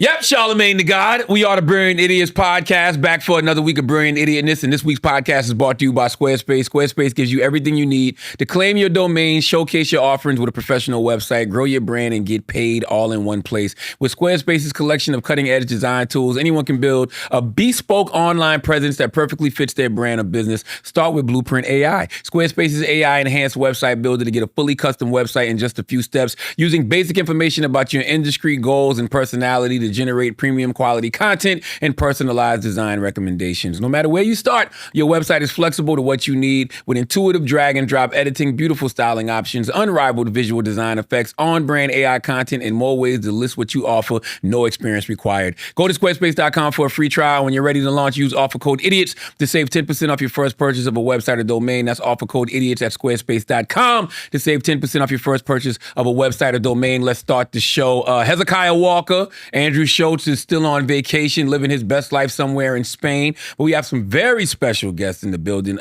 Yep, Charlamagne the God. We are the Brilliant Idiots podcast, back for another week of Brilliant Idiotness, and this week's podcast is brought to you by Squarespace. Squarespace gives you everything you need to claim your domain, showcase your offerings with a professional website, grow your brand, and get paid all in one place. With Squarespace's collection of cutting-edge design tools, anyone can build a bespoke online presence that perfectly fits their brand or business. Start with Blueprint AI. Squarespace's AI-enhanced website builder to get a fully custom website in just a few steps, using basic information about your industry, goals, and personality to generate premium quality content and personalized design recommendations. No matter where you start, your website is flexible to what you need with intuitive drag and drop editing, beautiful styling options, unrivaled visual design effects, on-brand AI content, and more ways to list what you offer. No experience required. Go to squarespace.com for a free trial. When you're ready to launch, use offer code IDIOTS to save 10% off your first purchase of a website or domain. That's offer code IDIOTS at squarespace.com to save 10% off your first purchase of a website or domain. Let's start the show. Hezekiah Walker, Andrew Schulz is still on vacation, living his best life somewhere in Spain. But we have some very special guests in the building.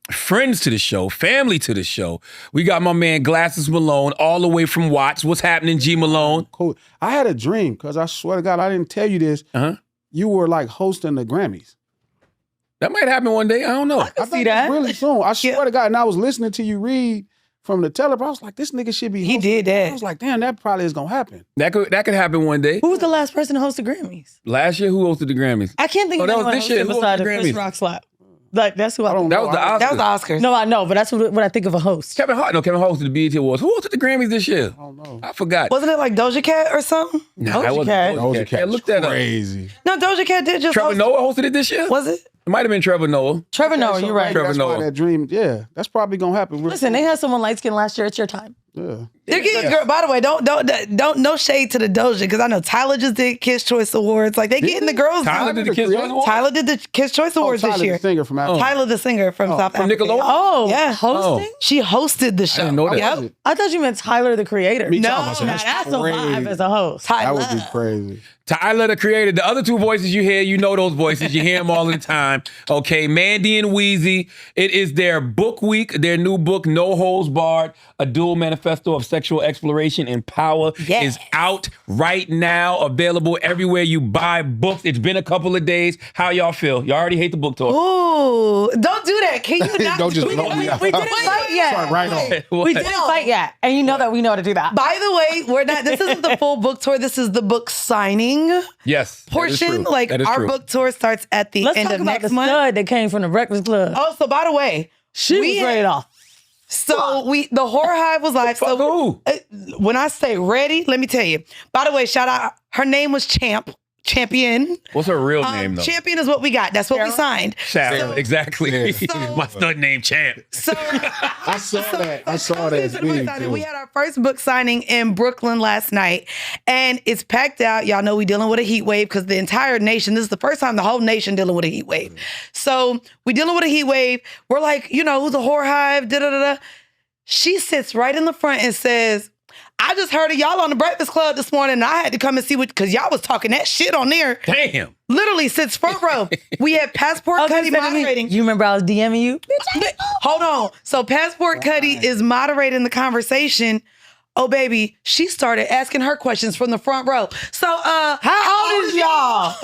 Friends to the show, family to the show. We got my man Glasses Malone all the way from Watts. What's happening, G Malone? Cool. I had a dream, because I swear to God, I didn't tell you this. You were like hosting the Grammys. That might happen one day. I don't know. I can see that. Really soon. I swear to God. And I was listening to you read from the teleprompter. I was like, this nigga should be hosting. He did that. I was like, damn, that probably is going to happen. That could happen one day. Who was the last person to host the Grammys? Last year, who hosted the Grammys? I can't think of that was anyone this year. hosted Who besides hosted the Chris Grammys? Rock Slap. Like, that's who I think. That was the Oscars. That was the Oscars. No, I know, but that's what I think of a host. Kevin Hart hosted the BET Awards. Who hosted the Grammys this year? I don't know. I forgot. Wasn't it like Doja Cat or something? Nah, that Doja wasn't Cat. Doja Cat. Yeah, look that up. Crazy. No, Doja Cat did just Trevor host. Noah hosted it this year? Was it? It might have been Trevor Noah. Trevor Noah, you're right. Trevor That's Noah. why that dream, yeah, that's probably going to happen. Listen, they had someone light skinned last year. It's your time. Yeah. They're getting, girl, by the way, don't no shade to the Doja, because I know Tyler just did Kids Choice Awards. Like, they getting the girls. Tyler did the Kids Choice Awards? Tyler did the Kids Choice Awards Tyler, this year. the singer from Africa. Tyler, the singer from South from Africa. Nickelodeon? Oh, yeah. Hosting? She hosted the show. didn't know that. Yep. I thought you meant Tyler, the creator. Me too. No, I was like, that's that's a crazy. vibe as a host. That Tyler. would be crazy. Tyler, the creator. The other two voices you hear, you know those voices. You hear them all the time. Okay, Mandii and Weezy. It is their book week. Their new book, No Holds Barred, a dual manifesto of sexual exploration and power, is out right now. Available everywhere you buy books. It's been a couple of days. How y'all feel? Y'all already hate the book talk. Ooh, don't do that. Can you not? Don't just blow me out. We didn't fight yet. Sorry, right on. We didn't fight yet. And you know that we know how to do that. By the way, we're not, this isn't the full book tour. This is the book signing Yes. portion. Like, our book tour starts at the end of next month. Stud that came from the Breakfast Club. Oh, so by the way, She was ready off. So the Horror Hive was live. Fuck who? When I say ready, let me tell you. By the way, shout out. Her name was Champion. What's her real name, though? Champion is what we got. That's what we signed. Sarah, exactly. So- My stud name, Champ. So I saw that. I saw that. we had our first book signing in Brooklyn last night, and it's packed out. Y'all know we dealing with a heat wave, because the entire nation, this is the first time the whole nation dealing with a heat wave. So we dealing with a heat wave. We're like, who's a Horror Hive? Da-da-da-da. She sits right in the front and says, I just heard of y'all on the Breakfast Club this morning, and I had to come and see what, because y'all was talking that shit on there. Damn. Literally sits front row. We had Passport Cuddy moderating. You remember I was DMing you? Hold on. So Passport Cuddy is moderating the conversation. Oh, baby, she started asking her questions from the front row. So, how old is y'all?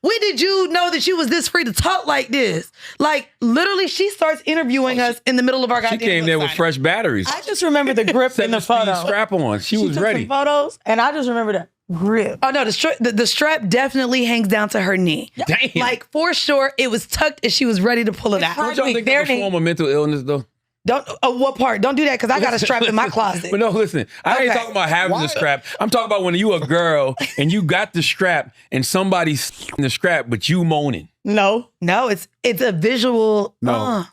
When did you know that you was this free to talk like this? Like, literally, she starts interviewing us in the middle of our goddamn She came there with fresh batteries. I just remember the grip in the photo. Strap on. She was took ready. some photos, and I just remember the grip. Oh, no, the strap definitely hangs down to her knee. Damn. Like, for sure, it was tucked and she was ready to pull it out. Don't y'all think that's a form of mental illness, though? Don't, what part? Don't do that, because I got a strap in my closet. But no, listen, I ain't talking about having the strap. I'm talking about when you a girl and you got the strap and somebody's in the strap, but you moaning. No, it's a visual. No.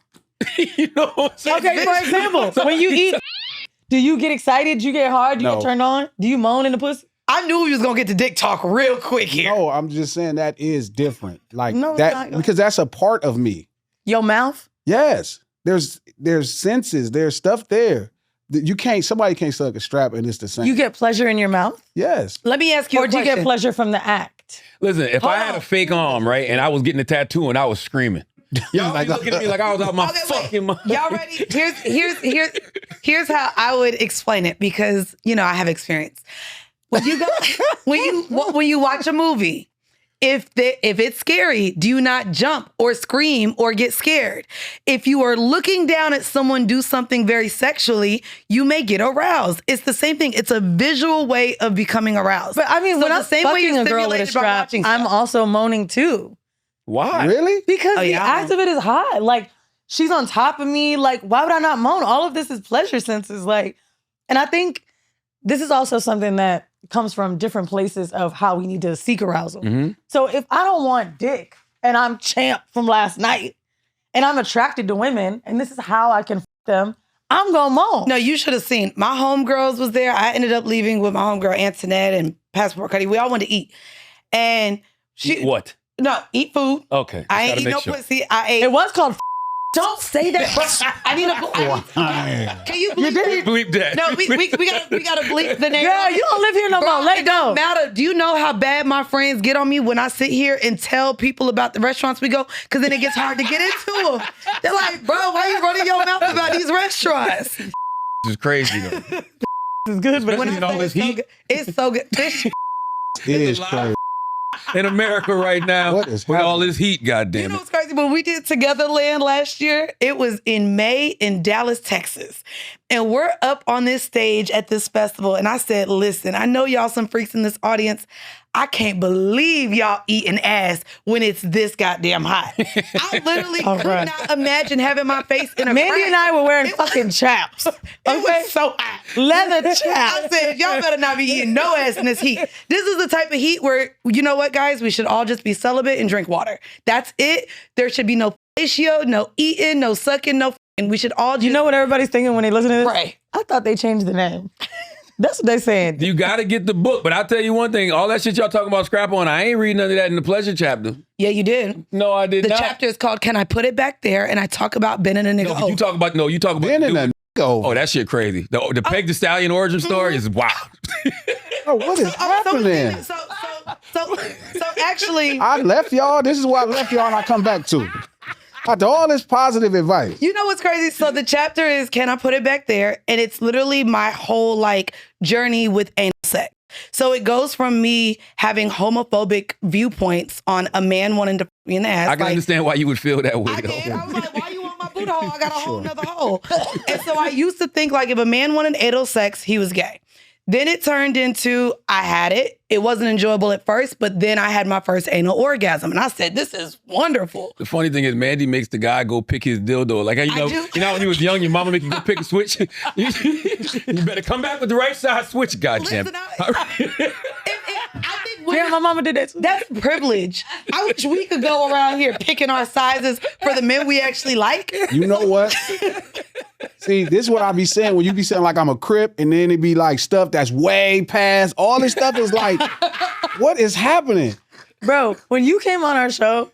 You know what I'm saying? Okay, for example, when you eat, do you get excited? Do you get hard? Do you No. get turned on? Do you moan in the pussy? I knew we was gonna get to dick talk real quick here. No, I'm just saying that is different. Like No, it's that, not. because that's a part of me. Your mouth? Yes. There's senses, there's stuff there. Somebody can't suck a strap and it's the same. You get pleasure in your mouth? Yes. Let me ask you Or a do you question. get pleasure from the act? Listen, if I had on. a fake arm, right, and I was getting a tattoo and I was screaming, y'all be looking at me like I was out my Okay, wait. fucking mind. Y'all ready? Here's how I would explain it, because I have experience. when you watch a movie, if it's scary, do you not jump or scream or get scared? If you are looking down at someone do something very sexually, you may get aroused. It's the same thing. It's a visual way of becoming aroused. But I mean, when I'm fucking a girl with a strap, I'm also moaning too. Why? Really? Because the act of it is hot. Like, she's on top of me. Like, why would I not moan? All of this is pleasure senses. Like, and I think this is also something that comes from different places of how we need to seek arousal. Mm-hmm. So if I don't want dick and I'm champ from last night and I'm attracted to women and this is how I can f them, I'm gonna moan. No, you should have seen. My homegirls was there. I ended up leaving with my homegirl Antoinette and Passport Cuddy. We all wanted to eat. And she... What? No, eat food. Okay. I ain't eat no pussy. I ate... It was called Don't say that. I need a... Can you bleep that? Bleep that. No, we gotta bleep the name. Girl, you don't live here no more. Let It go. don't matter. Do you know how bad my friends get on me when I sit here and tell people about the restaurants we go? Because then it gets hard to get into them. They're like, bro, why you running your mouth about these restaurants? This is crazy though. It's good, but Especially in all this heat. It's so good. This It is crazy. In America right now, What is with all happening? this heat, You goddamn know it. what's crazy? When we did Togetherland last year, it was in May in Dallas, Texas. And we're up on this stage at this festival. And I said, listen, I know y'all some freaks in this audience. I can't believe y'all eating ass when it's this goddamn hot. I literally could not imagine having my face in a Mandii crack. and I were wearing fucking chaps. It was so hot. Leather I chaps. said, y'all better not be eating no ass in this heat. This is the type of heat where, you know what, guys? We should all just be celibate and drink water. That's it. There should be no fellatio, no eating, no sucking, no and we should all just... You know what everybody's thinking when they listen to this? Pray. I thought they changed the name. That's what they saying. You got to get the book. But I'll tell you one thing. All that shit y'all talking about scrap on, I ain't reading none of that in the pleasure chapter. Yeah, you did. No, I did The not. chapter is called Can I Put It Back There? And I talk about Ben and a nigga. No, you talk about Then in a Oh, that shit crazy. The Peg the Stallion origin story is wow. Oh, what is happening? So actually, I left y'all. This is why I left y'all and I come back to. After all this positive advice. you know what's crazy? So the chapter is Can I Put It Back There? And it's literally my whole like journey with anal sex. So it goes from me having homophobic viewpoints on a man wanting to f me in the ass. I can like, understand why you would feel that way I though. did. I was like, why you want my boot hole? I got a whole nother hole. And so I used to think like if a man wanted anal sex, he was gay. Then it turned into I had it. It wasn't enjoyable at first, but then I had my first anal orgasm. And I said, this is wonderful. The funny thing is, Mandii makes the guy go pick his dildo. Like, you know when he was young, your mama make you go pick a switch? you better come back with the right side switch, goddamn. Listen, I think Yeah, my mama did that too. that's privilege. I wish we could go around here picking our sizes for the men we actually like. You know what? See, this is what I be saying when you be saying like I'm a Crip and then it be like stuff that's way past. All this stuff is like, what is happening? Bro, when you came on our show,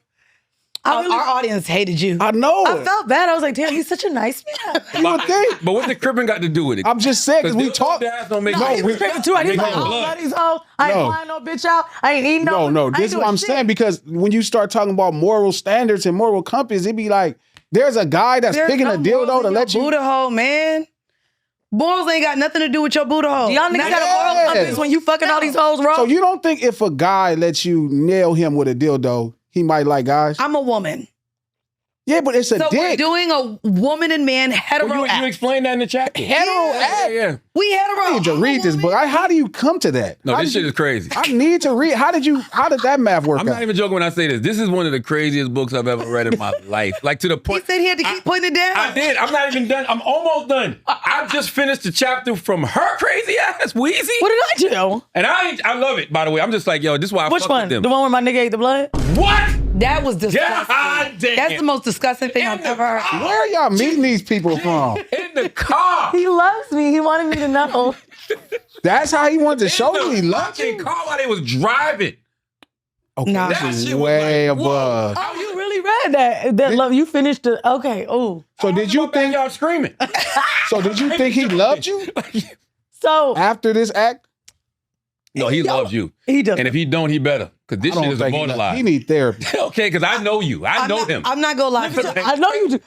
Our audience hated you. I know I it. felt bad. I was like, damn, he's such a nice man. You would think. But what the crippin' got to do with it? I'm just saying, because we Dildo talk. dads don't make No, no, he was tripping too. I didn't like, I don't love these hoes. I ain't No. flying no bitch out. I ain't eating no. No, I this ain't is what doing I'm shit. saying, because when you start talking about moral standards and moral compass, it be like, there's a guy that's There's picking no a dildo morals to in let your you. Booty hole, man. Balls ain't got nothing to do with your booty hole. Y'all niggas got a moral Yeah. compass when you fucking all these hoes, bro. So you don't think if a guy lets you nail him with a dildo, he might like guys? I'm a woman. Yeah, but it's a So we're dick. doing a woman and man hetero Well, you act. explained that in the chapter. Hetero act. Yeah. We hetero. I need to read this book. How do you come to that? No, How this did shit you- is crazy. I need to read. How did that math work I'm out? not even joking when I say this. This is one of the craziest books I've ever read in my life. Like to the He point. said he had to keep putting it down. I did. I'm not even done. I'm almost done. I just finished the chapter from her crazy ass Weezy. What did I do? And I love it, by the way. I'm just like, yo, this is why I Which fuck one? with them. The one where my nigga ate the blood? What? That was disgusting. God damn. That's the most disgusting thing I've ever heard. Where are y'all meeting these people from? In the car. He loves me. He wanted me to know. That's how he wanted to show you he In the loved fucking you? car while they was driving. Okay, Nah. this That is shit was way like, whoa. above. Oh, you really read that? That love, you finished the, okay, oh. So did you think? y'all screaming? So did you think he loved you So, after this act? No, he loves you. he does. And if he don't, he better. Because this I shit don't is think immortalized. he need therapy. Okay, because I know you. I know him. I'm not gonna lie. I know you do.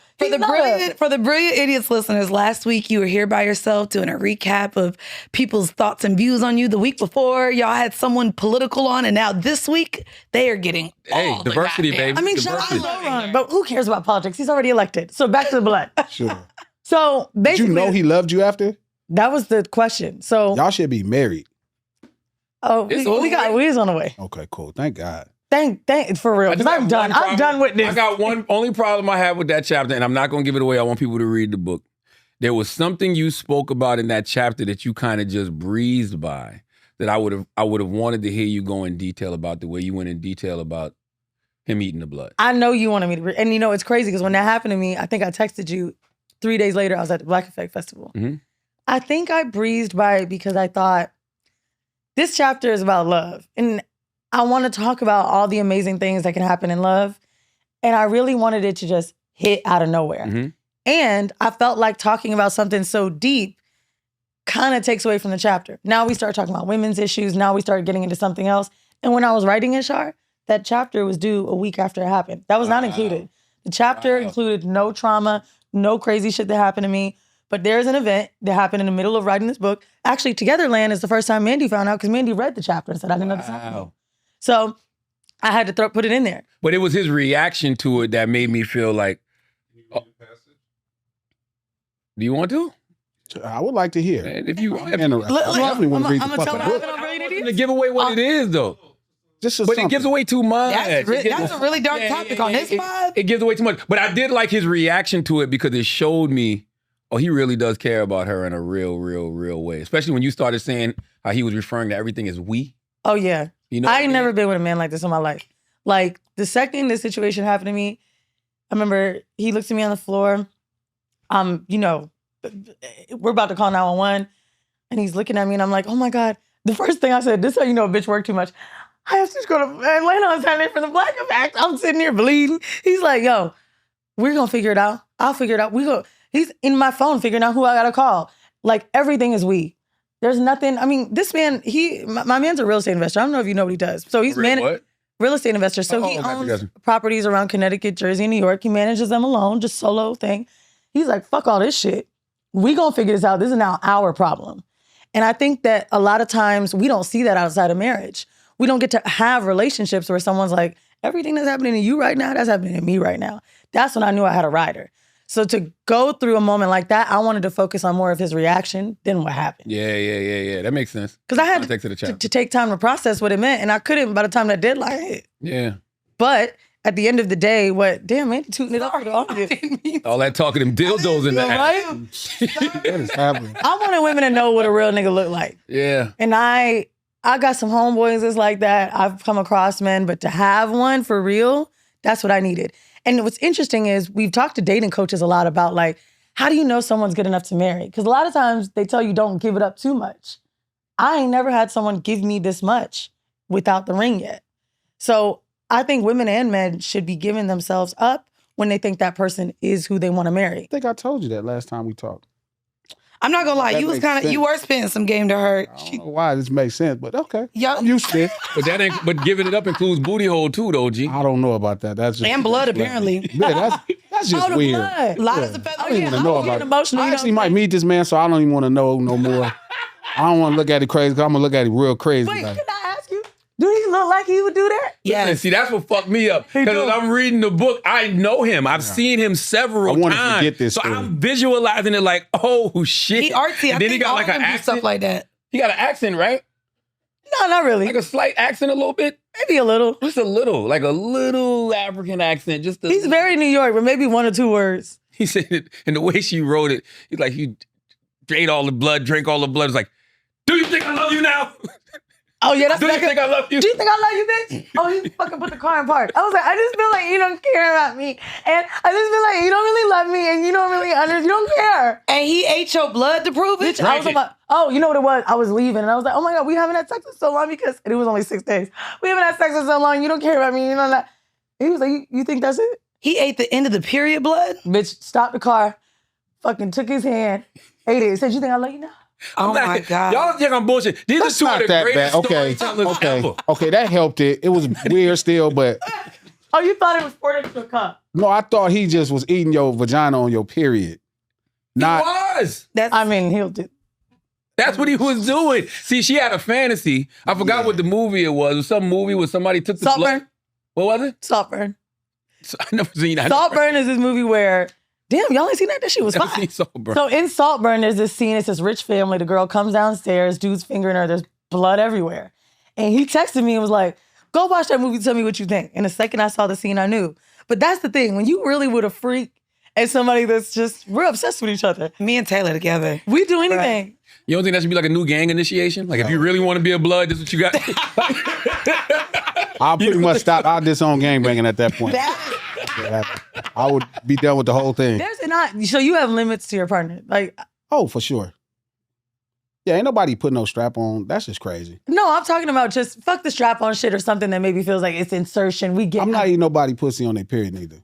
For the brilliant idiots listeners, last week you were here by yourself doing a recap of people's thoughts and views on you. The week before, y'all had someone political on, and now this week they are getting all the diversity, goddamn- baby. I mean, shout out to Diversity. Ron, but who cares about politics? He's already elected. So back to the blood. Sure. So Did basically, you know he loved you after? that was the question. So Y'all should be married. It's on we the way. we's on the way. Okay, cool. Thank God. Thank for real. I just Because I'm got done. one I'm problem. done with this. I got one only problem I have with that chapter, and I'm not gonna give it away. I want people to read the book. There was something you spoke about in that chapter that you kind of just breezed by that I would have wanted to hear you go in detail about, the way you went in detail about him eating the blood. I know you wanted me to, and you know it's crazy because when that happened to me, I think I texted you 3 days later. I was at the Black Effect Festival. Mhm. I think I breezed by it because I thought this chapter is about love, and I want to talk about all the amazing things that can happen in love, and I really wanted it to just hit out of nowhere. Mhm. And I felt like talking about something so deep kind of takes away from the chapter. Now we start talking about women's issues. Now we start getting into something else. And when I was writing it, Char, that chapter was due a week after it happened. That was not included. The chapter included no trauma, no crazy shit that happened to me. But there's an event that happened in the middle of writing this book. Actually, Togetherland is the first time Mandii found out because Mandii read the chapter and said, I didn't know this happened. So I had to put it in there. But it was his reaction to it that made me feel like, do you want to? I would like to hear. Man, if you I'm interested. I definitely want to read the I'ma fucking tell book. her I'm brilliant to idiots. give away what it is, though. Just But it gives away too much. That's a really dark topic on this pod. It gives away too much. But I did like his reaction to it because it showed me, oh, he really does care about her in a real, real, real way. Especially when you started saying how he was referring to everything as we. Oh, yeah. You know, I ain't never been with a man like this in my life. Like, the second this situation happened to me, I remember he looked at me on the floor. You know, we're about to call 911. And he's looking at me and I'm like, oh my God. The first thing I said, this is how you know a bitch work too much. I have to just go to Atlanta on Saturday for the Black Effect. I'm sitting here bleeding. He's like, yo, we're going to figure it out. I'll figure it out. He's in my phone figuring out who I got to call. Like, everything is we. There's nothing. I mean, this man, my man's a real estate investor. I don't know if you know what he does. So he's real estate investor. So he owns properties around Connecticut, Jersey, and New York. He manages them alone, just solo thing. He's like, fuck all this shit. We gonna figure this out. This is now our problem. And I think that a lot of times we don't see that outside of marriage. We don't get to have relationships where someone's like, everything that's happening to you right now, that's happening to me right now. That's when I knew I had a rider. So to go through a moment like that, I wanted to focus on more of his reaction than what happened. Yeah. That makes sense. Because I had Context of the chapter. to take time to process what it meant, and I couldn't by the time that deadline hit. Yeah. But at the end of the day, damn, man, tooting it up for the audience. All that talk of them dildos in the ass. Right? What is happening? I wanted women to know what a real nigga look like. Yeah. And I got some homeboys that's like that. I've come across men, but to have one for real, that's what I needed. And what's interesting is we've talked to dating coaches a lot about like, how do you know someone's good enough to marry? Because a lot of times they tell you don't give it up too much. I ain't never had someone give me this much without the ring yet. So I think women and men should be giving themselves up when they think that person is who they want to marry. I think I told you that last time we talked. I'm not gonna lie, That you was makes kind of sense. you were spitting some game to her. I don't know why this makes sense, but okay. Yo, I'm used to it. But giving it up includes booty hole too, though, G. I don't know about that. That's just and blood apparently. Yeah, that's just Oh, the weird. blood. Lies of feather. I don't even Yeah, know I'm about getting it. emotional, I you know actually what I'm might meet this man, so I don't even want to know no more. I don't want to look at it crazy, because I'm going to look at it real crazy. Wait, like, can I ask you? Do he look like he would do that? And Yes. see, that's what fucked me up. Because do. as I'm reading the book, I know him. I've seen him several I wanna times. forget this so story. I'm visualizing it like, oh shit. He artsy. I And then he think got all like of an them do accent. stuff like that. He got an accent, right? No, not really. Like a slight accent, a little bit. Maybe a little. Just a little, like a little African accent. Just a, He's very New York, but maybe 1 or 2 words. He said it, and the way she wrote it, he's like, you drank all the blood. It's like, do you think I love you now? Oh, yeah, that's Do you think I love you? Do you think I love you, bitch? Oh, he fucking put the car in park. I was like, I just feel like you don't care about me. And I just feel like you don't really love me and you don't really you don't care. And he ate your blood to prove it. I was on my, oh, you know what it was? I was leaving and I was like, oh my God, we haven't had sex in so long because, and it was only 6 days. We haven't had sex in so long. You don't care about me. You know that. He was like, you think that's it? He ate the end of the period blood. Bitch, stopped the car, fucking took his hand, ate it, said, you think I love you now? Oh my God. Y'all think I'm bullshit. These That's are two not of the that greatest bad. Okay, storytellers ever. okay, that helped it. It was weird still, but Oh, you thought it was poured into a cup? no, I thought he just was eating your vagina on your period. Not He was. I mean, he'll do. That's what he was doing. See, she had a fantasy. I forgot what the movie it was. It was some movie where somebody took the blood. Saltburn. What was it? Saltburn. I never seen that. Saltburn is this movie where, damn, y'all ain't seen that? That shit was Never fine. seen Saltburn. So in Saltburn, there's this scene. It's this rich family. The girl comes downstairs, dude's fingering her. There's blood everywhere. And he texted me and was like, go watch that movie, tell me what you think. And the second I saw the scene, I knew. But that's the thing. When you really with a freak and somebody that's just, we're obsessed with each other. Me and Taylor together. We do anything. You don't think that should be like a new gang initiation? Like if you really want to be a blood, this is what you got. I'll pretty much stop. I'll disown gangbanging at that point. I would be done with the whole thing. So you have limits to your partner. Like, Oh, for sure. Yeah, ain't nobody putting no strap on. That's just crazy. no, I'm talking about just fuck the strap on shit or something that maybe feels like it's insertion. We get I'm not eating nobody pussy on their period neither.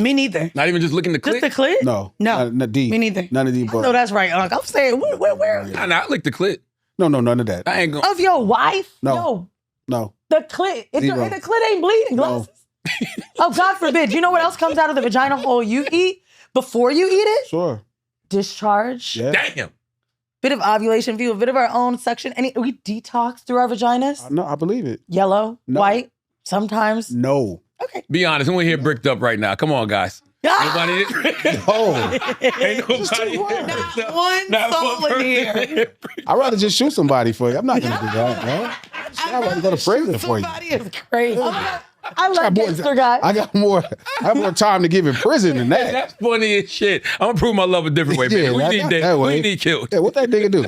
Me neither. Not even just looking to just clit. the clit. No. No. D. Me neither. None of these. No, that's right, Unc. I'm saying where I lick the clit. No, none of that. I ain't gonna. of your wife? No. No. The clit. If Zero. the clit ain't bleeding, No. glasses. Oh, God forbid. You know what else comes out of the vagina hole you eat before you eat it? Sure. Discharge. Yeah. Damn. Bit of ovulation view, a bit of our own suction. We detox through our vaginas. No, I believe it. Yellow, No. white, sometimes. No. Okay. Be honest. Who in here bricked up right now? Come on, guys. Ah! Nobody. Oh. Ain't nobody. One soul in here. I'd rather just shoot somebody for you. I'm not going to do that, man. I'd rather go to prison for you. Somebody is crazy. I love gangster guy. I got more time to give in prison than that. That's funny as shit. I'm gonna prove my love a different way, Yeah, man. We not need that that. way. We need killed. Yeah, what that nigga do?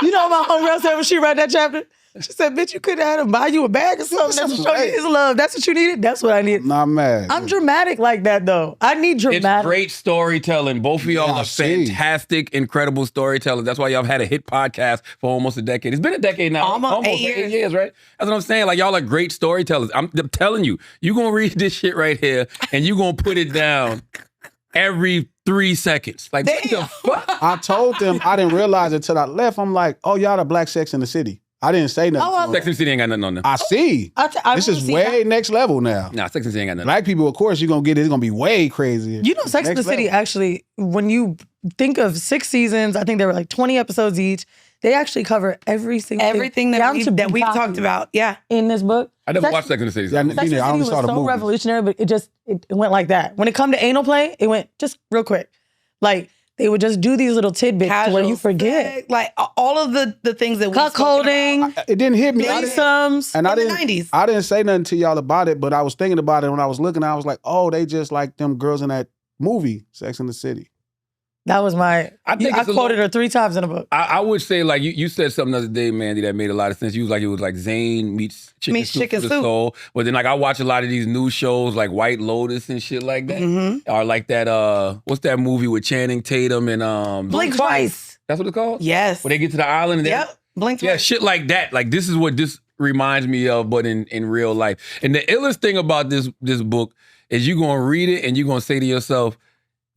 You know what my homegirl said when she read that chapter? She said, bitch, you could have had him buy you a bag or something. That's what showed you his love. That's what you needed? That's what I needed. Nah, I'm mad. I'm dramatic like that, though. I need It's dramatic. great storytelling. Both of y'all Yeah, I are see. fantastic, incredible storytellers. That's why y'all have had a hit podcast for almost a decade. It's been a decade now. Almost 8 8 years. years, right? That's what I'm saying. Like, y'all are great storytellers. I'm telling you, you're going to read this shit right here, and you're going to put it down every 3 seconds. Like, what the fuck? I told them, I didn't realize it until I left. I'm like, oh, y'all the black Sex in the City. I didn't say nothing. to them. Sex and the City ain't got nothing on them. I see. This is way next level now. Nah, Sex and the City ain't got nothing. Black people, of course, you're going to get it. It's going to be way crazier. You know, Sex and the Next City level. actually, when you think of 6 seasons, I think there were like 20 episodes each. They actually cover everything Everything that down we've, to that we've Bukkake talked about. Yeah. in this book. I never Sex- watched Sex and the City. Yeah, So. Me Sex and neither. I the only City saw was the so movies. revolutionary, but it went like that. When it come to anal play, it went just real quick. Like, they would just do these little tidbits to where you forget. sex, like all of the things that we Cuckolding, It didn't hit me. I didn't- threesomes. And I in the didn't, 90s. I didn't say nothing to y'all about it, but I was thinking about it when I was looking. I was like, oh, they just like them girls in that movie, Sex and the City. That was my. I think I it's a quoted little- her 3 times in a book. I would say, like, you said something the other day, Mandii, that made a lot of sense. You was like, it was like Zane meets Chicken Meets Soup Chicken for the Soup. Soul. But then, like, I watch a lot of these new shows, like White Lotus and shit like that. Mm-hmm. Or like that, what's that movie with Channing Tatum and Blink twice. That's what it's called? Yes. When they get to the island and they Yep. Blink yeah, twice. shit like that. Like, this is what this reminds me of, but in real life. And the illest thing about this book is you're gonna read it and you're gonna say to yourself,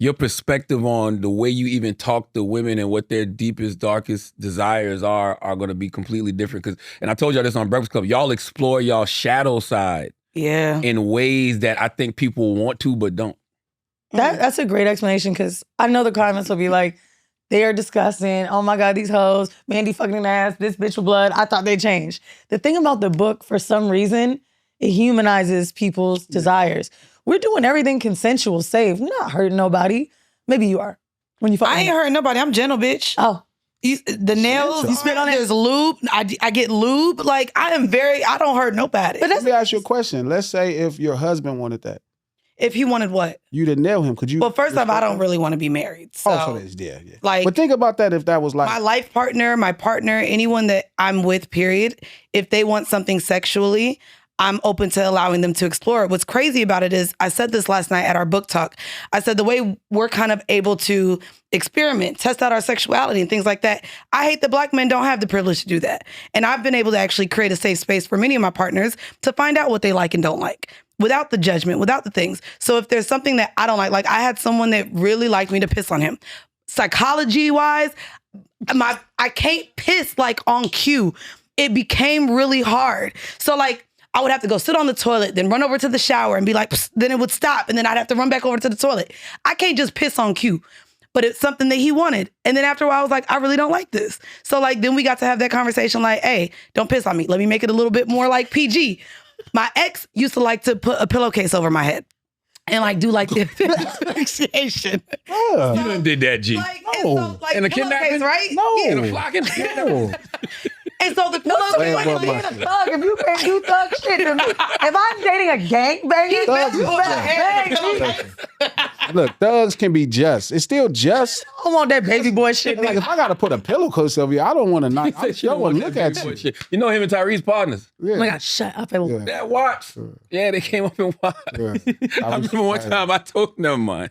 your perspective on the way you even talk to women and what their deepest, darkest desires are going to be completely different. And I told y'all this on Breakfast Club, y'all explore y'all shadow side Yeah. in ways that I think people want to but don't. That's a great explanation because I know the comments will be like, they are disgusting. Oh my God, these hoes. Mandii fucking an ass. This bitch with blood. I thought they changed. The thing about the book, for some reason, it humanizes people's desires. We're doing everything consensual, safe. We're not hurting nobody. Maybe you are. When you fuck I ain't hurting nobody. I'm gentle, bitch. Oh. The nails, You spit on it. There's lube. I get lube. Like, I don't hurt nobody. But Let me ask you a question. Let's say if your husband wanted that, if he wanted what? you to nail him. Could you? Well, first off, I don't respect really want to be married. So, that? Oh, so that's yeah. like, But think about that if that was like my life partner, my partner, anyone that I'm with, period, if they want something sexually, I'm open to allowing them to explore it. What's crazy about it is, I said this last night at our book talk. I said the way we're kind of able to experiment, test out our sexuality and things like that. I hate that Black men don't have the privilege to do that. And I've been able to actually create a safe space for many of my partners to find out what they like and don't like, without the judgment, without the things. So if there's something that I don't like I had someone that really liked me to piss on him. Psychology-wise, I can't piss like on cue. It became really hard. So like I would have to go sit on the toilet, then run over to the shower and be like, psst, then it would stop. And then I'd have to run back over to the toilet. I can't just piss on cue, but it's something that he wanted. And then after a while, I was like, I really don't like this. So like, then we got to have that conversation like, hey, don't piss on me. Let me make it a little bit more like PG. My ex used to like to put a pillowcase over my head and like do like the asphyxiation. You done did that, G. Like, and so, like, And the pillowcase, kidnapping? right? No. Yeah. The flocking? No. And so the pillowcase, Wait, Being a thug, if you can't do thug shit to me, if I'm dating a gangbanger, Thugs you is better bang me. Look, thugs can be just. It's still just. I don't want that baby boy shit. Like if I gotta put a pillowcase over you, I don't want to knock. I don't want to look at you. Shit. You know him and Tyrese partners. Yeah. Oh my God, shut up. Yeah. That watch. Yeah, they came up and watched. Yeah. I remember one time I told never mind.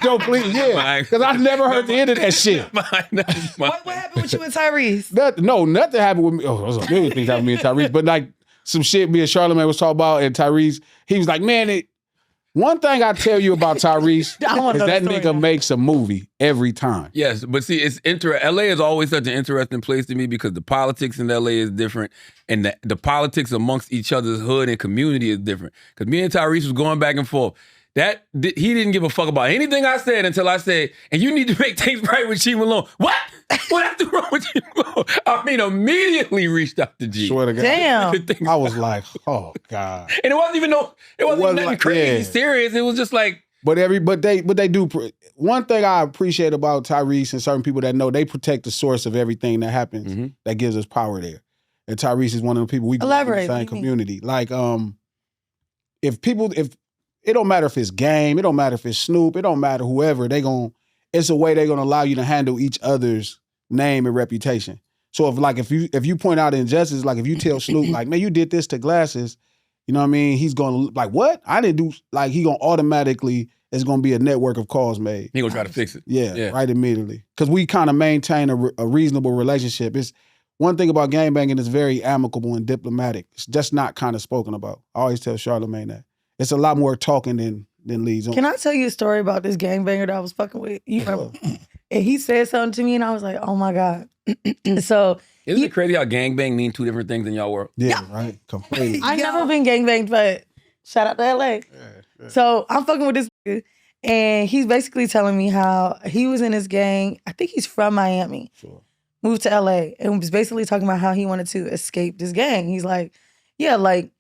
Don't please, yeah, because I never heard the end of that shit. Never mind. what happened with you and Tyrese? Nothing happened with me. Oh, there's a million things happened with me and Tyrese, but like some shit me and Charlamagne was talking about, and Tyrese, he was like, man, one thing I tell you about Tyrese I wanna is know the that story nigga now. makes a movie every time. Yes, but see, it's LA is always such an interesting place to me because the politics in LA is different, and the politics amongst each other's hood and community is different. Because me and Tyrese was going back and forth. He didn't give a fuck about anything I said until I said, and you need to make things right with G Malone. What? What happened wrong with G Malone? I mean, immediately reached out to G. Swear to God. Damn. I was like, oh God. And it wasn't even wasn't nothing like- crazy yeah. serious. It was just like, But they do. One thing I appreciate about Tyrese and certain people that know, they protect the source of everything that happens that gives us power there. And Tyrese is one of the people we grew up in Elaborate, the same what do you mean? community. Like, if it don't matter if it's Game, it don't matter if it's Snoop, it don't matter whoever, it's a way they're gonna allow you to handle each other's name and reputation. So if you point out injustice, like if you tell Snoop, like, man, you did this to Glasses, you know what I mean? He's gonna like, what? I didn't do, like, he gonna automatically, it's gonna be a network of calls made. he gonna try to fix it. Yeah, right immediately. Because we kind of maintain a reasonable relationship. It's one thing about gangbanging is very amicable and diplomatic. It's just not kind of spoken about. I always tell Charlamagne that. It's a lot more talking than leads on. Can I tell you a story about this gangbanger that I was fucking with? You remember? And he said something to me, and I was like, oh my God. So Isn't it crazy how gangbang mean two different things in y'all world? Yeah, right. Completely. I never been gangbanged, but shout out to LA. So I'm fucking with this nigga, and he's basically telling me how he was in his gang. I think he's from Miami. Sure. Moved to LA and was basically talking about how he wanted to escape this gang. He's like, yeah, like,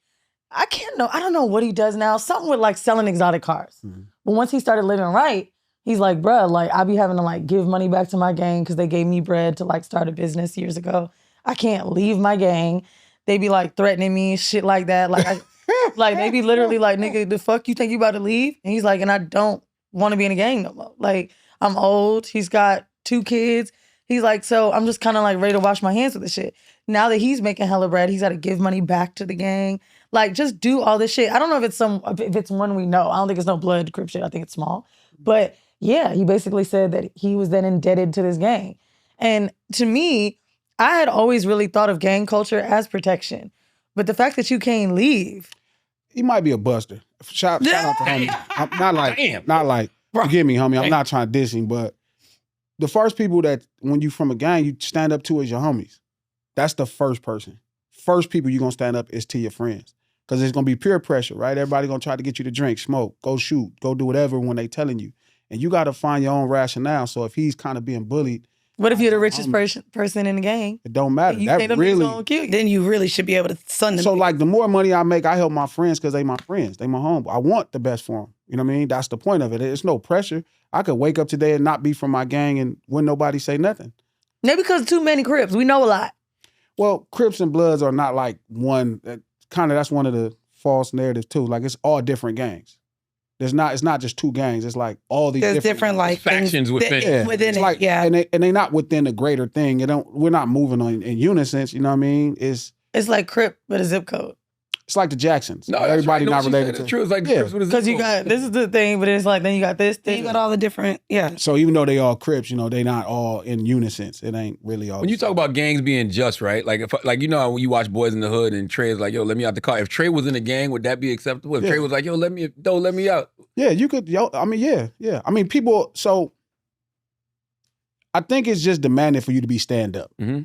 I don't know what he does now. Something with like selling exotic cars. But once he started living right, he's like, bruh, like I be having to like give money back to my gang because they gave me bread to like start a business years ago. I can't leave my gang. They be like threatening me and shit like that. Like, like they be literally like, nigga, the fuck you think you about to leave? And he's like, and I don't want to be in a gang no more. Like, I'm old. He's got 2 kids. He's like, so I'm just kind of like ready to wash my hands with this shit. Now that he's making hella bread, he's got to give money back to the gang. Like, just do all this shit. I don't know if it's one we know. I don't think it's no blood crip shit. I think it's small. But yeah, he basically said that he was then indebted to this gang. And to me, I had always really thought of gang culture as protection. But the fact that you can't leave. He might be a buster. Shout out to homie. I'm not like, forgive me, homie. I'm not trying to diss him, but the first people that, when you from a gang, you stand up to is your homies. That's the first person. First people you're going to stand up is to your friends. Because it's going to be peer pressure, right? Everybody going to try to get you to drink, smoke, go shoot, go do whatever when they telling you. And you got to find your own rationale. So if he's kind of being bullied, What if you're the richest person in the gang? it don't matter. You think That them niggas really. gonna kill you? Then you really should be able to sun them. So like the more money I make, I help my friends because they my friends. They my home. I want the best for them. You know what I mean? That's the point of it. It's no pressure. I could wake up today and not be from my gang and wouldn't nobody say nothing. Maybe because too many Crips. We know a lot. Well, Crips and Bloods are not like one. That's one of the false narratives too. Like it's all different gangs. It's not just 2 gangs. It's like all these There's different gangs. like Factions things within. Yeah. within It's it. like, Yeah. and they not within the greater thing. We're not moving on in unison. You know what I mean? It's It's like but a zip code. like the Jacksons. No, that's Everybody right. No, not she related said to. it's true. It's like Yeah. Crips with a zip Because you code. got, this is the thing, but it's like, then you got this. Then you got all the different, yeah. So even though they all Crips, they not all in unison. It ain't really all. When you talk about gangs being just, right? Like, if how when you watch Boys in the Hood and Trey's like, yo, let me out the car. If Trey was in a gang, would that be acceptable? If Yeah. Trey was like, yo, let me out. Yeah, you could. I mean, yeah. I mean, people. So I think it's just demanded for you to be stand up. Mm-hmm.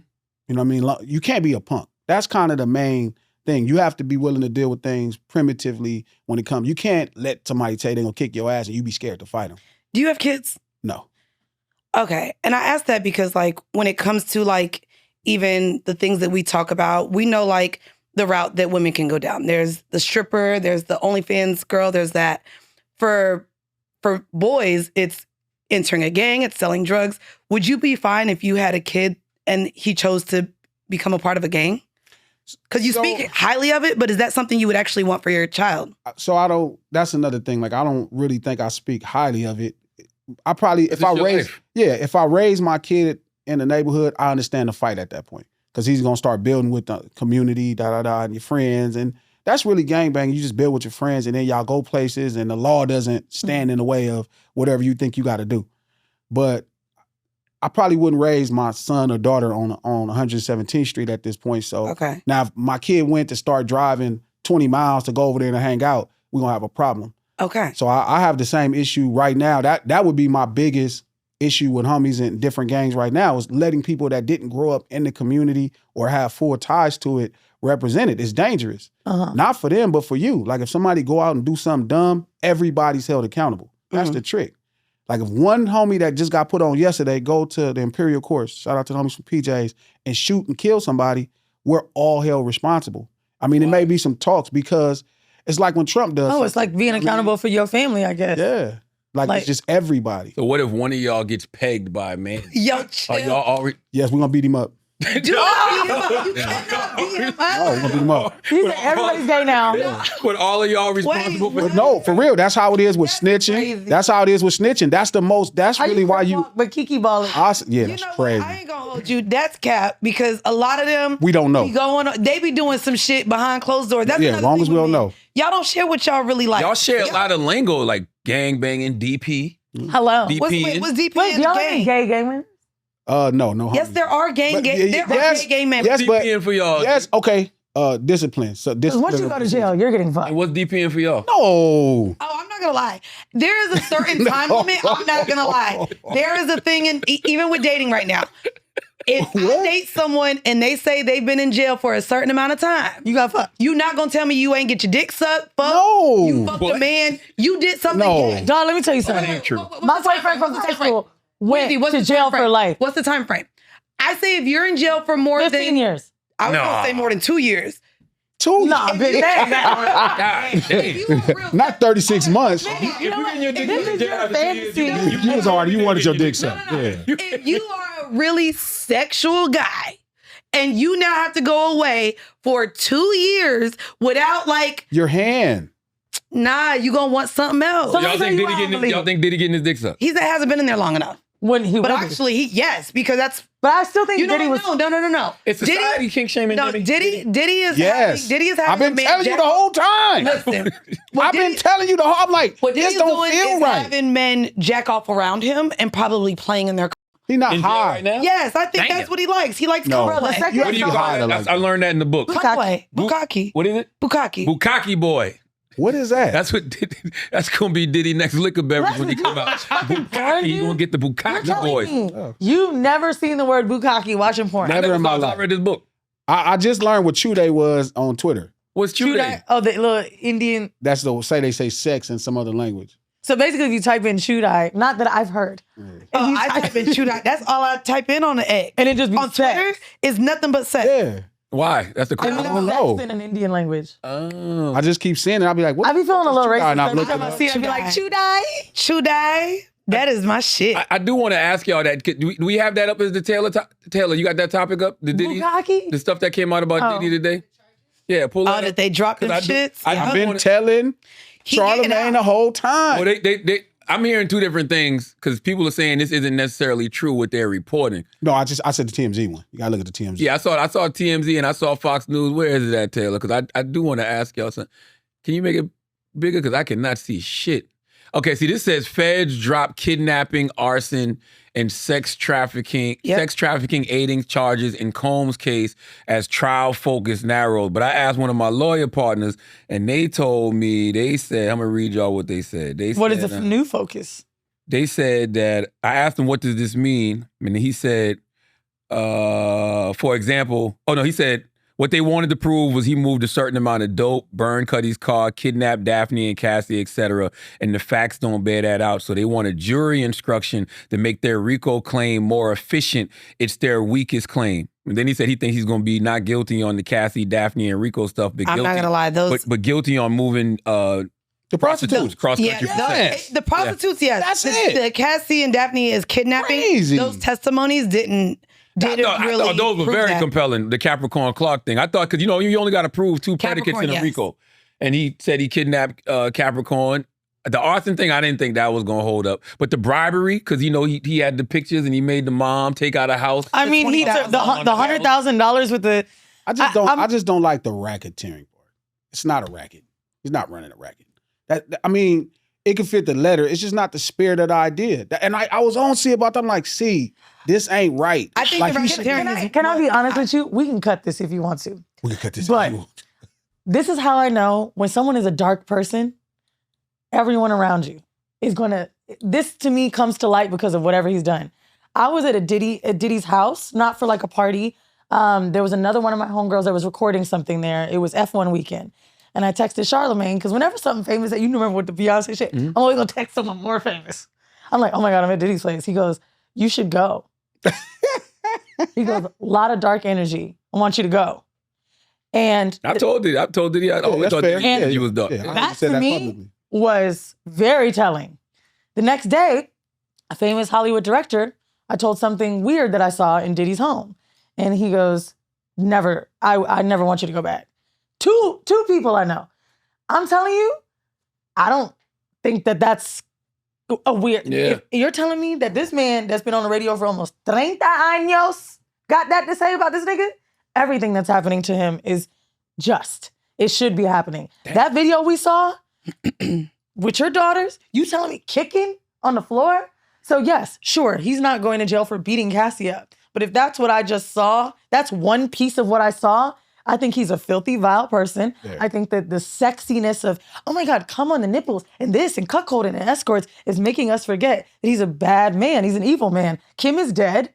You know what I mean? You can't be a punk. That's kind of the main thing. You have to be willing to deal with things primitively when it comes. You can't let somebody say they're gonna kick your ass and you be scared to fight them. Do you have kids? No. Okay. And I ask that because like when it comes to like even the things that we talk about, we know like the route that women can go down. There's the stripper, there's the OnlyFans girl, there's that. For boys, it's entering a gang, it's selling drugs. Would you be fine if you had a kid and he chose to become a part of a gang? Because you speak highly of it, but is that something you would actually want for your child? So that's another thing. Like, I don't really think I speak highly of it. I probably, if I raise my kid in the neighborhood, I understand the fight at that point. Because he's going to start building with the community, and your friends. And that's really gangbanging. You just build with your friends and then y'all go places and the law doesn't stand in the way of whatever you think you got to do. But I probably wouldn't raise my son or daughter on 117th Street at this point. So now if my kid went to start driving 20 miles to go over there and hang out, we're going to have a problem. Okay. So I have the same issue right now. That would be my biggest issue with homies in different gangs right now, is letting people that didn't grow up in the community or have full ties to it represented. It's dangerous. Not for them, but for you. Like if somebody go out and do something dumb, everybody's held accountable. That's the trick. Like if one homie that just got put on yesterday go to the Imperial Courts, shout out to the homies from PJs, and shoot and kill somebody, we're all held responsible. I mean, it may be some talks because it's like when Trump does. Oh, it's like being accountable for your family, I guess. Yeah. Like it's just everybody. So what if one of y'all gets pegged by a man? Yo, chill. Are y'all already? Yes, we're going to beat him up. You cannot beat him up. No, we're going to beat him up. He said everybody's gay now. But all of y'all responsible for But no, for real, that's how it is with snitching. crazy. That's how it is with snitching. That's really why you. But Kiki balling. Yeah, that's What? crazy. I ain't gonna hold you. That's cap because a lot of them We don't know. they be doing some shit behind closed doors. That's Yeah, another long thing as we with don't men. know. Y'all don't share what y'all really like. Y'all share a lot of lingo like gang banging, DP. Hello. DP. What's DP Wait, in y'all the ain't gang? gay gaming? No. Yes, homies. there are gay men. Yes, but DPing for y'all. yes, okay. Discipline. So discipline. Once you go to jail, you're getting fucked. And what's DPing for y'all? No. Oh, I'm not gonna lie. There is a certain time limit. I'm not gonna lie. There is a thing in even with dating right now. If I date someone and they say they've been in jail for a certain amount of time, You got fucked. you not gonna tell me you ain't get your dick sucked? Fuck. No. You fucked a man. You did something. No. gay. Dog, let me tell you something. ain't true. My boyfriend from high school went Weezy, what's to the jail time frame? for life. What's the time frame? I say if you're in jail for more 15 than years. I was Nah. gonna say more than 2 years. 2 Nah, If bitch, you- that ain't that. God damn. If you a real Not 36 months. If you getting your dick This in is jail your after 2 years, fantasy. You was already, you wanted your dick sucked. No. Yeah. If you are a really sexual guy and you now have to go away for 2 years without like, Your hand. nah, you gonna want something else. So- y'all think you Diddy out, getting believe. y'all think Diddy getting his dick sucked? He hasn't been in there long enough. When he But was. actually, yes, because that's But I still think you know Diddy was. no. It's society kink-shaming No, Diddy. Diddy is Yes. Diddy is having I've been a man telling you jack- the whole time. Listen, what I've been Diddy- telling you the whole. I'm like, what this Diddy's don't doing feel is right. having men jack off around him and probably playing in their. He not In jail high. right now? Yes, I think Damn. that's what he likes. He likes No. Conway. The second- You What do you have to call hide that? it like I learned that in the book. Conway. Bukkake. What is it? Bukkake. Bukkake boy. What is that? That's what Diddy, that's gonna be Diddy next liquor beverage when he come out. Bukkake, you gonna get the You're Bukkake telling boys. me you've never seen the word bukkake watching porn. Never. Never in my thought I life. read this book. I just learned what Chude was on Twitter. What's true? Oh, the little Indian. That's the they say sex in some other language. So basically, if you type in Shudai, not that I've heard, Oh, I type in shoot out. That's all I type in on the X. and it just be On Twitter, sex. it's nothing but sex. Yeah. Why? That's the And question. I then don't sex know. in an Indian language. Oh. I just keep seeing it. I'll be like, what? I be feeling a little Chude? racist And I've every looked time it I up. see it. I be like, Shudai. Shudai. That is my shit. I do want to ask y'all that. Do we have that up as the Taylor? Taylor, you got that topic up? The Diddy, Bukkake? the stuff that came out about Oh. Diddy today. Yeah, pull Oh, that. that up. they dropped them 'Cause shits. I've been telling He getting Charlamagne out. the whole time. Well, I'm hearing two different things because people are saying this isn't necessarily true what they're reporting. No, I said the TMZ one. You gotta look at the TMZ. Yeah, I saw TMZ and I saw Fox News. Where is it at, Taylor? Because I do want to ask y'all something. Can you make it bigger? Because I cannot see shit. Okay, see, this says feds drop kidnapping, arson, and sex trafficking aiding charges in Combs' case as trial focus narrowed. But I asked one of my lawyer partners, and they told me, they said, I'm gonna read y'all what they said. They What said, is the new focus? they said that, I asked him, what does this mean? And he said, for example, he said, what they wanted to prove was he moved a certain amount of dope, burned Cuddy's car, kidnapped Daphne and Cassie, etc. And the facts don't bear that out. So they want a jury instruction to make their RICO claim more efficient. It's their weakest claim. And then he said he thinks he's going to be not guilty on the Cassie, Daphne, and RICO stuff, but I'm guilty, not gonna lie, but guilty on moving the prostitutes cross country. The prostitutes, yes. That's it. The Cassie and Daphne is kidnapping. Crazy. Those testimonies didn't really I thought those were prove very that. compelling, the Capricorn Clark thing. I thought, because, you only got to prove 2 predicates Capricorn, in a yes. RICO. And he said he kidnapped Capricorn. The arson thing, I didn't think that was going to hold up. But the bribery, because, he had the pictures and he made the mom take out a house. I mean, he took the $100,000 with the. I just don't like the racketeering part. It's not a racket. He's not running a racket. It can fit the letter. It's just not the spirit of the idea. And I was on C about that. I'm like, C, this ain't right. I think like, the he should- racketeering Can I be honest with you? We can cut this if you want to. We can cut this. But this is how I know when someone is a dark person, everyone around you is gonna. This to me comes to light because of whatever he's done. I was at Diddy's house, not for like a party. There was another one of my homegirls that was recording something there. It was F1 weekend. And I texted Charlamagne, because whenever something famous that you remember with the Beyonce shit, I'm always gonna text someone more famous. I'm like, oh my God, I'm at Diddy's place. He goes, you should go. He goes, a lot of dark energy. I want you to go. And I told Diddy, I always thought fair. Diddy was dark. Yeah, I that said to that me publicly. was very telling. The next day, a famous Hollywood director, I told something weird that I saw in Diddy's home. And he goes, never, I never want you to go back. Two people I know. I'm telling you, I don't think that that's a weird. Yeah. If you're telling me that this man that's been on the radio for almost 30 años got that to say about this nigga, everything that's happening to him is just. It should be happening. Damn. That video we saw with your daughters, you telling me kicking on the floor? So yes, sure, he's not going to jail for beating Cassie up. But if that's what I just saw, that's one piece of what I saw. I think he's a filthy, vile person. Yeah. I think that the sexiness of, oh my God, come on the nipples and this and cuckolding and escorts is making us forget that he's a bad man. He's an evil man. Kim is dead.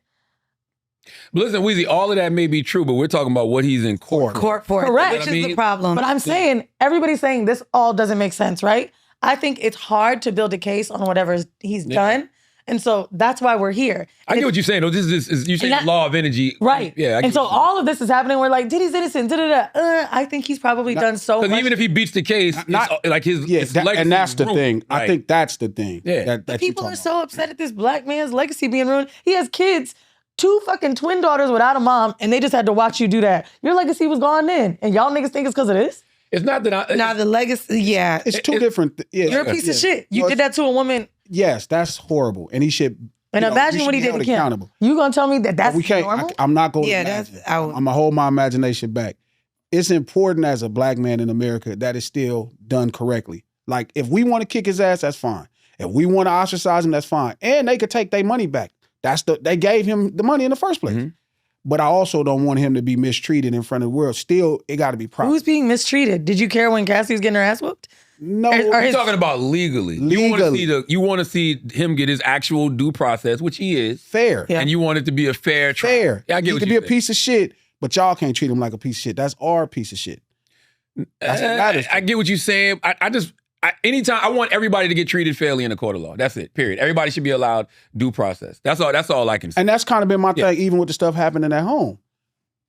But listen, Weezy, all of that may be true, but we're talking about what he's in court for. Correct. Which is the problem. But I'm saying, everybody's saying this all doesn't make sense, right? I think it's hard to build a case on whatever he's done. And so that's why we're here. I get what you're saying. Though. This is you say the law of energy. Right. Yeah. And so all of this is happening. We're like, Diddy's innocent. I think he's probably done so much. Because even if he beats the case, it's like his legacy and that's the ruined. thing. Right. I think that's the thing. Yeah. That people are so upset at this black man's legacy being ruined. He has kids, 2 fucking twin daughters without a mom, and they just had to watch you do that. Your legacy was gone then. And y'all niggas think it's because of this? It's not that the legacy, yeah. It's two different. You're a piece of shit. You did that to a woman. Yes, that's horrible. And he should. And imagine what he did to Kim. Accountable. You gonna tell me that that's we can't, normal? I'm not going to imagine. I'm going to hold my imagination back. It's important as a black man in America that it's still done correctly. Like, if we want to kick his ass, that's fine. If we want to ostracize him, that's fine. And they could take their money back. They gave him the money in the first place. Mm-hmm. But I also don't want him to be mistreated in front of the world. Still, it got to be proper. Who's being mistreated? Did you care when Cassie was getting her ass whooped? No, we're talking about legally. You want to see him get his actual due process, which he is fair, and you want it to be a fair trial. Fair. Yeah, I get he what could you be a piece of shit, but y'all can't treat him like a piece of shit. That's our piece of shit. I get what you're saying. Anytime I want everybody to get treated fairly in a court of law. That's it. Period. Everybody should be allowed due process. That's all I can say. And that's kind of been my thing, even with the stuff happening at home.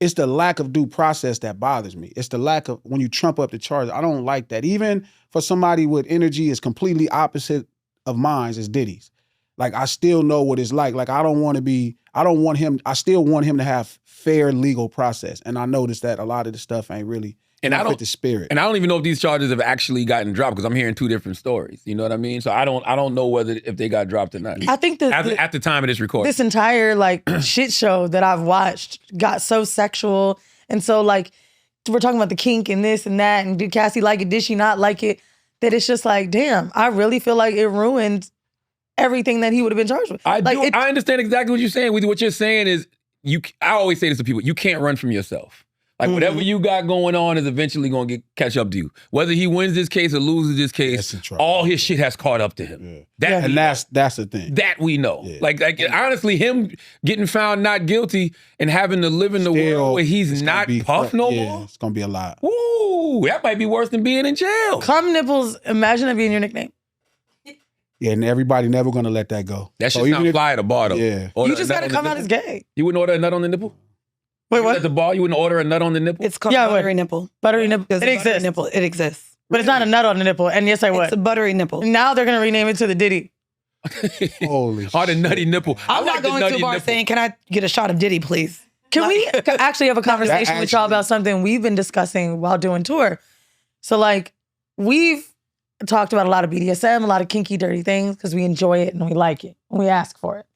It's the lack of due process that bothers me. It's the lack of, when you trump up the charges. I don't like that. Even for somebody with energy is completely opposite of mine as Diddy's. Like, I still know what it's like. Like, I still want him to have fair legal process. And I noticed that a lot of the stuff ain't really fit the spirit. And I don't even know if these charges have actually gotten dropped, because I'm hearing 2 different stories. You know what I mean? So I don't know if they got dropped or not. I think that at the time of this recording, this entire shit show that I've watched got so sexual, and so we're talking about the kink and this and that, and did Cassie like it? Did she not like it? That it's just like, damn, I really feel like it ruined everything that he would have been charged with. I understand exactly what you're saying. What you're saying is, I always say this to people: you can't run from yourself. Like whatever you got going on is eventually going to catch up to you. Whether he wins this case or loses this case, all his shit has caught up to him. Yeah. That's the thing. That we know. Yeah. Like honestly, him getting found not guilty and having to live in the world where he's not Puff no more. It's gonna be a lot. Ooh, that might be worse than being in jail. Cum nipples. Imagine that being your nickname. Yeah, and everybody never gonna let that go. That shit sound fly at a bar though. Yeah, you just gotta come out as gay. You wouldn't order a nut on the nipple? Wait, what? At the bar, you wouldn't order a nut on the nipple? It's called buttery nipple. Buttery nipple. It exists. Nipple. It exists. But it's not a nut on the nipple. And yes, I would. It's a buttery nipple. Now they're going to rename it to the Diddy. Holy shit. Oh, the nutty nipple. I'm not going too far saying, can I get a shot of Diddy, please? Can we actually have a conversation with y'all about something we've been discussing while doing tour? So, like, we've talked about a lot of BDSM, a lot of kinky, dirty things because we enjoy it and we like it and we ask for it.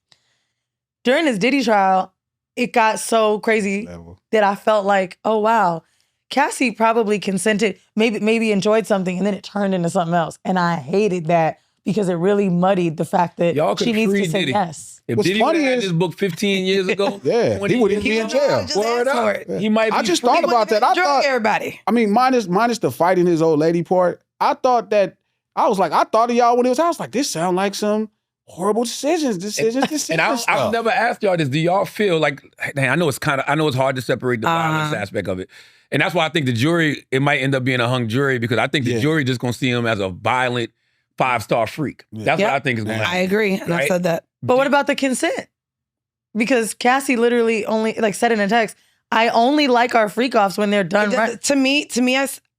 During this Diddy trial, it got so crazy that I felt like, oh, wow, Cassie probably consented, maybe enjoyed something, and then it turned into something else. And I hated that because it really muddied the fact that she needs to say Diddy. yes. If Diddy would have had this book 15 years ago, he wouldn't be in jail. Word up. He might be. I just thought about that. I thought everybody. I mean, minus the fighting his old lady part. I thought of y'all when it was. I was like, this sound like some horrible decisions. And I've never asked y'all this. Do y'all feel like, dang, I know it's hard to separate the violence aspect of it. And that's why I think the jury, it might end up being a hung jury because I think the jury just gonna see him as a violent 5-star freak. That's what I think is gonna happen. I agree. And I said that. But what about the consent? Because Cassie literally only said in a text, I only like our freak offs when they're done right. To me,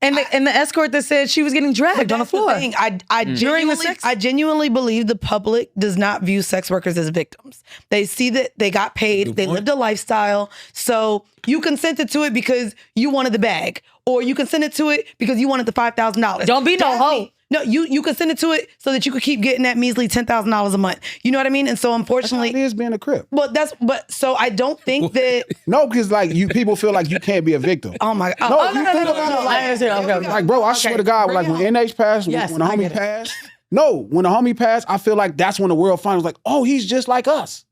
and the escort that said she was getting dragged on the floor. I genuinely believe the public does not view sex workers as victims. They see that they got paid, they lived a lifestyle. So you consented to it because you wanted the bag, or you consented to it because you wanted the $5,000. Don't be no hoe. No, you consented to it so that you could keep getting that measly $10,000 a month. You know what I mean? And so unfortunately, it is being a crip. So I don't think that no, because like people feel like you can't be a victim. Oh my God. No, you think about it like bro, I swear to God, like when NH passed, when the homie passed. No, when the homie passed, I feel like that's when the world finally was like, oh, he's just like us.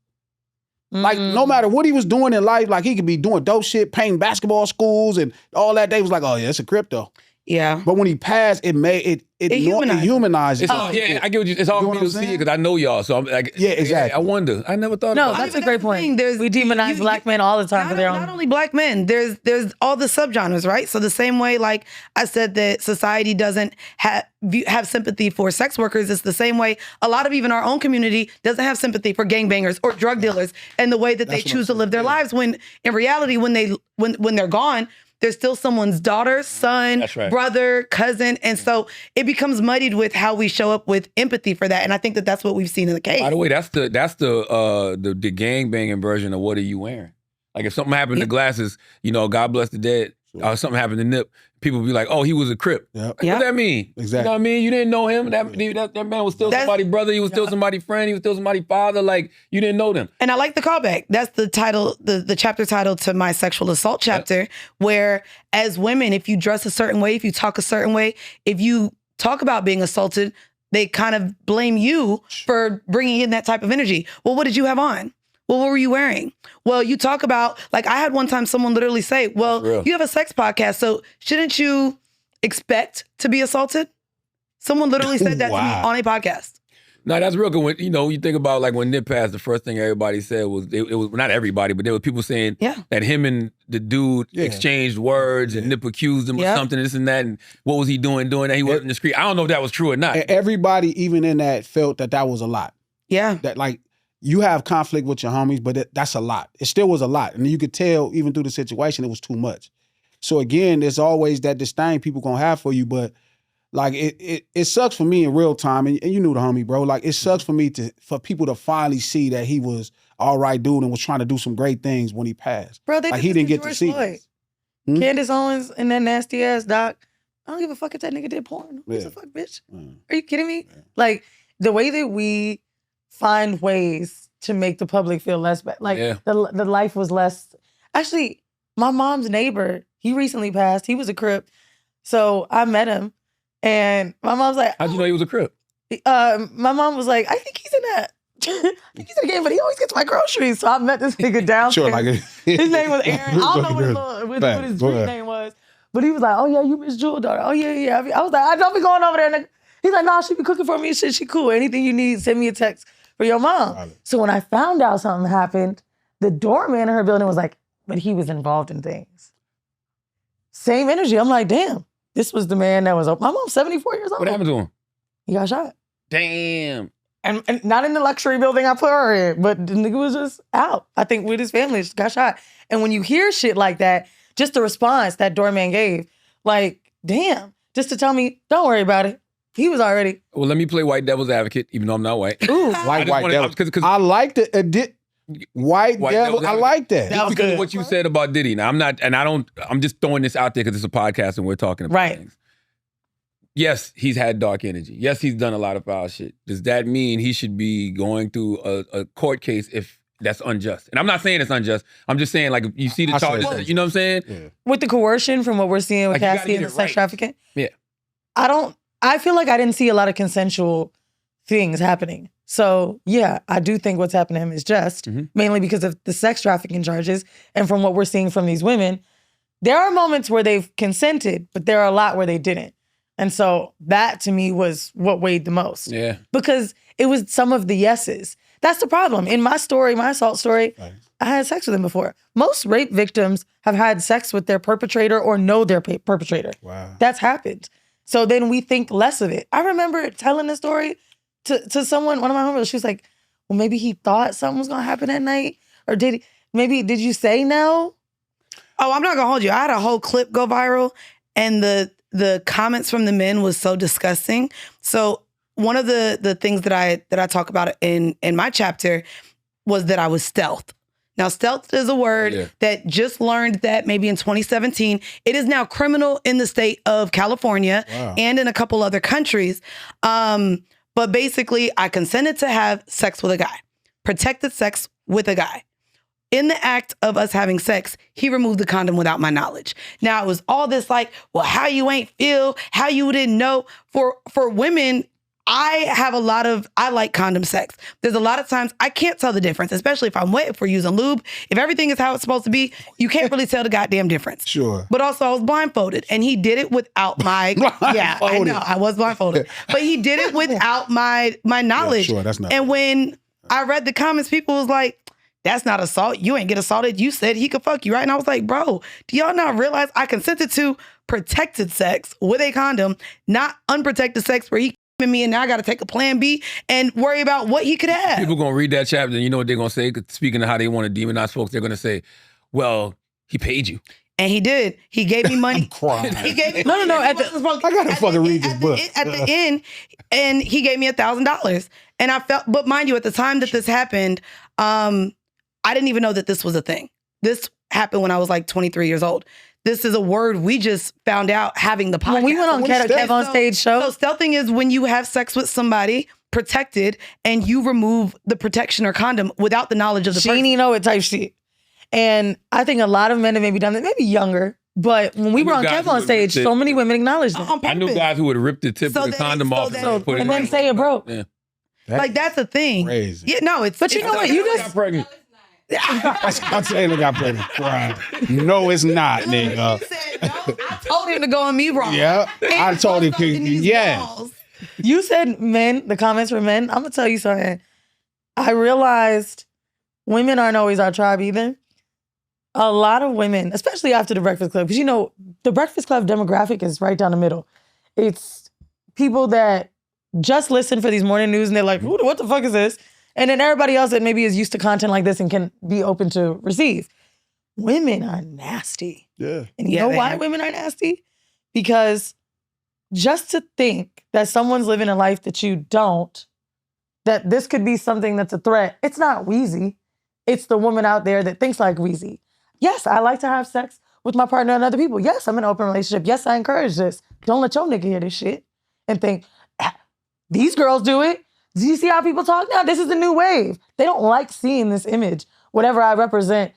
Like no matter what he was doing in life, like he could be doing dope shit, painting basketball schools and all that. They was like, oh yeah, it's a crypto. Yeah. But when he passed, it humanized. It's I get what you. It's hard for me to see it because I know y'all. So I'm like, yeah, exactly. I wonder. I never thought. No, that's a great point. We demonize black men all the time for their own. Not only black men. There's all the subgenres, right? So the same way, like I said, that society doesn't have sympathy for sex workers. It's the same way a lot of even our own community doesn't have sympathy for gangbangers or drug dealers and the way that they choose to live their lives. When in reality, when they're gone, there's still someone's daughter, son, brother, cousin. And so it becomes muddied with how we show up with empathy for that. And I think that that's what we've seen in the case. By the way, that's the gangbanging version of what are you wearing? Like if something happened to Glasses, God bless the dead, or something happened to Nip, people would be like, oh, he was a Crip. Yep. What does that mean? Exactly. You know what I mean? You didn't know him. That man was still somebody's brother. He was still somebody's friend. He was still somebody's father. Like, you didn't know them. And I like the callback. That's the title, the chapter title to my sexual assault chapter, where as women, if you dress a certain way, if you talk a certain way, if you talk about being assaulted, they kind of blame you for bringing in that type of energy. Well, what did you have on? Well, what were you wearing? Well, you talk about, like I had one time someone literally say, well, you have a sex podcast, so shouldn't you expect to be assaulted? Someone literally said that to me on a podcast. No, that's real good. When, you think about like when Nip passed, the first thing everybody said was, it was not everybody, but there were people saying that him and the dude exchanged words and Nip accused him of something, this and that, and what was he doing that? He wasn't in the street. I don't know if that was true or not. Everybody, even in that, felt that was a lot. Yeah. That like, you have conflict with your homies, but that's a lot. It still was a lot. And you could tell, even through the situation, it was too much. So again, there's always that disdain people gonna have for you, but like it sucks for me in real time, and you knew the homie, bro. Like it sucks for me for people to finally see that he was all right dude and was trying to do some great things when he passed. Bro, he didn't get to see it. Candace Owens and that nasty ass doc. I don't give a fuck if that nigga did porn. Who's the fuck, bitch? Are you kidding me? Like the way that we find ways to make the public feel less bad. Like the life was less. Actually, my mom's neighbor, he recently passed. He was a Crip. So I met him and my mom's like, how'd you know he was a Crip? My mom was like, I think he's in that He's in the game, but he always gets my groceries. So I met this nigga downstairs. Sure, like his name was Aaron. I don't know what his street name was. But he was like, oh yeah, you Miss Jewel daughter. Oh yeah. I was like, I don't be going over there. Nigga. He's like, nah, she be cooking for me and shit. She cool. Anything you need, send me a text for your mom. Right. So when I found out something happened, the doorman in her building was like, but he was involved in things. Same energy. I'm like, damn, this was the man that was up. My mom's 74 years old. What happened to him? He got shot. Damn. And not in the luxury building I put her in, but the nigga was just out. I think with his family, just got shot. And when you hear shit like that, just the response that doorman gave, like, damn, just to tell me, don't worry about it. He was already. Well, let me play white devil's advocate, even though I'm not white. Ooh, white devil. I like the white devil. I like that. That was because of what you said about Diddy. Now, I'm just throwing this out there because it's a podcast and we're talking about things. Yes, he's had dark energy. Yes, he's done a lot of foul shit. Does that mean he should be going through a court case if that's unjust? And I'm not saying it's unjust. I'm just saying, like, you see the charges, you know what I'm saying? Yeah. With the coercion from what we're seeing with Cassie and the sex trafficking? Yeah. I feel like I didn't see a lot of consensual things happening. So, yeah, I do think what's happened to him is just, mainly because of the sex trafficking charges. And from what we're seeing from these women, there are moments where they've consented, but there are a lot where they didn't. And so that, to me, was what weighed the most. Yeah. Because it was some of the yeses. That's the problem. In my story, my assault story, I had sex with him before. Most rape victims have had sex with their perpetrator or know their perpetrator. Wow. That's happened. So then we think less of it. I remember telling the story to someone, one of my homegirls. She was like, well, maybe he thought something was going to happen that night. Or did you say no? Oh, I'm not going to hold you. I had a whole clip go viral, and the comments from the men was so disgusting. So one of the things that I talk about in my chapter was that I was stealth. Now, stealth is a word that just learned that maybe in 2017. It is now criminal in the state of California and in a couple other countries. But basically, I consented to have sex with a guy, protected sex with a guy. In the act of us having sex, he removed the condom without my knowledge. Now, it was all this like, well, how you ain't feel, how you didn't know. For women, I like condom sex. There's a lot of times I can't tell the difference, especially if I'm wet, if we're using lube. If everything is how it's supposed to be, you can't really tell the goddamn difference. Sure. But also I was blindfolded, and he did it without my, yeah, I know, I was blindfolded. But he did it without my knowledge. Yeah, sure, that's not. And when I read the comments, people was like, that's not assault. You ain't get assaulted. You said he could fuck you, right? And I was like, bro, do y'all not realize I consented to protected sex with a condom, not unprotected sex where he me and now I got to take a plan B and worry about what he could have. People going to read that chapter and you know what they're going to say? Speaking of how they want to demonize folks, they're going to say, well, he paid you. And he did. He gave me money. I'm crying. He gave me No. I got to fucking read this book. At the end, and he gave me $1,000. And I felt, but mind you, at the time that this happened, I didn't even know that this was a thing. This happened when I was like 23 years old. This is a word we just found out having the podcast. When we went on Kev on Stage show. So stealthing is when you have sex with somebody protected and you remove the protection or condom without the knowledge of the person. She ain't know it type shit. And I think a lot of men have maybe done that, maybe younger. But when we were on Kev on Stage, so many women acknowledged it. I knew guys who would have ripped the tip of the condom off and put it in. And then say it broke. Yeah. Like, that's a thing. Crazy. Yeah, no, it's... But you know what? You just... got pregnant. I'm saying I got pregnant. Right. No, it's not, nigga. He said, no, I told him to go on me wrong. Yeah, I told him. Yeah. You said men, the comments were men. I'm going to tell you something. I realized women aren't always our tribe either. A lot of women, especially after the Breakfast Club, because you know, the Breakfast Club demographic is right down the middle. It's people that just listen for these morning news and they're like, what the fuck is this? And then everybody else that maybe is used to content like this and can be open to receive. Women are nasty. Yeah. And you know why women are nasty? Because just to think that someone's living a life that you don't, that this could be something that's a threat, it's not Weezy. It's the woman out there that thinks like Weezy. Yes, I like to have sex with my partner and other people. Yes, I'm in an open relationship. Yes, I encourage this. Don't let your nigga hear this shit and think, these girls do it. Do you see how people talk now? This is the new wave. They don't like seeing this image, whatever I represent,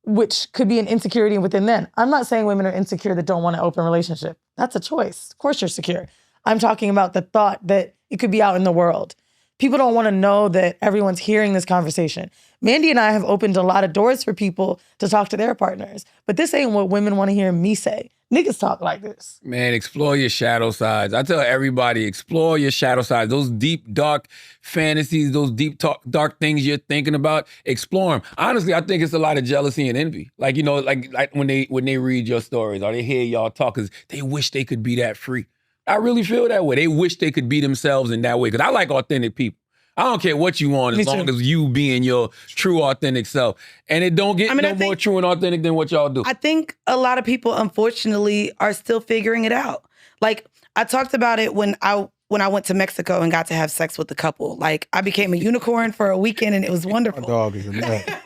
which could be an insecurity within them. I'm not saying women are insecure that don't want an open relationship. That's a choice. Of course you're secure. I'm talking about the thought that it could be out in the world. people don't want to know that everyone's hearing this conversation. Mandii and I have opened a lot of doors for people to talk to their partners, but this ain't what women want to hear me say. Niggas talk like this. Man, explore your shadow sides. I tell everybody, explore your shadow sides. Those deep, dark fantasies, those deep, dark things you're thinking about, explore them. Honestly, I think it's a lot of jealousy and envy. Like, you know, like when they read your stories or they hear y'all talk, because they wish they could be that free. I really feel that way. They wish they could be themselves in that way, because I like authentic people. I don't care what you want as long as you being your true, authentic self. And it don't get more true and authentic than what y'all do. I think a lot of people, unfortunately, are still figuring it out. Like, I talked about it when I went to Mexico and got to have sex with a couple. Like, I became a unicorn for a weekend, and it was wonderful. My dog is a nut.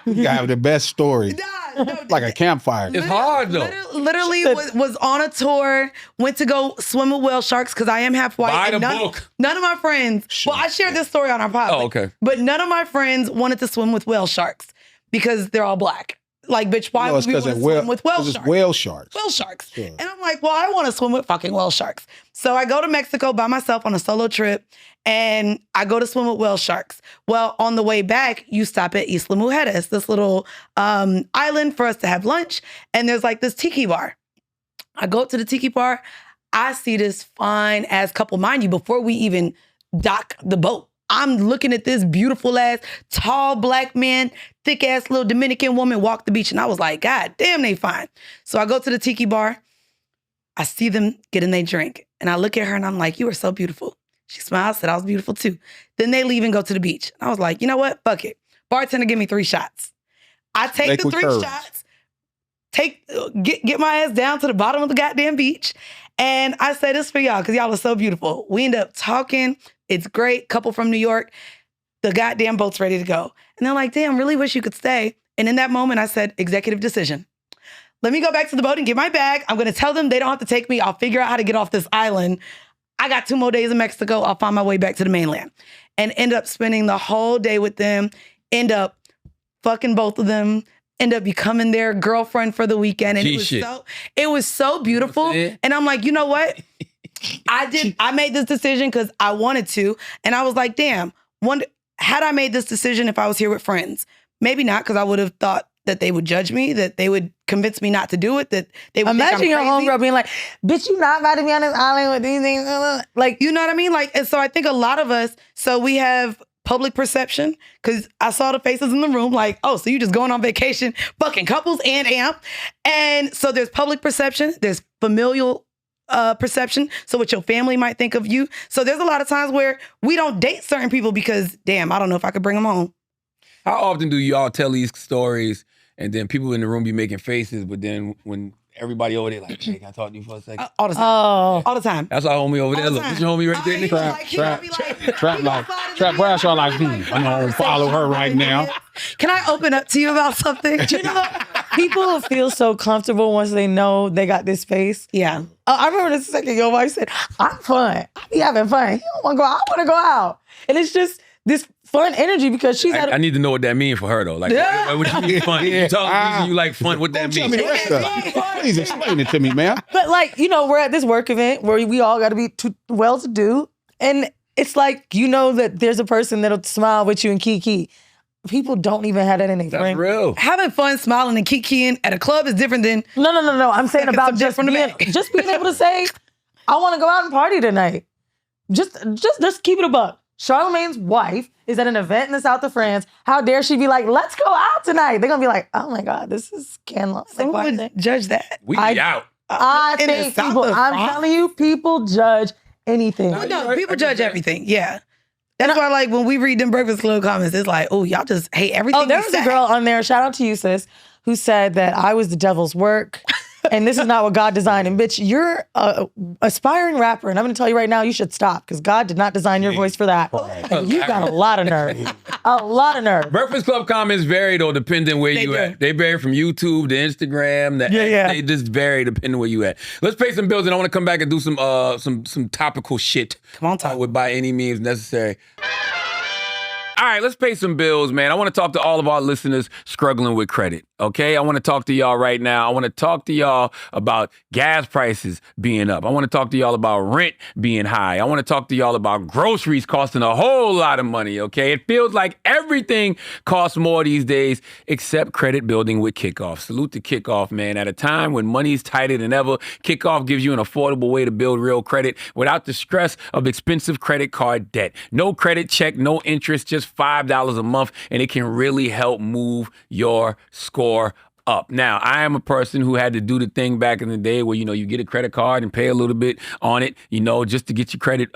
You have the best story. Like a campfire. It's hard, though. Literally was on a tour, went to go swim with whale sharks because I am half white. Buy the book. None of my friends, well, I shared this story on our podcast. Oh, okay. But none of my friends wanted to swim with whale sharks because they're all black. Like, bitch, why would we want to swim with whale sharks? Whale sharks. Whale sharks. Yeah. And I'm like, well, I want to swim with fucking whale sharks. So I go to Mexico by myself on a solo trip, and I go to swim with whale sharks. Well, on the way back, you stop at Isla Mujeres, this little island for us to have lunch. And there's like this tiki bar. I go up to the tiki bar. I see this fine ass couple, mind you, before we even dock the boat. I'm looking at this beautiful ass, tall black man, thick ass little Dominican woman walk the beach. And I was like, God damn, they fine. So I go to the tiki bar. I see them getting their drink. And I look at her and I'm like, you are so beautiful. She smiled, said I was beautiful too. Then they leave and go to the beach. And I was like, you know what? Fuck it. Bartender, give me 3 shots. I take the 3 shots, get my ass down to the bottom of the goddamn beach. And I say this for y'all, because y'all are so beautiful. We end up talking. It's great. Couple from New York. The goddamn boat's ready to go. And they're like, damn, really wish you could stay. And in that moment, I said, executive decision. Let me go back to the boat and get my bag. I'm going to tell them they don't have to take me. I'll figure out how to get off this island. I got 2 more days in Mexico. I'll find my way back to the mainland. And end up spending the whole day with them. End up fucking both of them. End up becoming their girlfriend for the weekend. And it was so beautiful. And I'm like, you know what? I made this decision because I wanted to. And I was like, damn, had I made this decision if I was here with friends? Maybe not, because I would have thought that they would judge me, that they would convince me not to do it, that they would imagine think I'm your crazy. homegirl being like, bitch, you not about to be on this island with these things. Like, you know what I mean? Like, and so I think a lot of us, so we have public perception, because I saw the faces in the room like, oh, so you just going on vacation, fucking couples and amp. And so there's public perception, there's familial perception, so what your family might think of you. So there's a lot of times where we don't date certain people because, damn, I don't know if I could bring them home. How often do y'all tell these stories and then people in the room be making faces, but then when everybody over there like, hey, can I talk to you for a second? All the time. Oh. All the time. That's our homie over there. Look, this your homie right there. Trap Bradshaw like, I'm gonna follow her right now. Can I open up to you about something? You know, people feel so comfortable once they know they got this space. Yeah. I remember the second your wife said, I'm fun. I be having fun. You don't want to go out. I want to go out. And it's just this fun energy because she's I need to know what that means for her though. Like, what you mean fun? You talking you like fun? What that means? Please explain it to me, man. But like, you know, we're at this work event where we all got to be well-to-do. And it's like, you know that there's a person that'll smile with you and kiki. People don't even have that in their brain. That's real. Having fun, smiling, and kikiing at a club is different than... No. I'm saying about just being able to say, I want to go out and party tonight. Just keep it a buck. Charlamagne's wife is at an event in the south of France. How dare she be like, let's go out tonight? They're going to be like, oh my God, this is scandalous. Who would judge that? We be out. I think people, I'm telling you, people judge anything. No, people judge everything. Yeah. That's why, like, when we read them Breakfast Club comments, it's like, oh, y'all just hate everything. Oh, there was a girl on there, shout out to you, sis, who said that I was the devil's work. And this is not what God designed. And bitch, you're a aspiring rapper. And I'm going to tell you right now, you should stop because God did not design your voice for that. And you got a lot of nerve. A lot of nerve. Breakfast Club comments vary though, depending where you at. They vary from YouTube to Instagram. They just vary depending where you at. Let's pay some bills and I want to come back and do some topical shit. Come on, talk. With by any means necessary. All right, let's pay some bills, man. I want to talk to all of our listeners struggling with credit. okay? I want to talk to y'all right now. I want to talk to y'all about gas prices being up. I want to talk to y'all about rent being high. I want to talk to y'all about groceries costing a whole lot of money, okay? It feels like everything costs more these days except credit building with Kickoff. Salute to Kickoff, man. At a time when money's tighter than ever, Kickoff gives you an affordable way to build real credit without the stress of expensive credit card debt. No credit check, no interest, just $5 a month, and it can really help move your score up. Now, I am a person who had to do the thing back in the day where, you get a credit card and pay a little bit on it, just to get your credit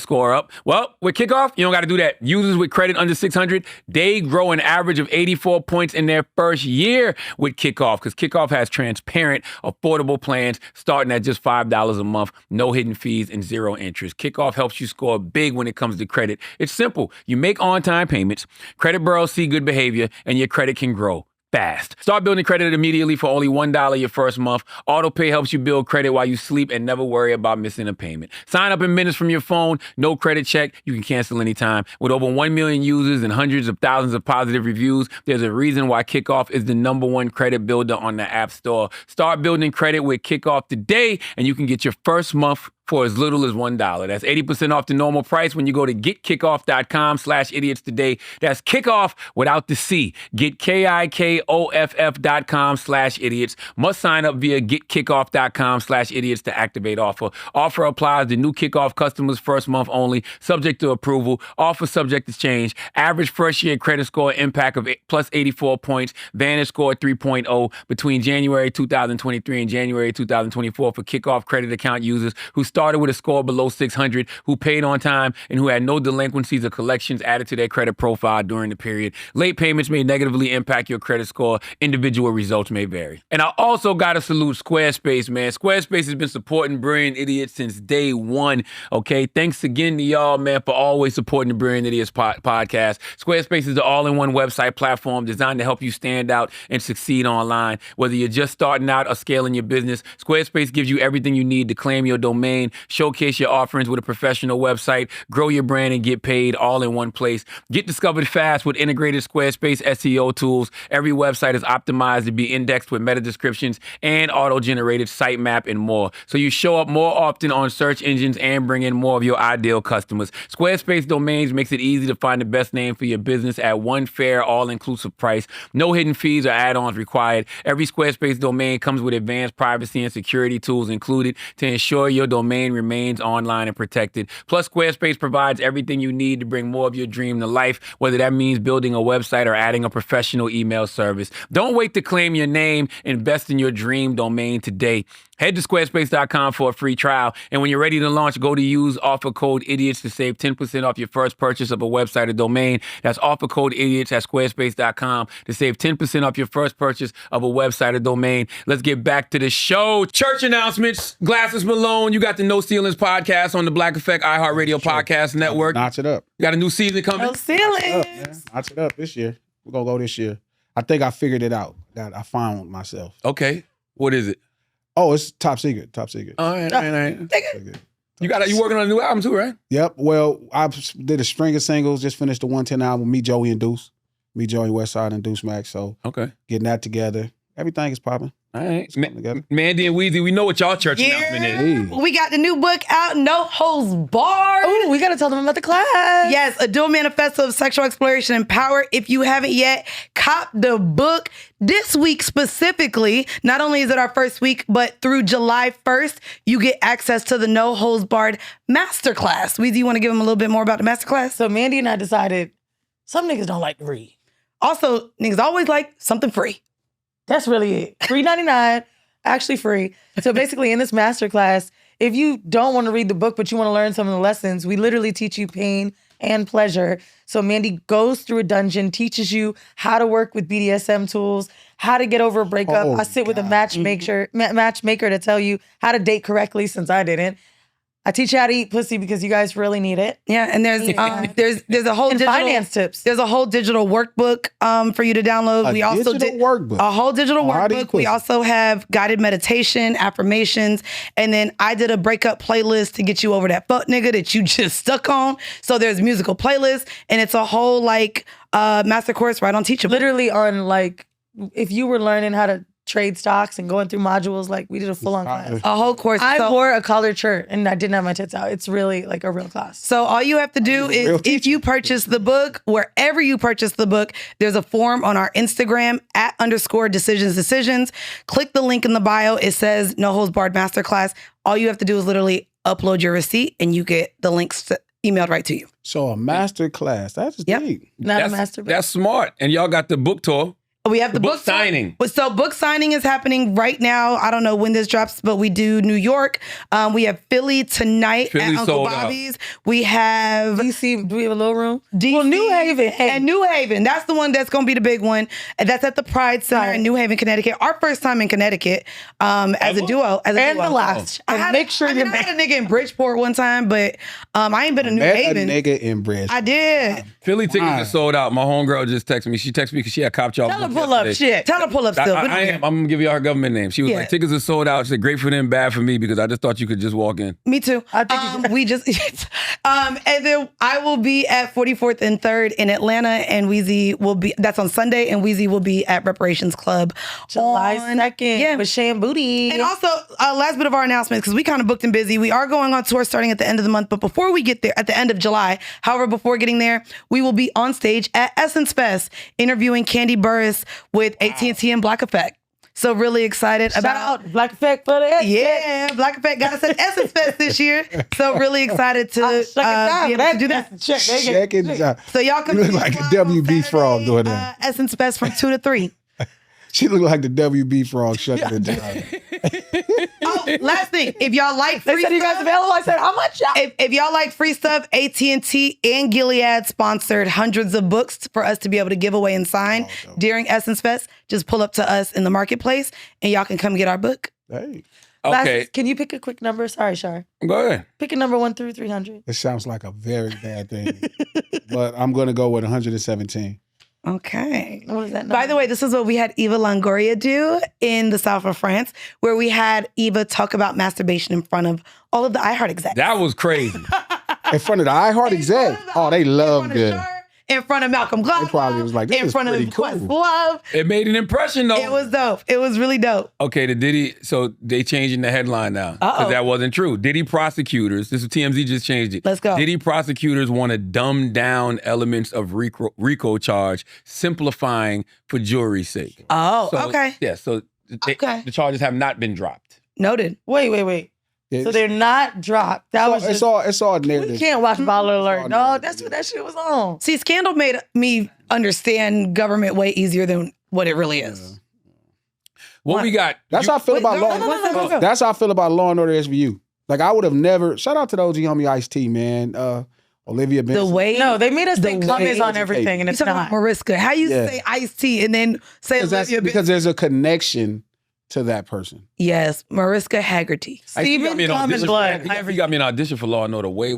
score up. Well, with Kickoff, you don't got to do that. Users with credit under 600, they grow an average of 84 points in their first year with Kickoff, because Kickoff has transparent, affordable plans starting at just $5 a month, no hidden fees and zero interest. Kickoff helps you score big when it comes to credit. It's simple. You make on-time payments, credit bureaus see good behavior, and your credit can grow fast. Start building credit immediately for only $1 your first month. AutoPay helps you build credit while you sleep and never worry about missing a payment. Sign up in minutes from your phone. No credit check. You can cancel anytime. With over 1 million users and hundreds of thousands of positive reviews, there's a reason why Kickoff is the #1 credit builder on the App Store. Start building credit with Kickoff today, and you can get your first month for as little as $1. That's 80% off the normal price when you go to getkickoff.com/idiots today. That's kickoff without the C. Get KIKOFF.com/idiots. Must sign up via getkickoff.com/idiots to activate offer. Offer applies to new Kickoff customers first month only, subject to approval. Offer subject to change. Average first year credit score impact of plus 84 points. Vantage score 3.0 between January 2023 and January 2024 for Kickoff credit account users who started with a score below 600, who paid on time, and who had no delinquencies or collections added to their credit profile during the period. Late payments may negatively impact your credit score. Individual results may vary. And I also got to salute Squarespace, man. Squarespace has been supporting Brilliant Idiots since day one, okay? Thanks again to y'all, man, for always supporting the Brilliant Idiots podcast. Squarespace is the all-in-one website platform designed to help you stand out and succeed online. Whether you're just starting out or scaling your business, Squarespace gives you everything you need to claim your domain, showcase your offerings with a professional website, grow your brand, and get paid all in one place. Get discovered fast with integrated Squarespace SEO tools. Every website is optimized to be indexed with meta descriptions and auto-generated sitemap and more, so you show up more often on search engines and bring in more of your ideal customers. Squarespace Domains makes it easy to find the best name for your business at one fair, all-inclusive price. No hidden fees or add-ons required. Every Squarespace domain comes with advanced privacy and security tools included to ensure your domain remains online and protected. Plus, Squarespace provides everything you need to bring more of your dream to life, whether that means building a website or adding a professional email service. Don't wait to claim your name. Invest in your dream domain today. Head to squarespace.com for a free trial. And when you're ready to launch, go to use offer code IDIOTS to save 10% off your first purchase of a website or domain. That's offer code IDIOTS at squarespace.com to save 10% off your first purchase of a website or domain. Let's get back to the show. Church announcements. Glasses Malone, you got the No Ceilings podcast on the Black Effect iHeartRadio Podcast Network. Notch it up. You got a new season coming? No ceilings. Notch it up this year. We're going to go this year. I think I figured it out. I found myself. Okay. What is it? Oh, it's top secret. Top secret. All right. You working on a new album too, right? Yep. Well, I did a string of singles. Just finished the 110 album. Me, Joey, and Deuce. Me, Joey, Westside, and Deuce Max. So getting that together. Everything is popping. All right. Mandii and Weezy, we know what y'all church announcement is. We got the new book out, No Holds Barred. Oh, we got to tell them about the class. Yes, a dual manifesto of sexual exploration and power. If you haven't yet, cop the book. This week specifically, not only is it our first week, but through July 1st, you get access to the No Holds Barred Masterclass. Weezy, you want to give them a little bit more about the Masterclass? So Mandii and I decided some niggas don't like to read. Also, niggas always like something free. That's really it. $3.99, actually free. So basically in this masterclass, if you don't want to read the book, but you want to learn some of the lessons, we literally teach you pain and pleasure. So Mandii goes through a dungeon, teaches you how to work with BDSM tools, how to get over a breakup. I sit with a matchmaker to tell you how to date correctly, since I didn't. I teach you how to eat pussy because you guys really need it. Yeah, and there's a whole and finance tips. There's a whole digital workbook for you to download. We also did workbook. A whole digital workbook. We also have guided meditation, affirmations, and then I did a breakup playlist to get you over that fuck nigga that you just stuck on. So there's musical playlists, and it's a whole master course right on Teachable. Literally on if you were learning how to trade stocks and going through modules, like we did a full-on class. A whole course. I wore a collared shirt and I didn't have my tits out. It's really like a real class. So all you have to do is if you purchase the book, wherever you purchase the book, there's a form on our Instagram @_decisions. Click the link in the bio. It says No Holds Barred Masterclass. All you have to do is literally upload your receipt and you get the links emailed right to you. So a master class. That's deep. Not a master. That's smart. And y'all got the book tour. We have the book signing. So book signing is happening right now. I don't know when this drops, but we do New York. We have Philly tonight at Uncle Bobby's. We have DC. Do we have a little room? DC, well, New Haven. And New Haven. That's the one that's going to be the big one. And that's at the Pride Center in New Haven, Connecticut. Our first time in Connecticut as a duo. And the last. I had a nigga in Bridgeport one time, but I ain't been in New Haven. A nigga in Bridgeport. I did. Philly tickets are sold out. My homegirl just texted me. She texted me because she had copped y'all. Tell her pull up shit. Tell her pull up still. I'm going to give y'all her government name. She was like, tickets are sold out. She said, great for them, bad for me, because I just thought you could just walk in. Me too. I think we just, and then I will be at 44th and 3rd in Atlanta, and Weezy will be, that's on Sunday, and Weezy will be at Reparations Club July 2nd with Shane Booty. And also, last bit of our announcements, because we kind of booked and busy. We are going on tour starting at the end of the month, but before we get there, at the end of July, however, before getting there, we will be on stage at Essence Fest, interviewing Candy Burris with AT&T and Black Effect. So really excited about Black Effect for the Black Effect got us at Essence Fest this year. So really excited to be able to do that. Check it out. So y'all come look like a WB frog doing that. Essence Fest from 2 to 3. She looked like the WB frog shutting it down. Oh, last thing. If y'all like free they said you guys available. I said, how much? If y'all like free stuff, AT&T and Gilead sponsored hundreds of books for us to be able to give away and sign during Essence Fest. Just pull up to us in the marketplace and y'all can come get our book. Hey. Okay. Can you pick a quick number? Sorry, Shar. Go ahead. Pick a number 1 through 300. It sounds like a very bad thing. But I'm going to go with 117. Okay. What is that number? By the way, this is what we had Eva Longoria do in the south of France, where we had Eva talk about masturbation in front of all of the iHeart execs. That was crazy. In front of the iHeart exec? Oh, they loved it. In front of Malcolm Gladwell. They probably was like, this in is front pretty of cool. Questlove. It made an impression, though. It was dope. It was really dope. Okay, the Diddy, so they changing the headline now. Because that wasn't true. Diddy prosecutors, this is TMZ just changed it. Let's go. Diddy prosecutors want to dumb down elements of RICO charge, simplifying for jury's sake. Oh, So, okay. Yeah, so the charges have not been dropped. Noted. Wait. So they're not dropped. It's all narrative. We can't watch Baller Alert. No, that's what that shit was on. See, Scandal made me understand government way easier than what it really is. What we got? That's how I feel about Law. That's how I feel about Law and Order SVU. Like I would have never. Shout out to the OG homie Ice-T, man. Olivia Benson. The way they made us think comments on everything, and it's not. Mariska, how you say Ice-T and then say Olivia Benson? Because there's a connection to that person. Yes, Mariska Haggerty. Steven Common Blood. You got me an audition for Law and Order way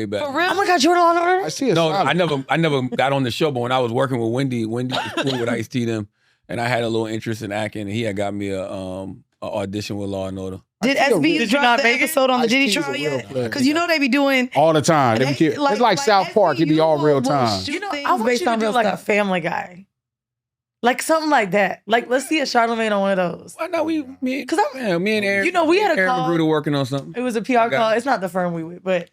back. For real? Oh my God, you're Law and Order? I see it. No, I never got on the show, but when I was working with Wendy was cool with Ice-T them, and I had a little interest in acting, and he had got me a audition with Law and Order. Did SB drop the episode on the Diddy trial yet? Because you know they be doing all the time. It's like South Park. It be all real time. You know, I want you to do like a Family Guy. Like something like that. Like, let's see a Charlamagne on one of those. Why not? Me and Aaron. You know, we had a call. Magruder working on something. It was a PR call. It's not the firm we with, but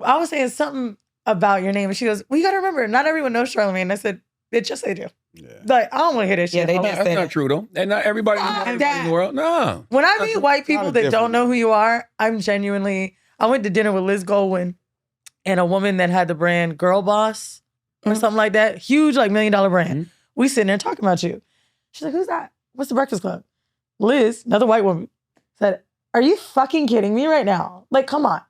I was saying something about your name, and she goes, "Well, you got to remember, not everyone knows Charlamagne." And I said, "Bitch, yes, they do." Yeah. Like, I don't want to hear that shit. Yeah, that's not true though. And not everybody in the world. No. When I meet white people that don't know who you are, I'm genuinely. I went to dinner with Liz Goldwyn and a woman that had the brand Girl Boss or something like that. Huge, like $1 million brand. Mm-hmm. We sitting there talking about you. She's like, who's that? What's the Breakfast Club? Liz, another white woman, said, are you fucking kidding me right now? Like, come on.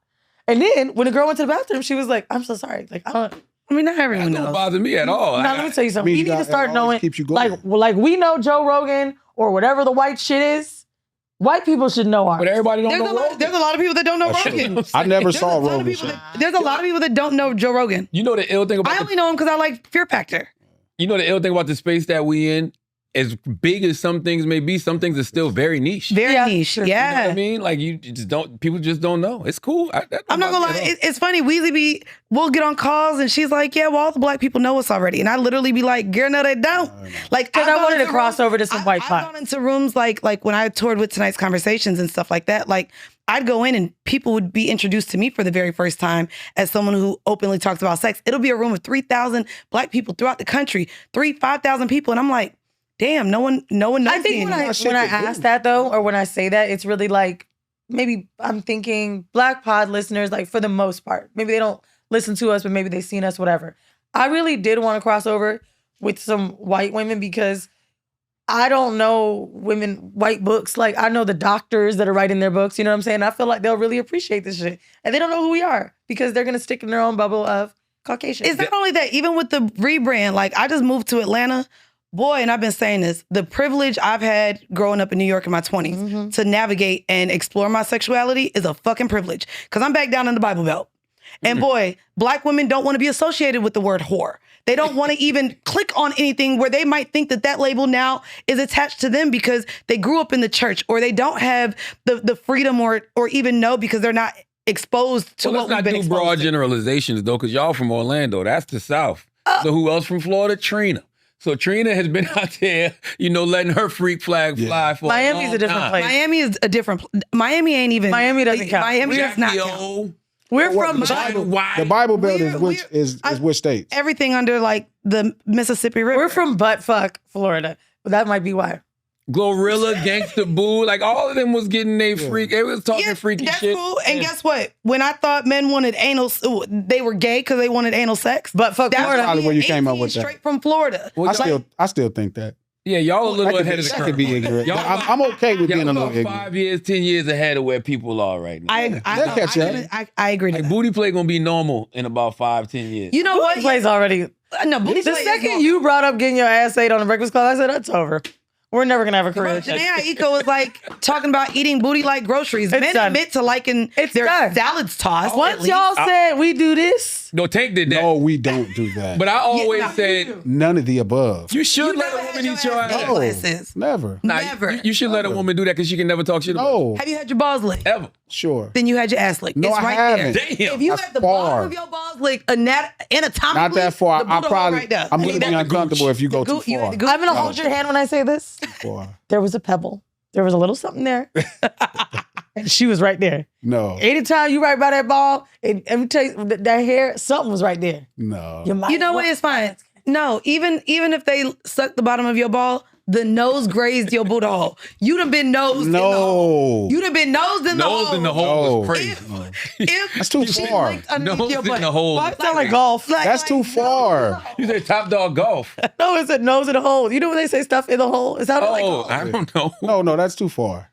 And then when the girl went to the bathroom, she was like, I'm so sorry. Like, not everyone knows. That don't bother me at all. Now, let me tell you something. We need to start knowing, like we know Joe Rogan or whatever the white shit is. White people should know ours. But everybody don't know Rogan. There's a lot of people that don't know Rogan. I never saw Rogan. There's a lot of people that don't know Joe Rogan. You know the ill thing about I only know him because I like Fear Factor. You know the ill thing about the space that we in? as big as some things may be, some things are still very niche. Very niche. sure. Yeah. You know what I mean? Like you just don't. People just don't know. It's cool. I'm not gonna lie. It's funny. Weezy we'll get on calls and she's like, "Yeah, well, all the black people know us already," and I literally be like, "Girl, no, they don't." Like, Because I wanted to cross over to some white I've pot. gone into rooms like when I toured with Tonight's Conversations and stuff like that. Like, I'd go in and people would be introduced to me for the very first time as someone who openly talks about sex. It'll be a room of 3,000 black people throughout the country, 5,000 people, and I'm like, damn, no one knows. I think when I ask that though, or when I say that, it's really like maybe I'm thinking Black Pod listeners, like for the most part, maybe they don't listen to us, but maybe they've seen us, whatever. I really did want to cross over with some white women because I don't know white books. Like I know the doctors that are writing their books, you know what I'm saying? I feel like they'll really appreciate this shit. And they don't know who we are because they're going to stick in their own bubble of Caucasian. It's not only that, even with the rebrand, like I just moved to Atlanta. Boy, and I've been saying this, the privilege I've had growing up in New York in my 20s to navigate and explore my sexuality is a fucking privilege. Because I'm back down in the Bible Belt. And boy, black women don't want to be associated with the word whore. They don't want to even click on anything where they might think that label now is attached to them because they grew up in the church or they don't have the freedom or even know because they're not exposed to Well, what let's we've not been do broad exposed to. generalizations though, because y'all from Orlando. That's the South. So who else from Florida? Trina. So Trina has been out there, letting her freak flag fly for Miami's a different place. Miami is a different. Miami ain't even. Miami doesn't count. Miami does not Jackie count. O. We're from The Bible Belt We're- is which states? Everything under like the Mississippi River. We're from buttfuck Florida. That might be why. Glorilla, Gangsta Boo, like all of them was getting they freak. They was talking freaky that's shit. cool. And guess what? When I thought men wanted anal, they were gay because they wanted anal sex. Buttfuck That's Florida. probably where you came up 18 with that. Straight from Florida. Well, I still think that. yeah, y'all a little ahead of the That curve. could be ignorant. Y'all I'm okay with Yeah, being a about little ignorant. 5 years, 10 years ahead of where people are right now. I catch up. I agree to Like that. booty play gonna be normal in about 5-10 years. You know Booty what? plays already. No, booty The play is second normal. you brought up getting your ass ate on the Breakfast Club, I said, that's over. We're never going to have a career. Janae Aiko was like talking about eating booty like groceries. It's Men done. admit to liking their done. salads tossed. Once y'all said we do this, No, Tank did that. No, we don't do that. But I always no, said None of the above. you should You let never a had woman your eat your ass ass. ate. No, Glasses. never. Nah, Never. You should let a woman do that because she can never talk shit about No, Have you had your balls licked? you. Ever. sure. Then you had your ass licked. No, it's I right haven't. there. Damn. If you That's had the far. bottom of your balls licked anatomically, Not that far. the I booty hole probably. right there. I'm I gonna mean, be that's the uncomfortable if you go gooch. too You had far. the gooch. I'm going to hold your hand when I say this. Far. There was a pebble. There was a little something there. And she was right there. No, Anytime you right by that ball, let me tell you, that hair, something was right there. no. You know what? It's fine. No, even if they suck the bottom of your ball, the nose grazed your booty hole. You'd have been nosed in the hole. No. You'd have been nosed in the hole. Nose in the hole was No. crazy. If That's too she far. licked underneath Nose your in butt. the hole. Why it sound like golf? That's too far. You said Top Dog Golf. No, it's a nose in the hole. You know when they say stuff in the hole? It sounded like Oh, golf. I don't know. No, that's too far.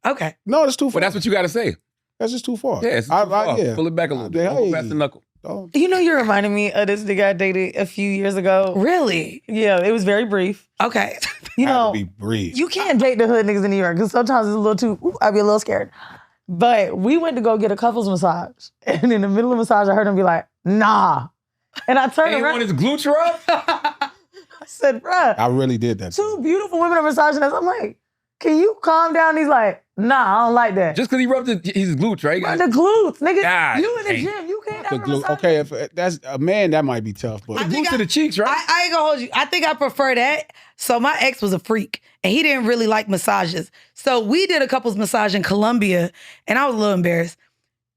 Okay. No, that's too far. But that's what you got to say. That's just too far. Yeah, it's too far. yeah. Pull it back a little bit. Hey. Don't go past the knuckle. Don't- You know, you're reminding me of this nigga I dated a few years ago. Really? Yeah, it was very brief. Okay. You had to know, be brief. you can't date the hood niggas in New York because sometimes it's a little too, I'd be a little scared. But we went to go get a couples massage. And in the middle of the massage, I heard him be like, nah. And I turned Ain't around one his glutes rub? I said, bruh, I really did that. two beautiful women are massaging us. I'm like, can you calm down? He's like, nah, I don't like that. Just because he rubbed his glutes, right? Bruh, the glutes, nigga. God You in the damn. gym, you can't The have a glue. massage. Okay, if that's a man, that might be tough. But The glutes to the cheeks, right? I ain't gonna hold you. I think I prefer that. So my ex was a freak and he didn't really like massages. So we did a couples massage in Colombia and I was a little embarrassed.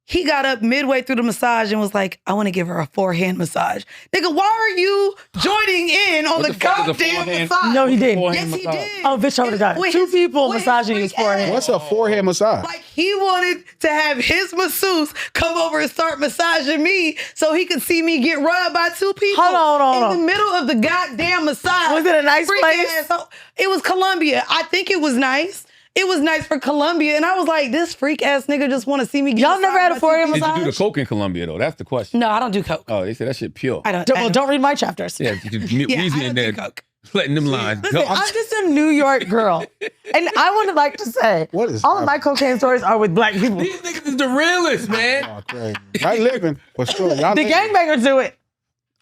He got up midway through the massage and was like, I want to give her a forehand massage. Nigga, why are you joining in on What the the fuck is a goddamn forehand? massage? No, he didn't. Yes, he did. Oh, bitch, I would've got it. With Two his- people with massaging freak his forehead. ass. what's a forehead massage? Like he wanted to have his masseuse come over and start massaging me so he could see me get rubbed by two people Hold on. in the middle of the goddamn massage. Was it a nice Freak place? asshole. It was Colombia. I think it was nice. It was nice for Colombia. And I was like, this freak ass nigga just want to see me get Y'all never had a massaged by two forehead people. Did you do the massage? coke in Colombia, though? That's the question. No, I don't do coke. Oh, they said that shit pure. I don't. Don't read my chapters. Yeah, you Yeah, I Weezy don't in do there coke. letting them lines Listen, go. I'm just a New York girl. And I would like to say, What is all of my cocaine stories are with black people. These niggas is the realest, man. Oh, crazy. Y'all living for sure. Y'all The living. gangbangers do it.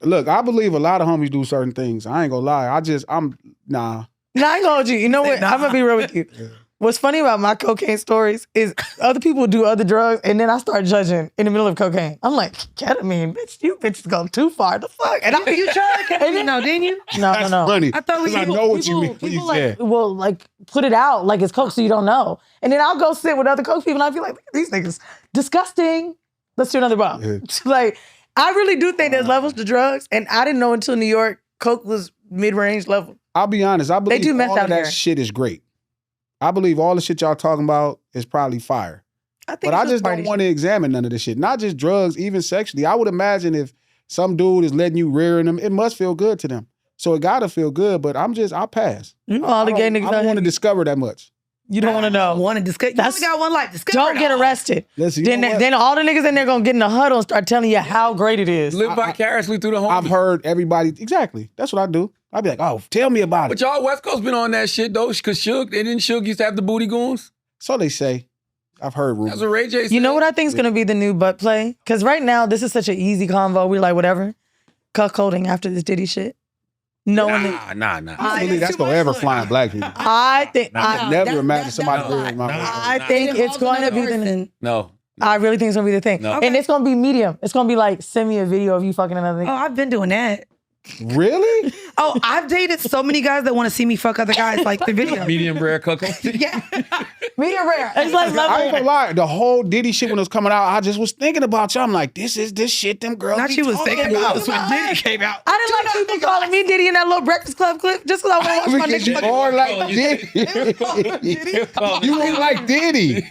Look, I believe a lot of homies do certain things. I ain't gonna lie. Nah. Nah, I ain't gonna hold you. You know what? I'm gonna be real with you. What's funny about my cocaine stories is other people do other drugs, and then I start judging in the middle of cocaine. I'm like, ketamine, bitch, you bitches go too far. The fuck? And You tried ketamine, didn't you? No. Funny. I thought I know what you mean when you said. Like put it out like it's coke, so you don't know. And then I'll go sit with other coke people, and I'll be like, look at these niggas, disgusting. Let's do another bomb. Yeah. Like, I really do think there's levels to drugs, and I didn't know until New York coke was mid-range level. I'll be honest. I believe do meth all out of that here. shit is great. I believe all the shit y'all talking about is probably fire. But I just don't want to examine none of this shit. Not just drugs, even sexually. I would imagine if some dude is letting you rearing them, it must feel good to them. So it gotta feel good, but I'll pass. You know all the gay niggas I don't want to discover that much. You don't want to know. Want to discuss? You only got one life. Discover Don't it get all. arrested. Listen, Then all the niggas in there gonna get in the huddle and start telling you how great it is. Live vicariously through the home. I've heard everybody, exactly. That's what I do. I'd be like, oh, tell me about But it. y'all West Coast been on that shit though, because Suge used to have the booty goons. So they say. I've heard rumors. That's what Ray J said. You know what I think is gonna be the new butt play? Because right now this is such an easy convo. We're like whatever, cuckolding after this Diddy shit. No one. Nah. I don't believe that's gonna ever fly in black people. I think. I could never imagine somebody doing my I think it's going to be the. No. I really think it's gonna be the thing, No. and it's gonna be medium. It's gonna be like send me a video of you fucking another Oh, nigga. I've been doing that. Really? Oh, I've dated so many guys that want to see me fuck other guys, like the video. Medium rare cuckold. Yeah. Medium rare. It's like I ain't level. gonna lie. The whole Diddy shit when it was coming out, I just was thinking about you. I'm like, this is this shit them girls Not be you was talking thinking about. about this when Diddy came out. I didn't like people calling me Diddy in that little Breakfast Club clip just because I want to watch my Because you nigga. are like Diddy. You ain't like Diddy.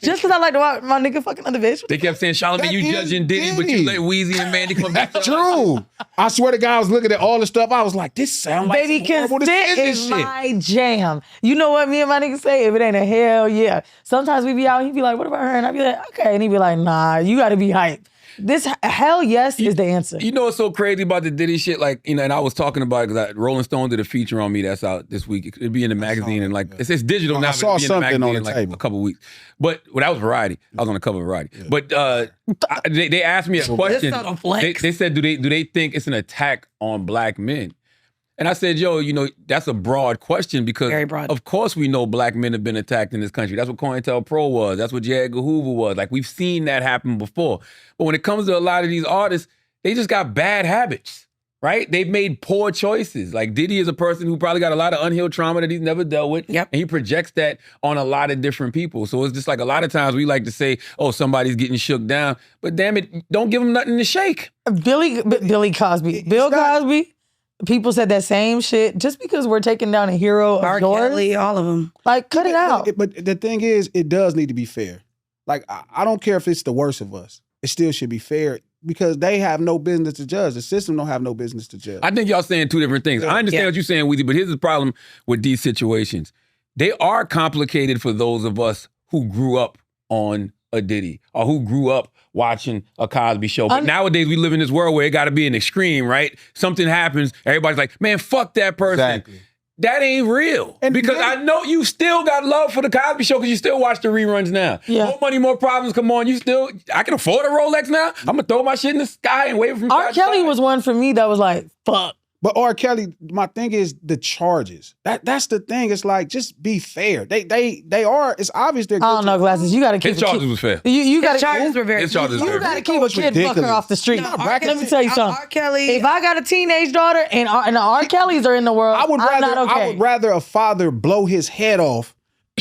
Just because I like to watch my nigga fucking other bitch. They kept saying, Charlamagne, That you is judging Diddy, but you Diddy. let Weezy and Mandii come back. True. I swear to God, I was looking at all the stuff. I was like, this sounds like Baby, some horrible consent business is shit. my jam. You know what me and my niggas say? If it ain't a hell yeah. Sometimes we be out, he be like, what about her? And I be like, okay. And he be like, nah, you gotta be hype. This hell yes is the answer. You know what's so crazy about the Diddy shit? Like, you know, and I was talking about it because Rolling Stone did a feature on me that's out this week. It'd be in the magazine and like, it's digital now. I but saw it'd be in something magazine on in, the like table. a couple weeks. But, well, that was Variety. I was on the cover of Variety. But they asked me a question. subtle flex. They said, do they think it's an attack on black men? And I said, yo, you know, that's a broad question because Very broad. of course we know black men have been attacked in this country. That's what COINTELPRO was. That's what J. Edgar Hoover was. Like, we've seen that happen before. But when it comes to a lot of these artists, they just got bad habits, right? They've made poor choices. Like, Diddy is a person who probably got a lot of unhealed trauma that he's never dealt with. Yep. And he projects that on a lot of different people. So it's just like a lot of times we like to say, oh, somebody's getting shook down. But damn it, don't give them nothing to shake. Billy Cosby. Bill Cosby. People said that same shit just because we're taking down a hero of R. yours. Kelly, all of them. Like, cut it out. But the thing is, it does need to be fair. Like, I don't care if it's the worst of us. It still should be fair because they have no business to judge. The system don't have no business to judge. I think y'all saying two different things. I understand Yeah. what you're saying, Weezy, but here's the problem with these situations. They are complicated for those of us who grew up on a Diddy or who grew up watching a Cosby show. But nowadays we live in this world where it got to be an extreme, right? Something happens, everybody's like, man, fuck that person. Exactly. That ain't real. And because then- I know you still got love for the Cosby show because you still watch the reruns now. Yeah. More money, more problems. Come on, I can afford a Rolex now. I'm going to throw my shit in the sky and wave from R. side to Kelly side. was one for me that was like, fuck. But R. Kelly, my thing is the charges. That's the thing. It's like, just be fair. They are. It's obvious they're. I don't know, Glasses. You got to keep His charges was fair. You got His charges were very. His charges You were got to fair. keep a kid ridiculous. fucker off the street. No, Let me tell you something. R. Kelly. If I got a teenage daughter and the R. Kellys are in the world, I'm not okay. I would rather a father blow his head off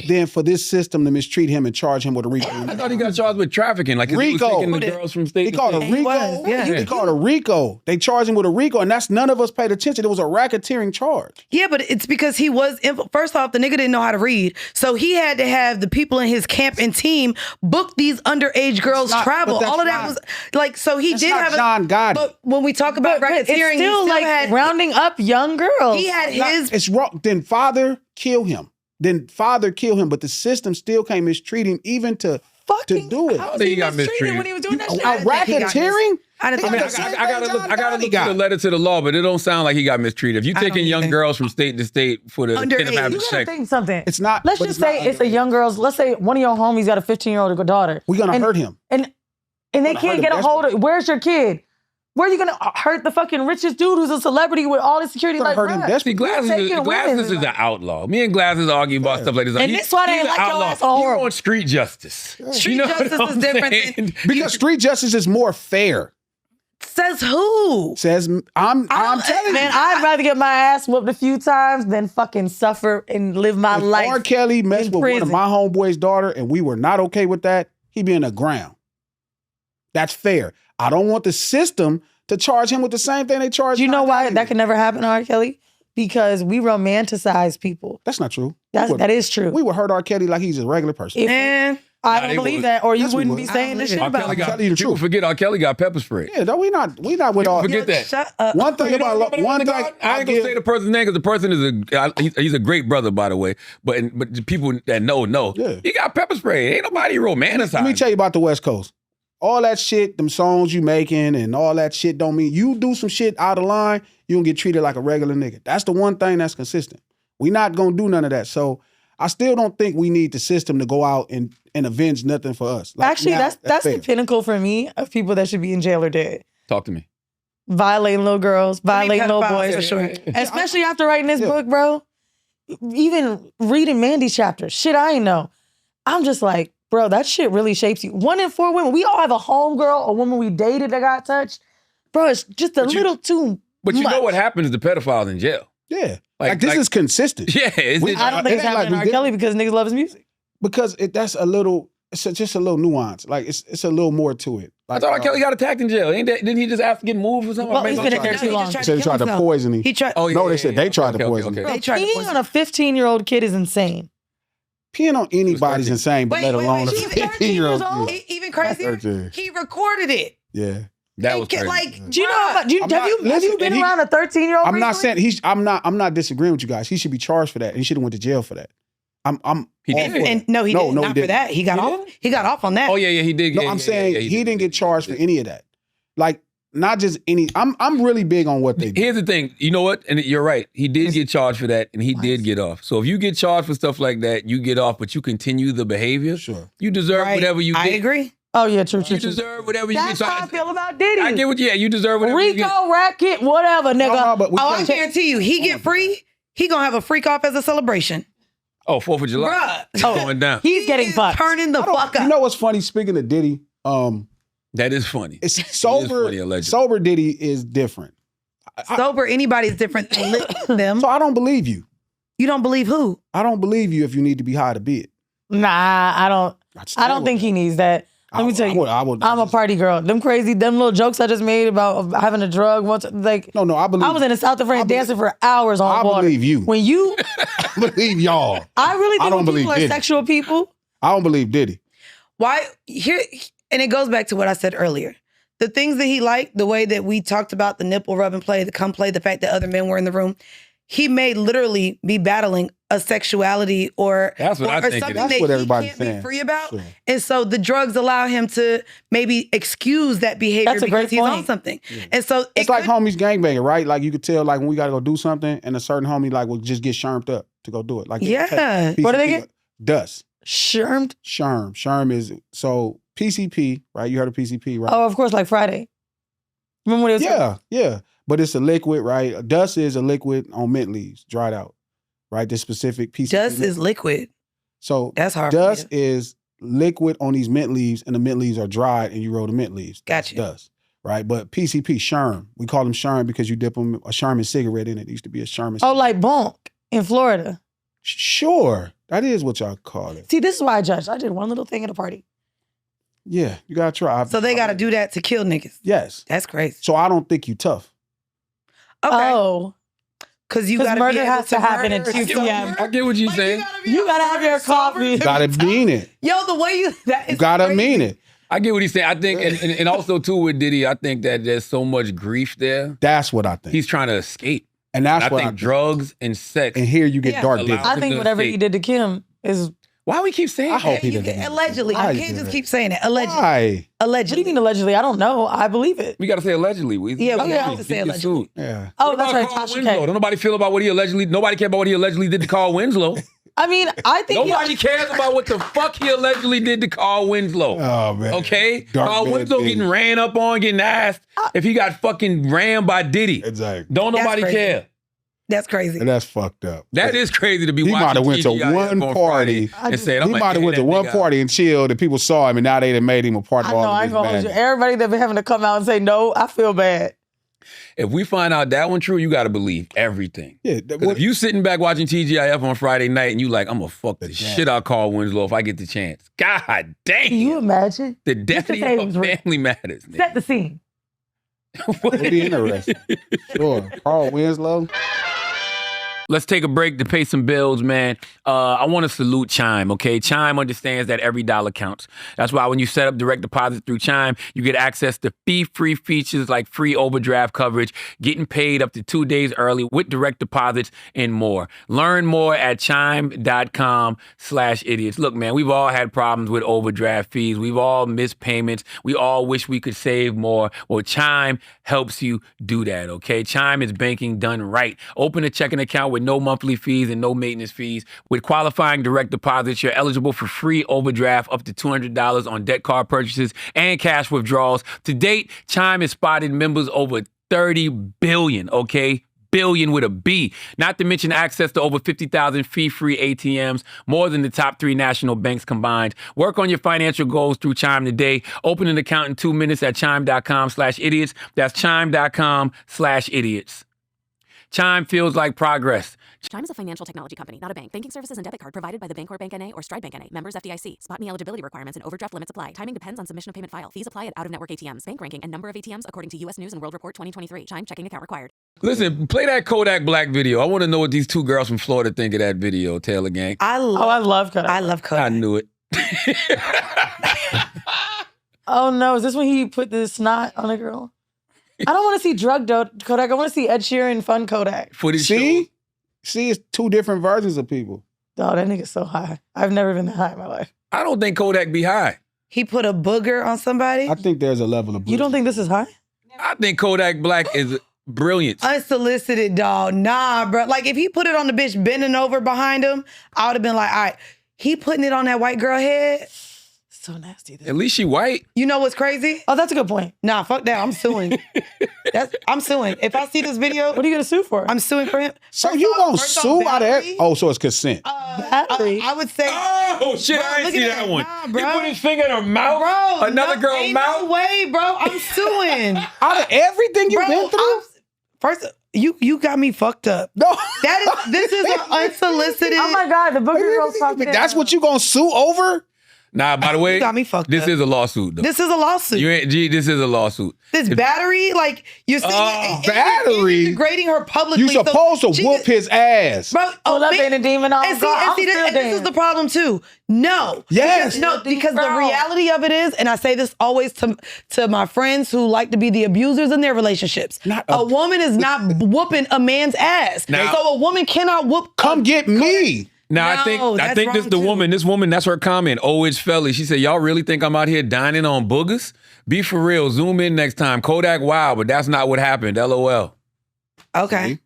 than for this system to mistreat him and charge him with a RICO. I thought he got charged with trafficking. Like, he was RICO. taking the girls from state He to called a state. He RICO. was, yeah. He called a RICO. They charged him with a RICO, and that's none of us paid attention. It was a racketeering charge. Yeah, but it's because he was, first off, the nigga didn't know how to read. So he had to have the people in his camp and team book these underage girls not- travel. but that's All of that not- was, like, so he That's did not have John Gotti. But when we talk about But racketeering, it's still he still like had, rounding up young girls. he had his, It's wrong. Then father kill him. But the system still can't mistreat him even to do it. I think he got mistreated. when he was doing that shit. Racketeering? I didn't I mean, think I gotta look at the letter to the law, but it don't sound like he got mistreated. If you I don't taking young either. girls from state to state for the Underage. kid having You gotta sex, think something. It's not. Let's but just it's say not it's a young girl's. Let's say one of your homies got a 15-year-old daughter. We're gonna hurt him. And they Gonna hurt can't him get a hold of. Where's your kid? Where are you gonna hurt the fucking richest dude who's a celebrity with all this security? Gonna Like, hurt him bruh, desperately. Glasses is an outlaw. Me and Glasses argue about stuff like this. And this why they he's like an your outlaw. ass so horrible. He wants street justice. Street justice is different than- Because street justice is more fair. Says who? Says I'm telling you. Man, I'd rather get my ass whooped a few times than fucking suffer and live my If life. R. Kelly messed in with one of prison. my homeboy's daughter and we were not okay with that, he'd be in the ground. That's fair. I don't want the system to charge him with the same thing they charge. Do you know R. why Kelly that with. can never happen to R. Kelly? Because we romanticize people. That's not true. That is true. We would hurt R. Kelly like he's a regular person. If- Man, I Nah, don't they believe would. that, or you Yes, we wouldn't would. be I saying don't this shit believe it. about Kelly me. got, Tell you the people truth. forget R. Kelly got pepper spray. Yeah, no, we not with all. Forget that. shut up. One thing about one thing I ain't gonna say the person's name because the person is he's a great brother, by the way. But the people that know, Yeah. he got pepper spray. Ain't nobody romanticized. Let me tell you about the West Coast. All that shit, them songs you making and all that shit don't mean you do some shit out of line, you gonna get treated like a regular nigga. That's the one thing that's consistent. We not gonna do none of that. So I still don't think we need the system to go out and avenge nothing for us. Like, Actually, now, that's the fair. pinnacle for me of people that should be in jail or dead. Talk to me. Violating little girls, violating little pedophiles boys. for sure. Especially after writing this Yeah. book, bro. Even reading Mandi's chapter, shit I ain't know. I'm just like, bro, that shit really shapes you. 1 in 4 women, we all have a homegirl, a woman we dated that got touched. Bro, it's just a little too But you know much. what happens to pedophiles in jail? Yeah. Like- Like, this like- is consistent. Yeah, I don't think it's It's like happening to we R. did- Kelly because niggas love his music. Because that's a little, just a little nuance. Like it's a little more to it. I Like, thought R. Kelly got attacked in jail. Didn't he just have to get moved or something? Well, Or he's maybe been in I'm there sorry. too long. they said they tried to poison him. He tried. Oh, yeah, No, they yeah, said yeah. they tried to Okay, poison him. okay. They tried to Peeing poison on a 15-year-old kid is insane. Peeing on anybody's insane, but let alone a She's 15-year-old old. kid. Even crazier, 13. he recorded it. Yeah. That was crazy. Like, Do you know how much? I'm not- Have you listen, been and he- around a 13-year-old? I'm not recently? saying I'm not disagreeing with you guys. He should be charged for that. And he should have went to jail for that. I'm He all did. for that. And no, he No, didn't. no, he Not for didn't. that. He got He off. He got off on that. Oh yeah, he did. No, yeah, I'm yeah, saying yeah, he didn't get charged for any of that. Like, not just any. I'm really big on what they do. Here's the thing. You know what? And you're right. He did get charged for that, and he did get off. So if you get charged for stuff like that, you get off, but you continue the behavior. Sure. You deserve Right. whatever you get. I agree. Oh yeah, true. You deserve whatever you That's get. how I feel about Diddy. I get what. Yeah, you deserve whatever you get. Rico, racket, whatever, nigga. No, but we Oh, I can't- guarantee you, he get free. He gonna have a freak off as a celebration, Oh, 4th of July. bruh. It's going down. He's getting is fucked. turning the fuck You up. know what's funny? Speaking of Diddy, That is funny. it's It is sober. funny, allegedly. Sober Diddy is different. Sober, anybody's different than them. So I don't believe you. You don't believe who? I don't believe you if you need to be high to bid. Nah, I don't think he needs that. Let me tell you, I'm a party girl. Them little jokes I just made about having a drug once, like, No, I believe. I was in the south of France I believe- dancing for hours on I water. believe you. When you, I believe y'all. I really I think don't when believe people are Diddy. sexual people, I don't believe Diddy. Why here? And it goes back to what I said earlier. The things that he liked, the way that we talked about the nipple rub and play, the come play, the fact that other men were in the room, he may literally be battling a sexuality or, That's what I think it something is. that That's what he everybody's can't be saying. free about. Sure. And so the drugs allow him to maybe excuse that behavior That's a because great he's on point. something. And so It's like homies gangbanging, right? Like you could tell, like when we got to go do something, and a certain homie like will just get shermed up to go do it. Like Yeah. What do they get? Dust. shermed. Sherm. Sherm is so PCP, right? You heard of PCP, right? Oh, of course, like Friday. Remember when it was? Yeah. But it's a liquid, right? Dust is a liquid on mint leaves, dried out, right? This specific PCP. dust is liquid. So That's hard. for me dust to- is liquid on these mint leaves, and the mint leaves are dried, and you roll the mint leaves. That's Gotcha. dust, right? But PCP, Sherm. We call them Sherm because you dip them a Sherman cigarette in it. It used to be a Sherman. Oh, like bonk in Florida. Sure. That is what y'all call it. See, this is why I judged. I did one little thing at a party. Yeah, you gotta try. So they got to do that to kill niggas. Yes. That's crazy. So I don't think you tough. Okay. Oh, Because you 'Cause got to murder has to happen at 2 p.m. I get what you're saying. You gotta have your coffee. You gotta mean it. Yo, the way you that You is gotta crazy. mean it. I get what he's saying. I think, and also too with Diddy, I think that there's so much grief there. That's what I think. He's trying to escape. And that's I what think I think. drugs and sex. And here you get Yeah. dark Allow- Diddy. I think whatever he did to Kim is. Why we keep saying I that? hope he You didn't. can- allegedly. Why You you can't do just that? keep saying it. Allegedly. Why? What do Allegedly. you mean allegedly? I don't know. I believe it. We got to say allegedly. Yeah, we have to Get say sued. allegedly. Yeah. Oh, What that's about right. Carl Tasha Winslow? K. Don't nobody feel about what he allegedly. Nobody care about what he allegedly did to Carl Winslow. I mean, I think Nobody cares about what the fuck he allegedly did to Carl Winslow. Oh, man. Okay? Dark Carl man Winslow Diddy. getting ran up on, getting asked if he got fucking rammed by Diddy. Exactly. Don't That's nobody crazy. care. That's crazy. And that's fucked up. That is crazy to be He watching might have went to TGIF one on party. Friday and said, I'm He gonna might have air went to that one nigga out. party and chilled, and people saw him, and now they done made him a part I of know, all I of ain't this gonna hold you. madness. Everybody that been having to come out and say no, I feel bad. If we find out that one true, you got to believe everything. Yeah, 'Cause if you sitting back watching TGIF on Friday night and you like, I'm gonna fuck the Damn. shit out of Carl Winslow if I get the chance. God damn. Can you imagine? The death of say it your was real. family matters. nigga. Set the scene. It'll be interesting. Sure. Carl Winslow. Let's take a break to pay some bills, man. I want to salute Chime, okay? Chime understands that every dollar counts. That's why when you set up direct deposit through Chime, you get access to fee-free features like free overdraft coverage, getting paid up to 2 days early with direct deposits, and more. Learn more at chime.com/idiots. Look, man, we've all had problems with overdraft fees. We've all missed payments. We all wish we could save more. Well, Chime helps you do that, okay? Chime is banking done right. Open a checking account with no monthly fees and no maintenance fees. With qualifying direct deposits, you're eligible for free overdraft up to $200 on debt card purchases and cash withdrawals. To date, Chime has spotted members over 30 billion, okay? Billion with a B. Not to mention access to over 50,000 fee-free ATMs, more than the top 3 national banks combined. Work on your financial goals through Chime today. Open an account in 2 minutes at chime.com/idiots. That's chime.com/idiots. Chime feels like progress. Chime is a financial technology company, not a bank. Banking services and debit card provided by the Bancorp Bank N.A. or Stride Bank N.A. Members FDIC. Spot me eligibility requirements and overdraft limits apply. Timing depends on submission of payment file. Fees apply at out-of-network ATMs. Bank ranking and number of ATMs according to U.S. News and World Report 2023. Chime checking account required. Listen, play that Kodak Black video. I want to know what these 2 girls from Florida think of that video, Taylor Gang. I love Kodak. I love Kodak. I knew it. Oh no, is this when he put the snot on a girl? I don't want to see drug Kodak. I want to see Ed Sheeran fun Kodak. Footage See? See, it's 2 different versions of people. Oh, that nigga's so high. I've never been that high in my life. I don't think Kodak be high. He put a booger on somebody. I think there's a level of You don't think this is high? I think Kodak Black is brilliant. Unsolicited, dog. Nah, bro. Like, if he put it on the bitch bending over behind him, I would have been like, all right. He putting it on that white girl head. So nasty. At least she white. You know what's crazy? Oh, that's a good point. Nah, fuck that. I'm suing. I'm suing. If I see this video, What are you gonna sue for? I'm suing for him. So you gonna First off, sue out of battery, that? Oh, so it's consent. Battery? I would say, Oh, shit, Bro, I ain't look see at that that. one. Nah, He bro. put his finger in her mouth. bro, Another girl's ain't mouth. No way, bro. I'm suing. Out of everything you've Bro, been through? first, you got me fucked up. No. This is an unsolicited. Oh my God, the booger girl's talking. That's what you gonna sue over? Nah, by the way, You got me fucked this up. is a lawsuit, though. This is a lawsuit. You ain't, G, this is a lawsuit. This battery, like, you're saying, battery? you're degrading her publicly. You supposed so to she whoop could- his ass. Bro, Pull up man, in a demon on and see, God, I'm this, still and this is dancing. the problem too. No. Yes. No, because the Bro. reality of it is, and I say this always to my friends who like to be the abusers in their relationships. A woman is not whooping a man's ass. Now- So a woman cannot whoop. Come get me. Now, I No, think that's this wrong, the too. woman. This woman, that's her comment. Oh, it's Felly. She said, y'all really think I'm out here dining on boogers? Be for real. Zoom in next time. Kodak, wow, but that's not what happened. LOL. Okay.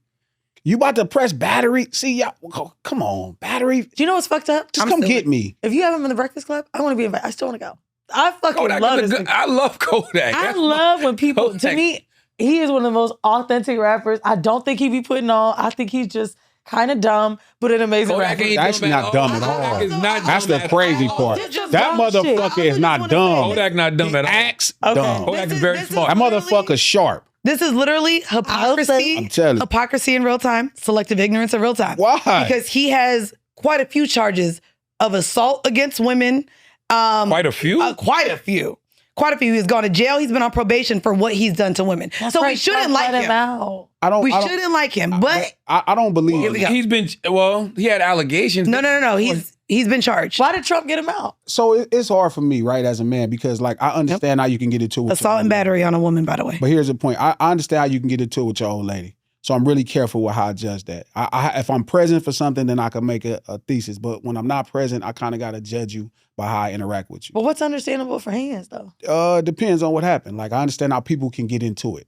You about to press battery? See, y'all, oh, come on, battery. Do you know what's fucked up? Just I'm come suing. get me. If you have him in the Breakfast Club, I want to be invited. I still want to go. I fucking Kodak love is this. a good, nigga. I love Kodak. I That's love when people, to Kodak. me, he is one of the most authentic rappers. I don't think he be putting on. I think he's just kind of dumb, but an amazing Kodak rapper. ain't That's dumb not dumb at Kodak all. is not That's dumb the at crazy all. part. It's just That dumb shit. motherfucker is not wanna dumb. Kodak not dumb at all. Acts Okay. dumb. Kodak This is is- very this is- smart. That motherfucker sharp. This is literally hypocrisy. I'm telling you. Hypocrisy in real time, selective ignorance in real time. Why? Because he has quite a few charges of assault against women. Quite a few? Quite a few. Quite a few. He's gone to jail. He's been on probation for what he's done to women. That's so we right. shouldn't Don't like let him. out. We shouldn't like him. But I don't believe Here we it. go. He's been, well, he had allegations. no. He's been charged. Why did Trump get him out? So it's hard for me, right, as a man, because like I understand how you can get into it. with Assault your and old lady. battery on a woman, by the way. But here's the point. I understand how you can get into it with your old lady. So I'm really careful with how I judge that. If I'm present for something, then I can make a thesis. But when I'm not present, I kind of got to judge you by how I interact with you. But what's understandable for hands, though? Depends on what happened. Like I understand how people can get into it.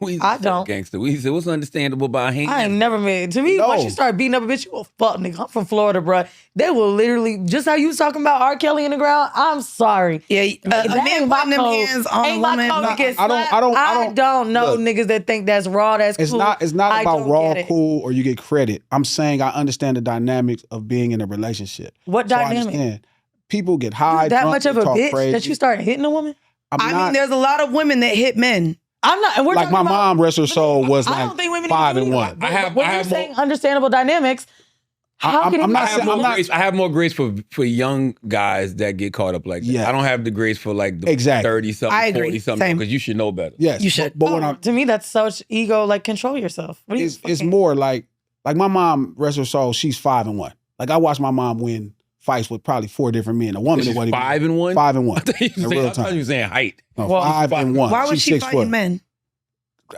Weezy I so don't. Gangster. Weezy said, what's understandable by him? I ain't never made. To me, No. once you start beating up a bitch, you a fuck nigga. I'm from Florida, bro. They will literally, just how you was talking about R. Kelly in the ground, I'm sorry. Yeah, a That man ain't my putting them code. hands on a Ain't my woman. code to get I don't- slapped. I don't know look. niggas that think that's raw, that's It's cool. not I about don't raw, get it. cool, or you get credit. I'm saying I understand the dynamics of being in a relationship. What So I dynamic? understand. People get high, that drunk, much of they a talk bitch crazy. that you start hitting a woman? I mean, there's a lot of women that hit men. I'm not. And we're like talking my about, mom, rest her soul, was I like don't think women 5 need to and do 1. that. When you're saying understandable dynamics, how I'm can it not be- saying- I'm not- I have more grace for young guys that get caught up like that. Yeah. I don't have the grace for like the Exactly. 30-something, I agree. 40-something, Same. because you should know better. Yes, You should. But when I'm, To me, that's such ego. Like, control yourself. What are you it's fucking- more like my mom, rest her soul, she's 5 and 1. Like I watched my mom win fights with probably 4 different men. A woman She's that wasn't 5 and 1? 5 and 1. I thought you In were real saying, time. saying height. No, Well, 5 and 1. Why was She's she 6 fighting foot. men?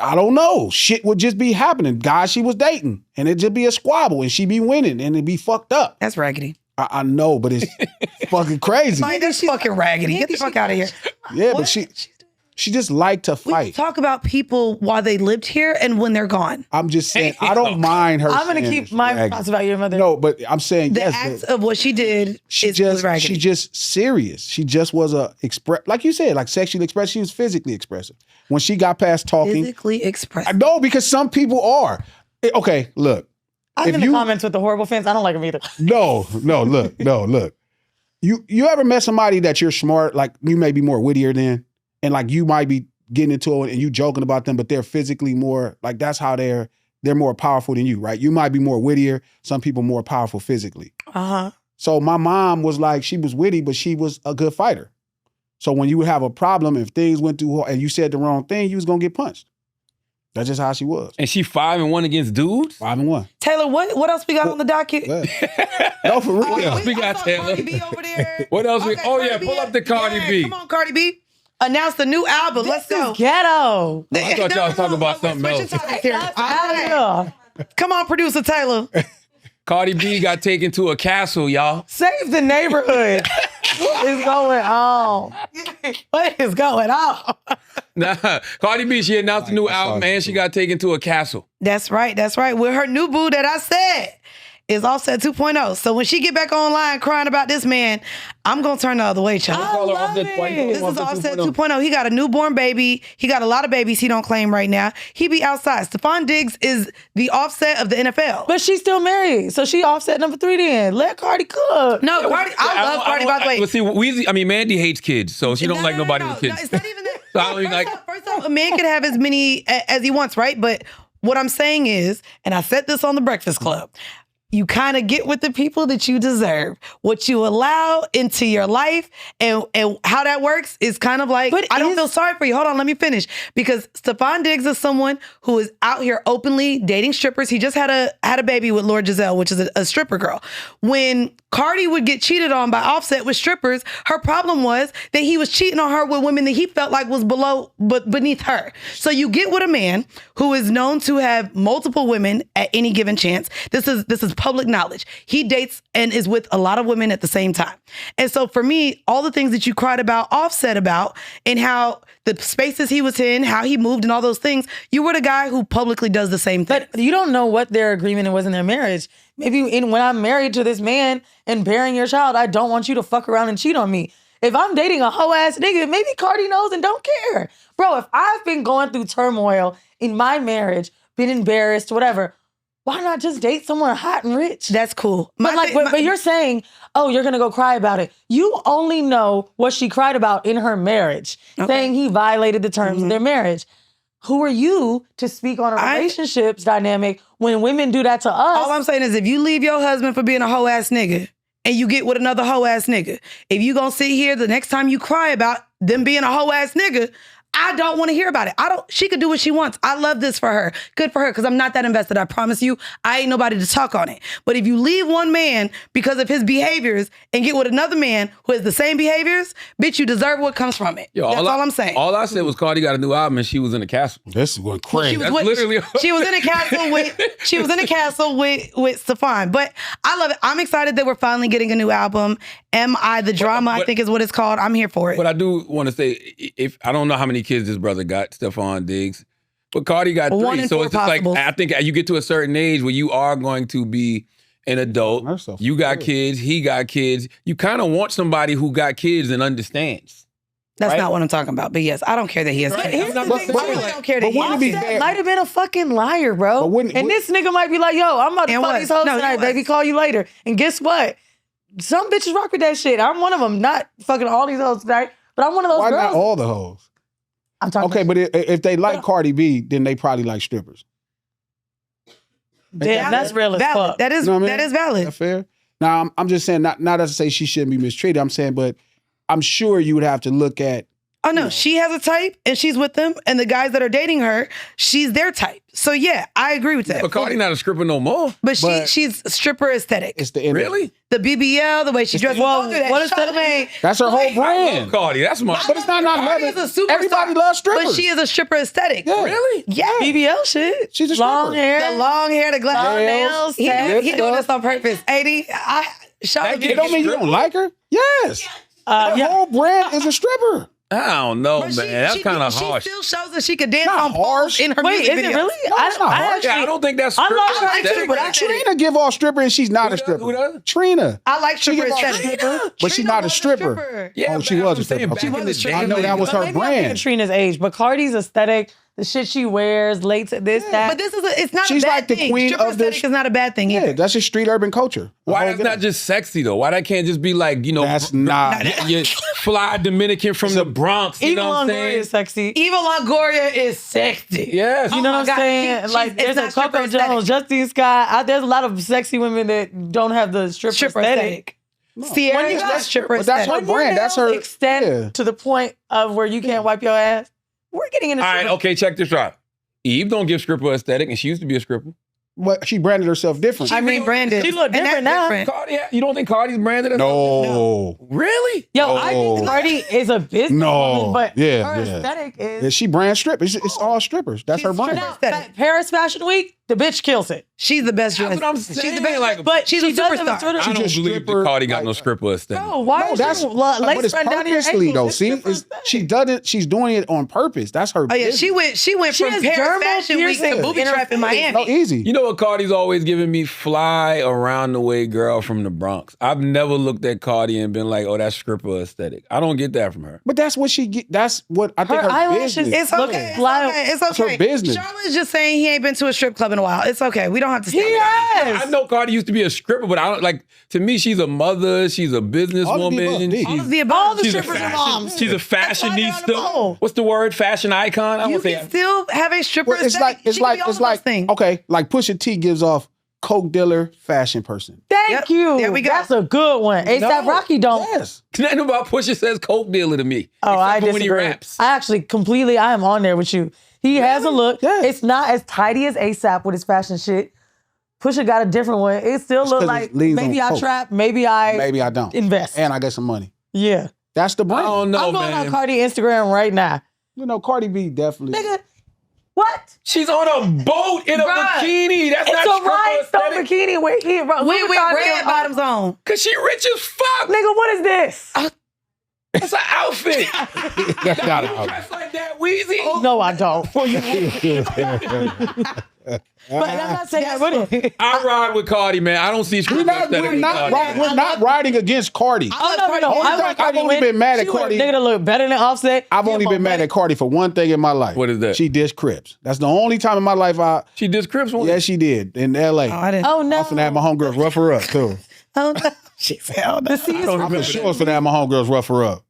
I don't know. Shit would just be happening. Guys she was dating, and it'd just be a squabble, and she be winning, and it'd be fucked up. That's raggedy. I know, but it's fucking crazy. Like, that's fucking raggedy. Get the fuck out of here. Yeah, but she just liked to We fight. talk about people while they lived here and when they're gone. I'm just saying, I don't mind her. I'm going to saying keep it's my raggedy. thoughts about your mother. No, but I'm saying The yes. act but of what she did is raggedy. she just serious. She just was like you said, like sexually expressive. She was physically expressive. When she got past talking, physically expressed. I know because some people are. Okay, look. I'm if in the you- comments with the horrible fans. I don't like them either. No, look. You ever met somebody that you're smart, like you may be more wittier than, and like you might be getting into it and you joking about them, but they're physically more, like that's how they're more powerful than you, right? You might be more wittier, some people more powerful physically. Uh-huh. So my mom was like, she was witty, but she was a good fighter. So when you would have a problem, if things went too hard and you said the wrong thing, you was gonna get punched. That's just how she was. And she 5 and 1 against dudes? 5 and 1. Taylor, what else we got on the docket? Go No, for real. We got I saw Taylor. Cardi B over there. What else? Okay, Oh, yeah, Cardi pull B, up the Cardi yeah, B. Come on, Cardi B. Announced a new album. Let's This go. is ghetto. I thought y'all was talking about something Switch else. the topics here. That's out of here. Come on, producer Taylor. Cardi B got taken to a castle, y'all. Save the neighborhood. What is going on? What is going on? Nah, Cardi B, she announced a new album and she got taken to a castle. That's right. That's right. With her new boo that I said is Offset 2.0. So when she get back online crying about this man, I'm going to turn the other way, child. I love it. This is Offset 2.0. He got a newborn baby. He got a lot of babies he don't claim right now. He be outside. Stephon Diggs is the Offset of the NFL. But she's still married. So she Offset number 3 then. Let Cardi cook. No, Cardi, I love Cardi, by the way. But see, Mandii hates kids, so she don't like nobody with kids. No, it's not even that. So I don't even like- First off, a man can have as many as he wants, right? But what I'm saying is, and I said this on the Breakfast Club, you kind of get with the people that you deserve. What you allow into your life and how that works is kind of like, But I don't feel sorry for you. Hold on, let me finish. Because Stephon Diggs is someone who is out here openly dating strippers. He just had a baby with Lord Giselle, which is a stripper girl. When Cardi would get cheated on by Offset with strippers, her problem was that he was cheating on her with women that he felt like was beneath her. So you get with a man who is known to have multiple women at any given chance. This is public knowledge. He dates and is with a lot of women at the same time. And so for me, all the things that you cried about Offset about and how the spaces he was in, how he moved and all those things, you were the guy who publicly does the same thing. But you don't know what their agreement was in their marriage. Maybe when I'm married to this man and bearing your child, I don't want you to fuck around and cheat on me. If I'm dating a hoe ass nigga, maybe Cardi knows and don't care. Bro, if I've been going through turmoil in my marriage, been embarrassed, whatever, why not just date someone hot and rich? That's cool. But you're saying, oh, you're going to go cry about it. You only know what she cried about in her marriage, saying he violated the terms of their marriage. Who are you to speak on a relationships dynamic when women do that to us? All I'm saying is if you leave your husband for being a hoe ass nigga and you get with another hoe ass nigga, if you gonna sit here the next time you cry about them being a hoe ass nigga, I don't want to hear about it. She could do what she wants. I love this for her. Good for her, because I'm not that invested. I promise you, I ain't nobody to talk on it. But if you leave one man because of his behaviors and get with another man who has the same behaviors, bitch, you deserve what comes from it. That's all I'm saying. All I said was Cardi got a new album and she was in a castle. This is going crazy. She was That's literally- she was in a castle with Stephon. But I love it. I'm excited that we're finally getting a new album. Am I the Drama? I think is what it's called. I'm here for it. But I do want to say, if I don't know how many kids this brother got, Stephon Diggs, But Cardi got One 3. in So 4 it's just possibles. like, I think you get to a certain age where you are going to be an adult. That's so You got weird. kids, he got kids. You kind of want somebody who got kids and understands. That's Right? not what I'm talking about. But yes, I don't care that he has kids. Here's the I thing, really too. don't care that But he wouldn't has it be kids. fair- Might have been a fucking liar, bro. But wouldn't- and this nigga might be like, yo, I'm about to And fuck what? these hoes No, he tonight, was. baby. Call you later. And guess what? Some bitches rock with that shit. I'm one of them. Not fucking all these hoes tonight, but I'm one of those Why girls. not all the hoes? I'm talking Okay, but if they like Cardi B, then they probably like strippers. Damn, that's real as Valid. fuck. That is You know what I mean? that is valid. Is that fair? Now, I'm just saying, not to say she shouldn't be mistreated. I'm saying, but I'm sure you would have to look at. Oh no, she has a type and she's with them, and the guys that are dating her, she's their type. So yeah, I agree with that. But Cardi not a stripper no more. But but- she's stripper aesthetic. It's the end. Really? The BBL, the way she dresses. Well, Don't do that. what is that? Charlamagne. That's her whole I love brand. Cardi. That's my. But it's not Cardi loving. is a superstar. Everybody loves strippers. But she is a stripper aesthetic. Yeah. Really? Yeah. BBL shit. She's a long stripper. hair. The long hair, the glass Long nails. nails, He tats, doing stuff. this on purpose. 80. That It don't mean you don't like her. Yes. Her Yeah. whole brand is a stripper. I don't know, But man. That's kind of harsh. She still shows that she could dance Not on poles harsh. in her Wait, music is it videos. really? No, it's not harsh. Yeah, I don't think that's I stripper love her aesthetic. too, but I- Trina give off stripper and she's not Who a does? stripper. Who does? Trina. I like She stripper give off aesthetic. stripper, but she's not a stripper. Yeah, Oh, she man, was I'm a stripper. saying Okay. back in the day, I know that was But her maybe I'm thinking brand. Trina's age, but Cardi's aesthetic, the shit she wears, late to this, that. But this is it's not She's a bad like the thing. queen Stripper of the- aesthetic is not a bad thing either. Yeah, that's just street urban culture. The Why whole that's game. not just sexy though? Why that can't just be like, you know, That's not. you fly Dominican from the Bronx, you Eva know what I'm Longoria saying? is sexy. Eva Longoria is sexy. Yes. You know my what I'm God. saying? She- Like, it's there's a not stripper Coco aesthetic. Jones, Justine Scott. There's a lot of sexy women that don't have the stripper, Stripper aesthetic. aesthetic. Sierra When you is got- not stripper But that's her aesthetic. brand. That's her extent yeah. to the point of where you can't wipe your ass. We're getting into All right, okay, check this out. Eve don't give stripper aesthetic, and she used to be a stripper. But she branded herself different. She rebranded. She look And that's different now. different. Cardi, you don't think Cardi's branded? No. Really? Yo, I think No. Cardi is a business No. woman, but Yeah, her yeah. aesthetic Yeah, is. she brand strip. It's all strippers. That's her She's brand. stripper. Now, aesthetic. Paris Fashion Week, the bitch kills it. She's the best That's dressed. what I'm She's saying. the best. Like, But she's a she does have superstar. Twitter- I don't just believe stripper, that Cardi got like- no stripper aesthetic. Bro, why No, is that's you but lace it's front down your purposely ankles? though. It's See, stripper it's, aesthetic. she does it. She's doing it on purpose. That's her. Oh yeah, business. she went She from has Paris dermal Fashion Week to piercings booby in her trap in face. Miami. No, easy. You know what? Cardi's always giving me fly around the way girl from the Bronx. I've never looked at Cardi and been like, oh, that's stripper aesthetic. I don't get that from her. But that's what she get. That's what I think Her her, eyelashes- business. It's okay. It's Fly- okay. It's It's her okay. business. Charlotte's just saying he ain't been to a strip club in a while. It's okay. We don't have to. I know Cardi used to be a stripper, but I don't like. To me, she's a mother. She's a All of the above, businesswoman. D. All of She's, the above. All the she's a strippers are fashion. moms. She's a why they're on the fashionista. ball. What's the word? Fashion icon. I You would say. can still have a stripper Well, it's like aesthetic. She can be all of those things. okay, like Pusha T gives off coke dealer, fashion person. Thank Yep, you. there we go. That's a good one. ASAP Rocky don't. Yes. Nothing about Pusha says coke dealer to me. Oh, I except for when he disagree. raps. I actually completely, I am on there with you. He has a look. Yeah. It's not as tidy as ASAP with his fashion shit. Pusha got a different one. It still look 'cause like it leans maybe on I coke. trap, maybe I Maybe I don't. invest. And I get some money. Yeah. That's the I brand. don't know, I'm going man. on Cardi Instagram right now. You know, Cardi B definitely. Nigga, what? She's on a boat in a Bruh. bikini. That's It's not a rhinestone stripper bikini with he, We with red bottoms on. Cause she rich as fuck. Nigga, what is this? That's an outfit. That's not You out. dress like that, Weezy. No, I don't. But I'm not saying I wouldn't. I ride with Cardi, man. I don't see stripper aesthetic We're with not, Cardi. we're not riding against Cardi. Oh, no. Only I thing- want I've Cardi only win. been mad at She want a Cardi. nigga to look better than Offset. I've only been mad at Cardi for one thing in my life. What is that? She dissed Crips. That's the only time in my life She did Crips one. Yeah, she did in L.A. Oh, I didn't. Oh, no. I'm finna have my homegirls rough her up too. Oh, no. She said, oh, no. The C is I'm for sure finna have my homegirls rough her up.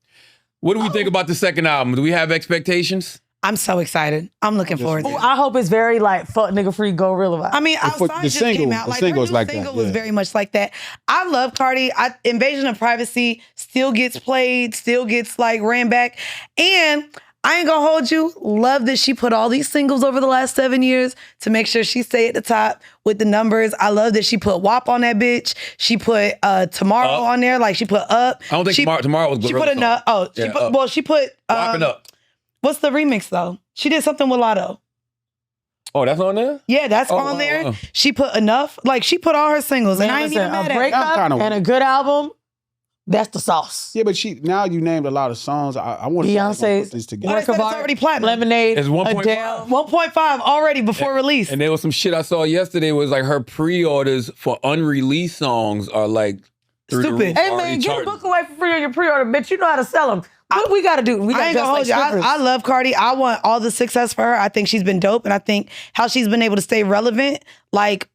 What do we think about the second album? Do we have expectations? I'm so excited. I'm looking forward to it. I hope it's very like fuck nigga free gorilla vibe. I mean, for- outside the just single- came out. the Like her single's new like that, single was yeah. very much like that. I love Cardi. Invasion of Privacy still gets played, still gets like ran back, and I ain't gonna hold you. Love that she put all these singles over the last 7 years to make sure she stay at the top with the numbers. I love that she put WAP on that bitch. She put Tomorrow Up. on there. Like she put Up. I don't think she, tomorrow was She Gorilla put enough. song. Oh, she Yeah, put. Up. Well, she put. Wrapping up. What's the remix though? She did something with Lotto. Oh, that's on there? Yeah, that's Oh, on wow, there. wow. She put Enough. Like she put all her singles, and I ain't even Listen, mad a at it. breakup I'm kinda- and a good album That's the sauce. Yeah, but now you named a lot of songs. I want to Beyonce's put this together. It's already platinum. Lemonade. It's 1.5. Adele. 1.5 already before release. And there was some shit I saw yesterday was like her pre-orders for unreleased songs are like through the Stupid. roof, Hey already man, get a charged. book away for free on your pre-order, bitch. You know how to sell them. What we got to do? We got I ain't gonna hold you. I love Cardi. I want all the success for her. I think she's been dope, and I think how she's been able to stay relevant, like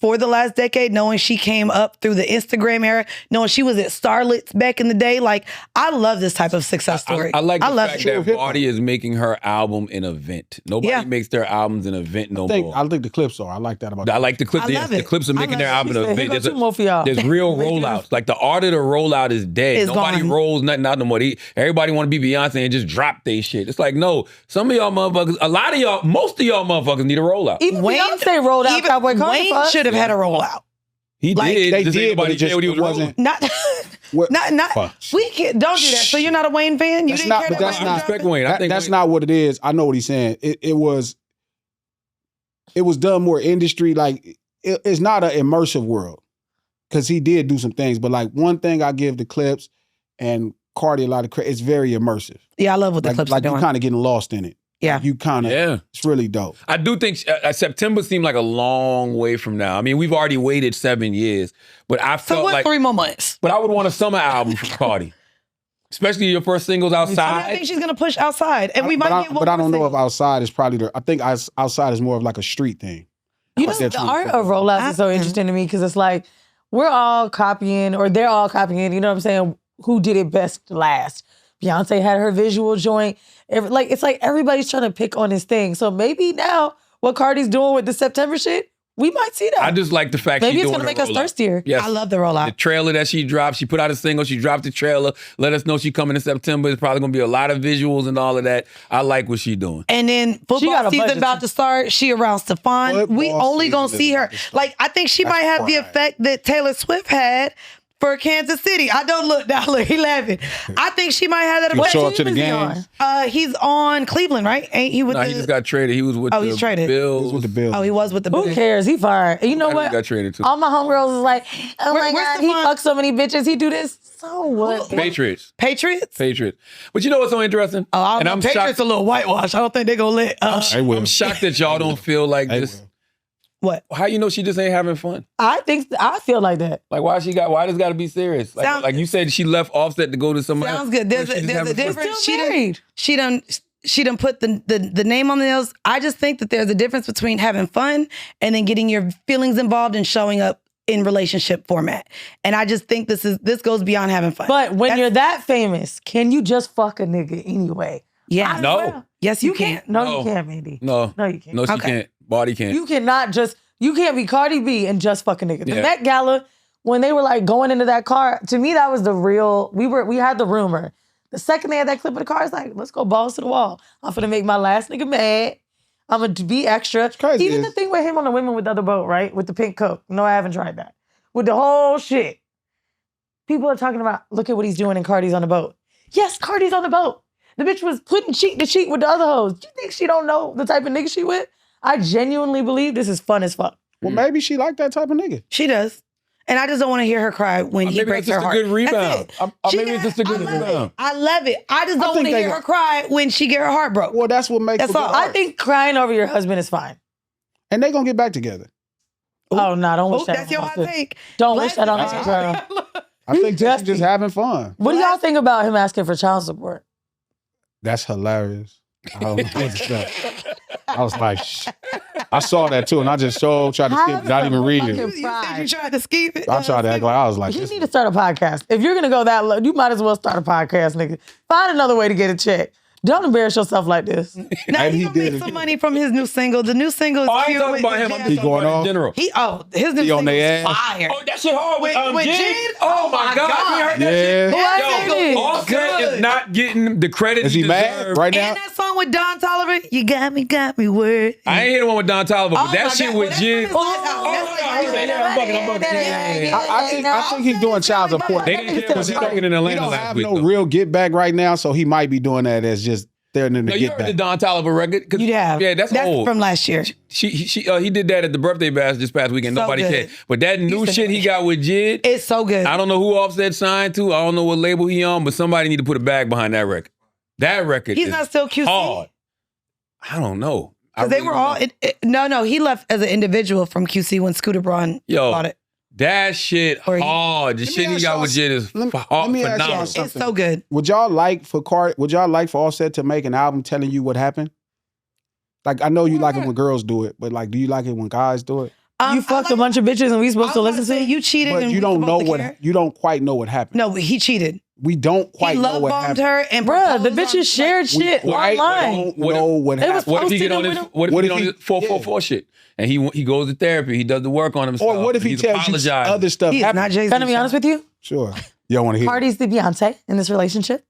for the last decade, knowing she came up through the Instagram era, knowing she was at Starlets back in the day. Like, I love this type of success story. I like the love fact it. that Cardi is making her album an event. Nobody makes their albums an event no more. I think the clips are. I like that about I like the clips. I love The it. clips are I making love their it. album an Here event. go two more for y'all. There's real rollouts. Like the art of the rollout is dead. It's Nobody gone. rolls nothing out no more. Everybody want to be Beyonce and just drop they shit. It's like, no, some of y'all motherfuckers, a lot of y'all, most of y'all motherfuckers need a rollout. Even Beyonce rolled out Cowboy Carter. Wayne should have had a rollout. He Like, did. they Just ain't did, but nobody it just cared what he was wasn't- rolling. Not. Fuck. We can't. Don't do that. So you're not a Wayne fan? You That's didn't not- care but that that's Wayne not- dropped Respect it? Wayne. I think That's Wayne- not what it is. I know what he's saying. It was done more industry. Like it's not an immersive world because he did do some things. But like one thing I give the clips and Cardi a lot of credit. It's very immersive. Yeah, I love what the clips are like you doing. kind of getting lost in it. Yeah. You kind of. Yeah. It's really dope. I do think September seemed like a long way from now. I mean, we've already waited 7 years, but I So felt what? like, 3 more months. but I would want a summer album from Cardi, especially your first singles I think outside. she's gonna push outside, and we might get one. But I don't know more if outside is probably I think outside is more of like a street thing. You Like know, that's the what- art of rollouts is so interesting to me because it's like we're all copying, or they're all copying. You know what I'm saying? Who did it best last? Beyonce had her visual joint. It's like everybody's trying to pick on his thing. So maybe now what Cardi's doing with the September shit, we might see that. I just like the fact Maybe she's it's doing gonna a make us rollout. thirstier. Yes. I love the The rollout. trailer that she dropped, she put out a single, she dropped the trailer, let us know she coming in September. It's probably gonna be a lot of visuals and all of that. I like what she doing. And then She football got a season budget. about to start. She around Stefan. We Football only gonna season see is her. about to start. Like, I think she That's might have the prime. effect that Taylor Swift had for Kansas City. I don't look now. Look, he laughing. I think she might have that You effect. show up to the team is he games. He's on Cleveland, right? Ain't he with No, the? he just got traded. He was with Oh, the he's traded. Bills. He was with the Bills. Oh, he was with the. Who Bills. cares? He fired. And you know I what? got traded too. All my homegirls is like, oh my Where's God, he Stephon? fucks so many bitches. He do this. So what? Patriots. Patriots. But you know what's so interesting? Oh, I and don't I'm know. Patriots shocked. a little whitewash. I don't think they're gonna let. They will. I'm shocked that y'all don't feel like They this. will. What? How you know she just ain't having fun? I feel like that. Like why does it got to be serious? Like, Sound- like you said, she left Offset to go to somewhere else. Sounds good. There's Or she a just having fun? difference. Still married. She done put the name on the nails. I just think that there's a difference between having fun and then getting your feelings involved and showing up in relationship format. And I just think this goes beyond having fun. But when That's- you're that famous, can you just fuck a nigga anyway? yeah, No. yes you can. No, No. you can't, Mandy. No. No, you can't. No, she Okay. can't. Body can't. You cannot just, you can't be Cardi B and just fuck a nigga. The Yeah. Met Gala, when they were like going into that car, to me that was the real, we had the rumor. The second they had that clip of the car, it's like, let's go balls to the wall. I'm finna make my last nigga mad. I'm gonna be extra. crazy Even is- the thing with him on the Women with the Other Boat, right? With the pink coat. No, I haven't tried that. With the whole shit. People are talking about, look at what he's doing and Cardi's on the boat. Yes, Cardi's on the boat. The bitch was putting cheek to cheek with the other hoes. Do you think she don't know the type of nigga she with? I genuinely believe this is fun as fuck. Well, maybe she like that type of nigga. She does. And I just don't want to hear her cry when he Maybe breaks that's her just a heart. good rebound. That's it. Maybe it's just a good I love rebound. it. I love it. I just don't think want to they hear got- her cry when she get her heart broke. Well, that's what makes That's for all. good I art. I think crying over your husband is fine. And they gonna get back together. Oh, no, don't wish Oh, that that's on your my hot sister. take. Don't wish that on my Glasses- girl. I think she's Dusty. just having fun. What do y'all think about him asking for child support? That's hilarious. I don't know what to say. I was like, shh. I saw that too, and I just tried to skip, not even read it. You said you tried to skip it. I tried to act like I was like, You this need to start a podcast. If you're gonna go that low, you might as well start a podcast, nigga. Find another way to get a check. Don't embarrass yourself like this. Now Maybe he he gonna did make it. some money from his new single. The new single is Oh, I ain't cute talking with about him. the I'm jazz. just talking going about in off? general. His new He on single their is ass? fire. Oh, that shit hard with With Jid? Jid? Oh my God. You heard that Yeah. shit? Who Yo, else is Offset is not getting the credit is he he mad deserves. right now? And that song with Don Toliver, you got me worried. I ain't hear the one with Don Toliver, but Oh that my shit God. with Well, Jid. that's from his last album. That's like- I'm bugging. Yeah. I think he's doing child support. They didn't care what they talking in Atlanta He don't last have week. no though. real get back right now, so he might be doing that as just there and then No, to you get heard the back. Don Toliver record? 'Cause- You have. Yeah, that's old. from last year. He did that at the birthday bash this past weekend. So Nobody good. cared. But that new shit he got with Jid, It's so good. I don't know who Offset signed to. I don't know what label he on, but somebody need to put a bag behind that record. That record He's is not still QC. hard. I don't know. Because they were all, no, he left as an individual from QC when Scooter Braun bought it. That shit Or he- hard. The Let me shit he ask got y'all with Jid is let me ask y'all phenomenal. something. It's so good. Would y'all like for Offset to make an album telling you what happened? Like, I know you like it when girls do it, but like, do you like it when guys do it? You fucked a bunch of bitches and we supposed to listen to it? You cheated But and you we don't know supposed to care? you don't quite know what happened. No, he cheated. We don't quite He know love what bombed happened. her and Bruh, the proposed on- bitches shared shit Quite online. don't know what It was happened. What if he get on Posted his? it with What if What he if get on he- his 444 shit and he goes to therapy? He does the work on himself. Or what if and he he's tells you apologizing. other stuff He's happened? not Jay-Z. Can I be honest with you? Sure. You don't want to hear it. Cardi's the Beyonce in this relationship.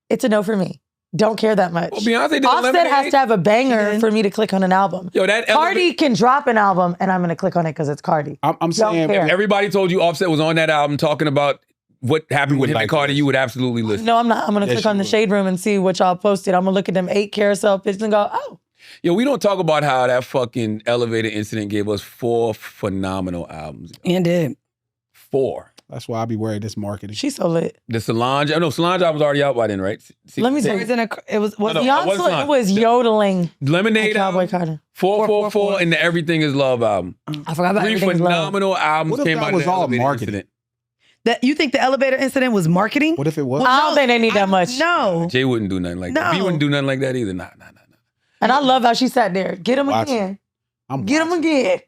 It's a no for me. Don't care that much. Well, Beyonce did Offset Lemonade. has to have a She banger did. for me to click on an album. Yo, that Cardi can drop an album and I'm going to click on it because it's Cardi. I'm saying, care. Everybody told you Offset was on that album talking about what happened You with would him and like Cardi. this. You would absolutely listen. No, I'm not. I'm going to Yes, click on you the would. Shade Room and see what y'all posted. I'm going to look at them 8 carousel pictures and go, oh. Yo, we don't talk about how that fucking elevator incident gave us 4 phenomenal albums. And did. 4. that's why I be worried this marketing. She's so lit. The Solange, Solange album's already out by then, right? Let me It tell was you. in a. It was. No, no. Beyonce what song? was yodeling at Lemonade Cowboy album, Carter. 444, and the Everything Is Love album. I forgot about 3 Everything Is Love. phenomenal albums What if came that out was of the all elevator marketing? incident. That you think the elevator incident was marketing? What if it was? I don't think they need that much. No. Jay wouldn't do nothing like that. B No. wouldn't do nothing like that either. Nah. And I love how she sat there. Get him Watch again. I'm Get him watching. again.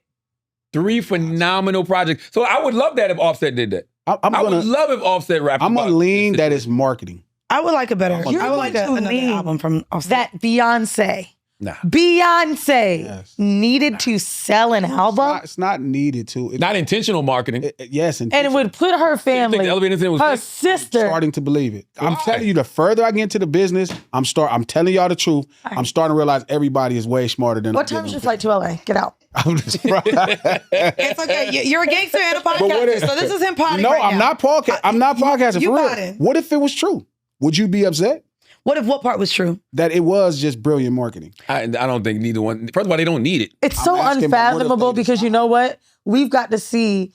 3 phenomenal projects. So I would love that if Offset did that. I'm I would gonna love if Offset rapped I'm about gonna lean this that situation. it's marketing. I would like a better. You're I would like going to another lean album from Offset. That Beyonce. Nah. Beyonce Yes. needed to sell an album. It's not needed to. Not intentional marketing. Yes, And it would put her You think family, the elevator incident was her fake? sister. starting to believe it. I'm Why? telling you, the further I get into the business, I'm telling y'all the truth. I'm starting to realize everybody is way smarter than What time is your flight to LA? Get out. I'm just It's okay. You're a gangster and a podcaster, so this is him potty. No, right I'm now. not podcast. I'm not podcasting you for real. potting. What if it was true? Would you be upset What if what part was true? that it was just brilliant marketing? I don't think neither one. First of all, they don't need it. It's so asking, but what if unfathomable they because you know what? We've got to see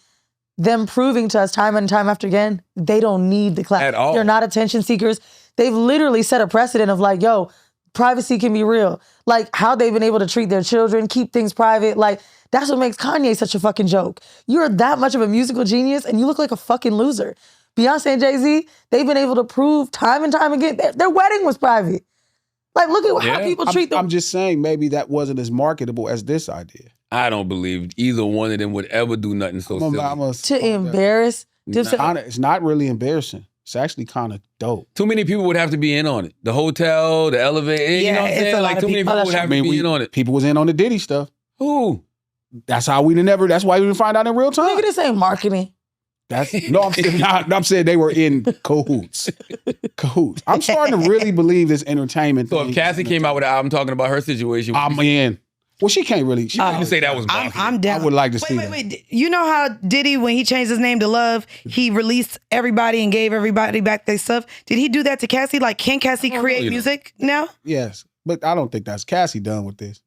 them proving to us time and time after again, they don't need the clap. At all. They're not attention seekers. They've literally set a precedent of like, yo, privacy can be real. Like how they've been able to treat their children, keep things private. Like that's what makes Kanye such a fucking joke. You're that much of a musical genius and you look like a fucking loser. Beyonce and Jay-Z, they've been able to prove time and time again, their wedding was private. Like look at how Yeah. people treat them. I'm just saying maybe that wasn't as marketable as this idea. I don't believe either one of them would ever do nothing so silly. to embarrass themselves. It's not really embarrassing. It's actually kind of dope. Too many people would have to be in on it. The hotel, the elevator, you Yeah, know what I'm it's saying? a lot Like of too many people. people would have to be in on it. People was in on the Diddy stuff. Who? That's why we didn't find out in real time. Nigga, this ain't marketing. I'm saying they were in cahoots. Cahoots. I'm starting to really believe this entertainment So thing. if Cassie came out with an album talking about her situation, I'm in. Well, she can't really. you can say that was marketing. I'm down. I would like to see that. Wait. You know how Diddy, when he changed his name to Love, he released everybody and gave everybody back their stuff? Did he do that to Cassie? Like, can Cassie create know. music now? Yes, but I don't think that's Cassie done with this.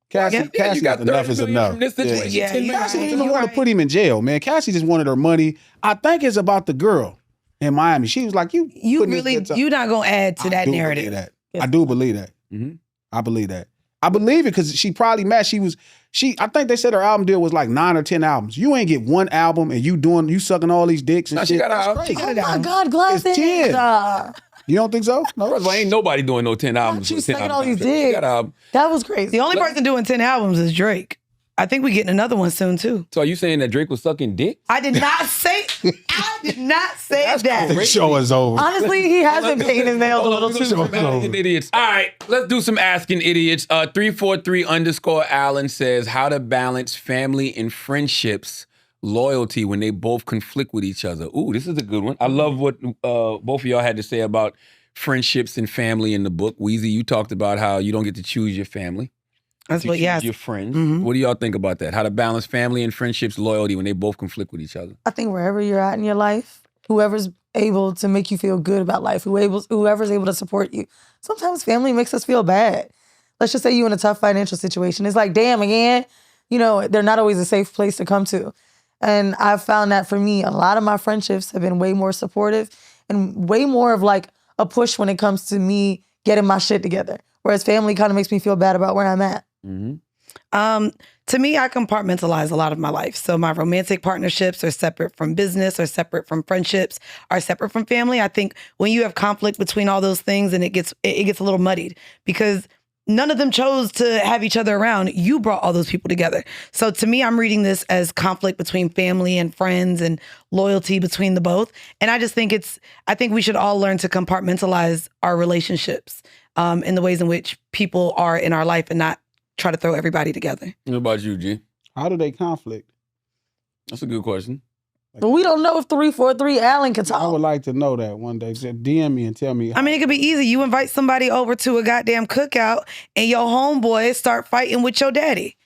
Cassie, Yeah, Cassie you got got enough 30 is million enough. from this situation. Yeah, 10 you're million. Cassie right. didn't even want to right. put him in jail, man. Cassie just wanted her money. I think it's about the girl in Miami. She was like, You putting this really, bitch up. you're not gonna add to I that do narrative. believe that. I do believe that. Mhm. I believe that. I believe it because she probably mad. I think they said her album deal was like 9 or 10 albums. You ain't get one album and you sucking all these dicks and Nah, she shit. got That's out. crazy. She got Put it Oh my down. God, Glasses. It's 10. You don't think so? No. First of all, ain't nobody doing no 10 albums. you with 10 sucking album all these contracts. She dicks. got an album. That was crazy. The only person doing 10 albums is Drake. I think we getting another one soon too. So are you saying that Drake was sucking dick? I did not say that. The show is over. Honestly, he has been painting his nails a little too much. Asking idiots. All right, let's do some asking idiots. 343_Allen says how to balance family and friendships loyalty when they both conflict with each other. Ooh, this is a good one. I love what both of y'all had to say about friendships and family in the book. Weezy, you talked about how you don't get to choose your family. That's You what, choose yes. your friends. Mhm. What do y'all think about that? How to balance family and friendships loyalty when they both conflict with each other? I think wherever you're at in your life, whoever's able to make you feel good about life, whoever's able to support you. Sometimes family makes us feel bad. Let's just say you're in a tough financial situation. It's like, damn, again, you know, they're not always a safe place to come to. And I've found that for me, a lot of my friendships have been way more supportive and way more of like a push when it comes to me getting my shit together. Whereas family kind of makes me feel bad about where I'm at. To me, I compartmentalize a lot of my life. So my romantic partnerships are separate from business, are separate from friendships, are separate from family. I think when you have conflict between all those things, and it gets a little muddied because none of them chose to have each other around. You brought all those people together. So to me, I'm reading this as conflict between family and friends and loyalty between the both. And I just think I think we should all learn to compartmentalize our relationships in the ways in which people are in our life and not try to throw everybody together. What about you, G? How do they conflict? That's a good question. But we don't know if 343 Allen can talk. I would like to know that one day. Just DM me and tell me. I mean, it could be easy. You invite somebody over to a goddamn cookout and your homeboys start fighting with your daddy.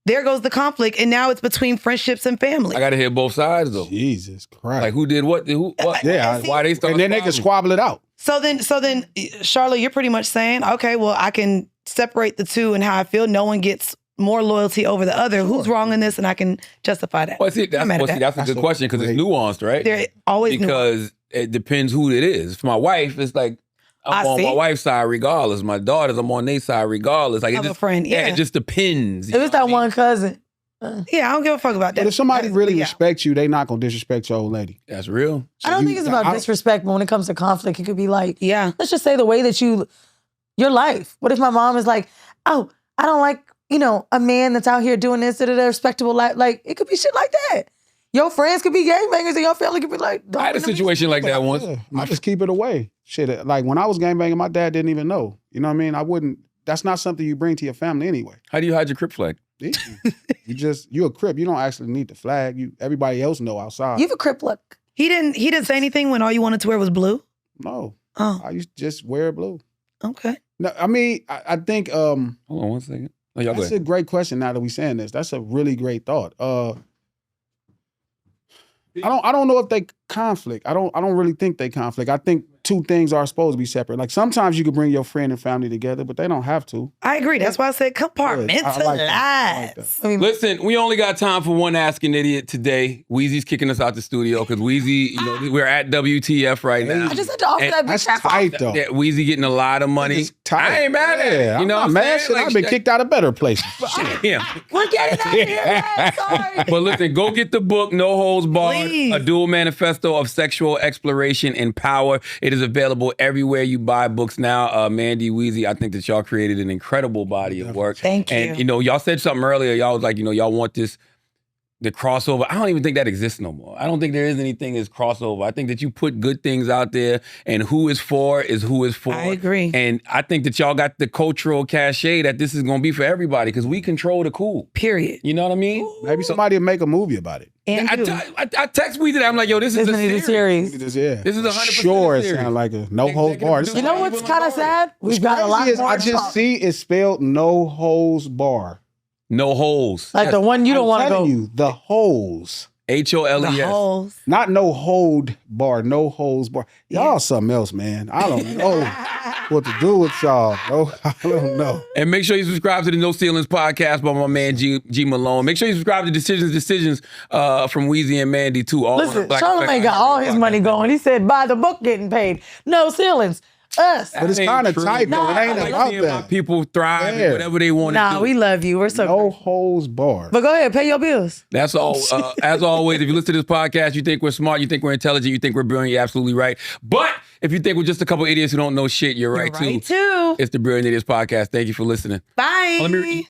There goes the conflict. And now it's between friendships and family. I got to hear both sides, though. Jesus Christ. Like, who did what? What? Yeah. Why they start And then they can squabble it out. So then, Charla, you're pretty much saying, okay, well, I can separate the two and how I feel. No one gets more loyalty over the other. Sure. Who's wrong in this? And I can justify that. Well, see, that's a good question because it's nuanced, right? They're always because it depends who it is. For my wife, it's like I'm on my wife's side regardless. My daughters, I'm on their side regardless. Like, a friend, it just depends. If it's that one cousin. Yeah, I don't give a fuck about that. But if somebody really respects you, they not going to disrespect your old lady. That's real. So I don't think it's about disrespect, but when it comes to conflict, it could be like, yeah, let's just say the way that your life. What if my mom is like, oh, I don't like, you know, a man that's out here doing this, respectable life. Like, it could be shit like that. Your friends could be gangbangers and your family could be like, I had a situation like that once. Yeah, I just keep it away. Shit, like when I was gangbanging, my dad didn't even know. You know what I mean? That's not something you bring to your family anyway. How do you hide your Crip flag? You're a Crip. You don't actually need the flag. Everybody else know outside. You have a Crip look. He didn't say anything when all you wanted to wear was blue? No. Oh. I used to just wear blue. Okay. No, I mean, I think hold on one second. Oh, that's a great question now that we're saying this. That's a really great thought. I don't know if they conflict. I don't really think they conflict. I think two things are supposed to be separate. Like sometimes you can bring your friend and family together, but they don't have to. I agree. That's why I said compartmentalize. I like that. Listen, we only got time for one Ask an Idiot today. Weezy's kicking us out the studio because Weezy, we're at WTF right now. I just had to offer that That's tight though. Yeah, Weezy getting a lot of money. I ain't mad at it. You know, I'm mad. I've been kicked out of better places. Yeah. We're getting out of here, man. Sorry. But listen, go get the book, No Holds Barred, Please. A Dual Manifesto of Sexual Exploration and Power. It is available everywhere you buy books now. Mandii, Weezy, I think that y'all created an incredible body of work. Thank you. And, y'all said something earlier. Y'all was like, y'all want the crossover. I don't even think that exists no more. I don't think there is anything as crossover. I think that you put good things out there, and who is for is who is for. I agree. And I think that y'all got the cultural cachet that this is going to be for everybody because we control the cool. Period. You know what I mean? Maybe somebody will make a movie about it. And I text Weezy that. I'm like, yo, this is a series. This is 100% Sure, it series. sounds like a no holds barred. You know what's kind of sad? We've got a lot more. I just see it's spelled no holds bar. No holes. Like the one you don't want to go. You, the holes. HOLES. the holes. Not no hold bar, no holds bar. Y'all something else, man. I don't know what to do with y'all. No, I don't know. And make sure you subscribe to the No Ceilings podcast by my man G Malone. Make sure you subscribe to Decisions from Weezy and Mandii too. All Listen, Charlamagne got all his money going. He said, buy the book getting paid. No ceilings. Us. But it's kind of tight, though. It ain't about that. People thrive and whatever they want to do. Nah, we love you. We're so no holds barred. But go ahead, pay your bills. That's all. As always, if you listen to this podcast, you think we're smart, you think we're intelligent, you think we're brilliant, you're absolutely right. But if you think we're just a couple idiots who don't know shit, you're right too. Right too. It's the Brilliant Idiots Podcast. Thank you for listening. Bye. Let me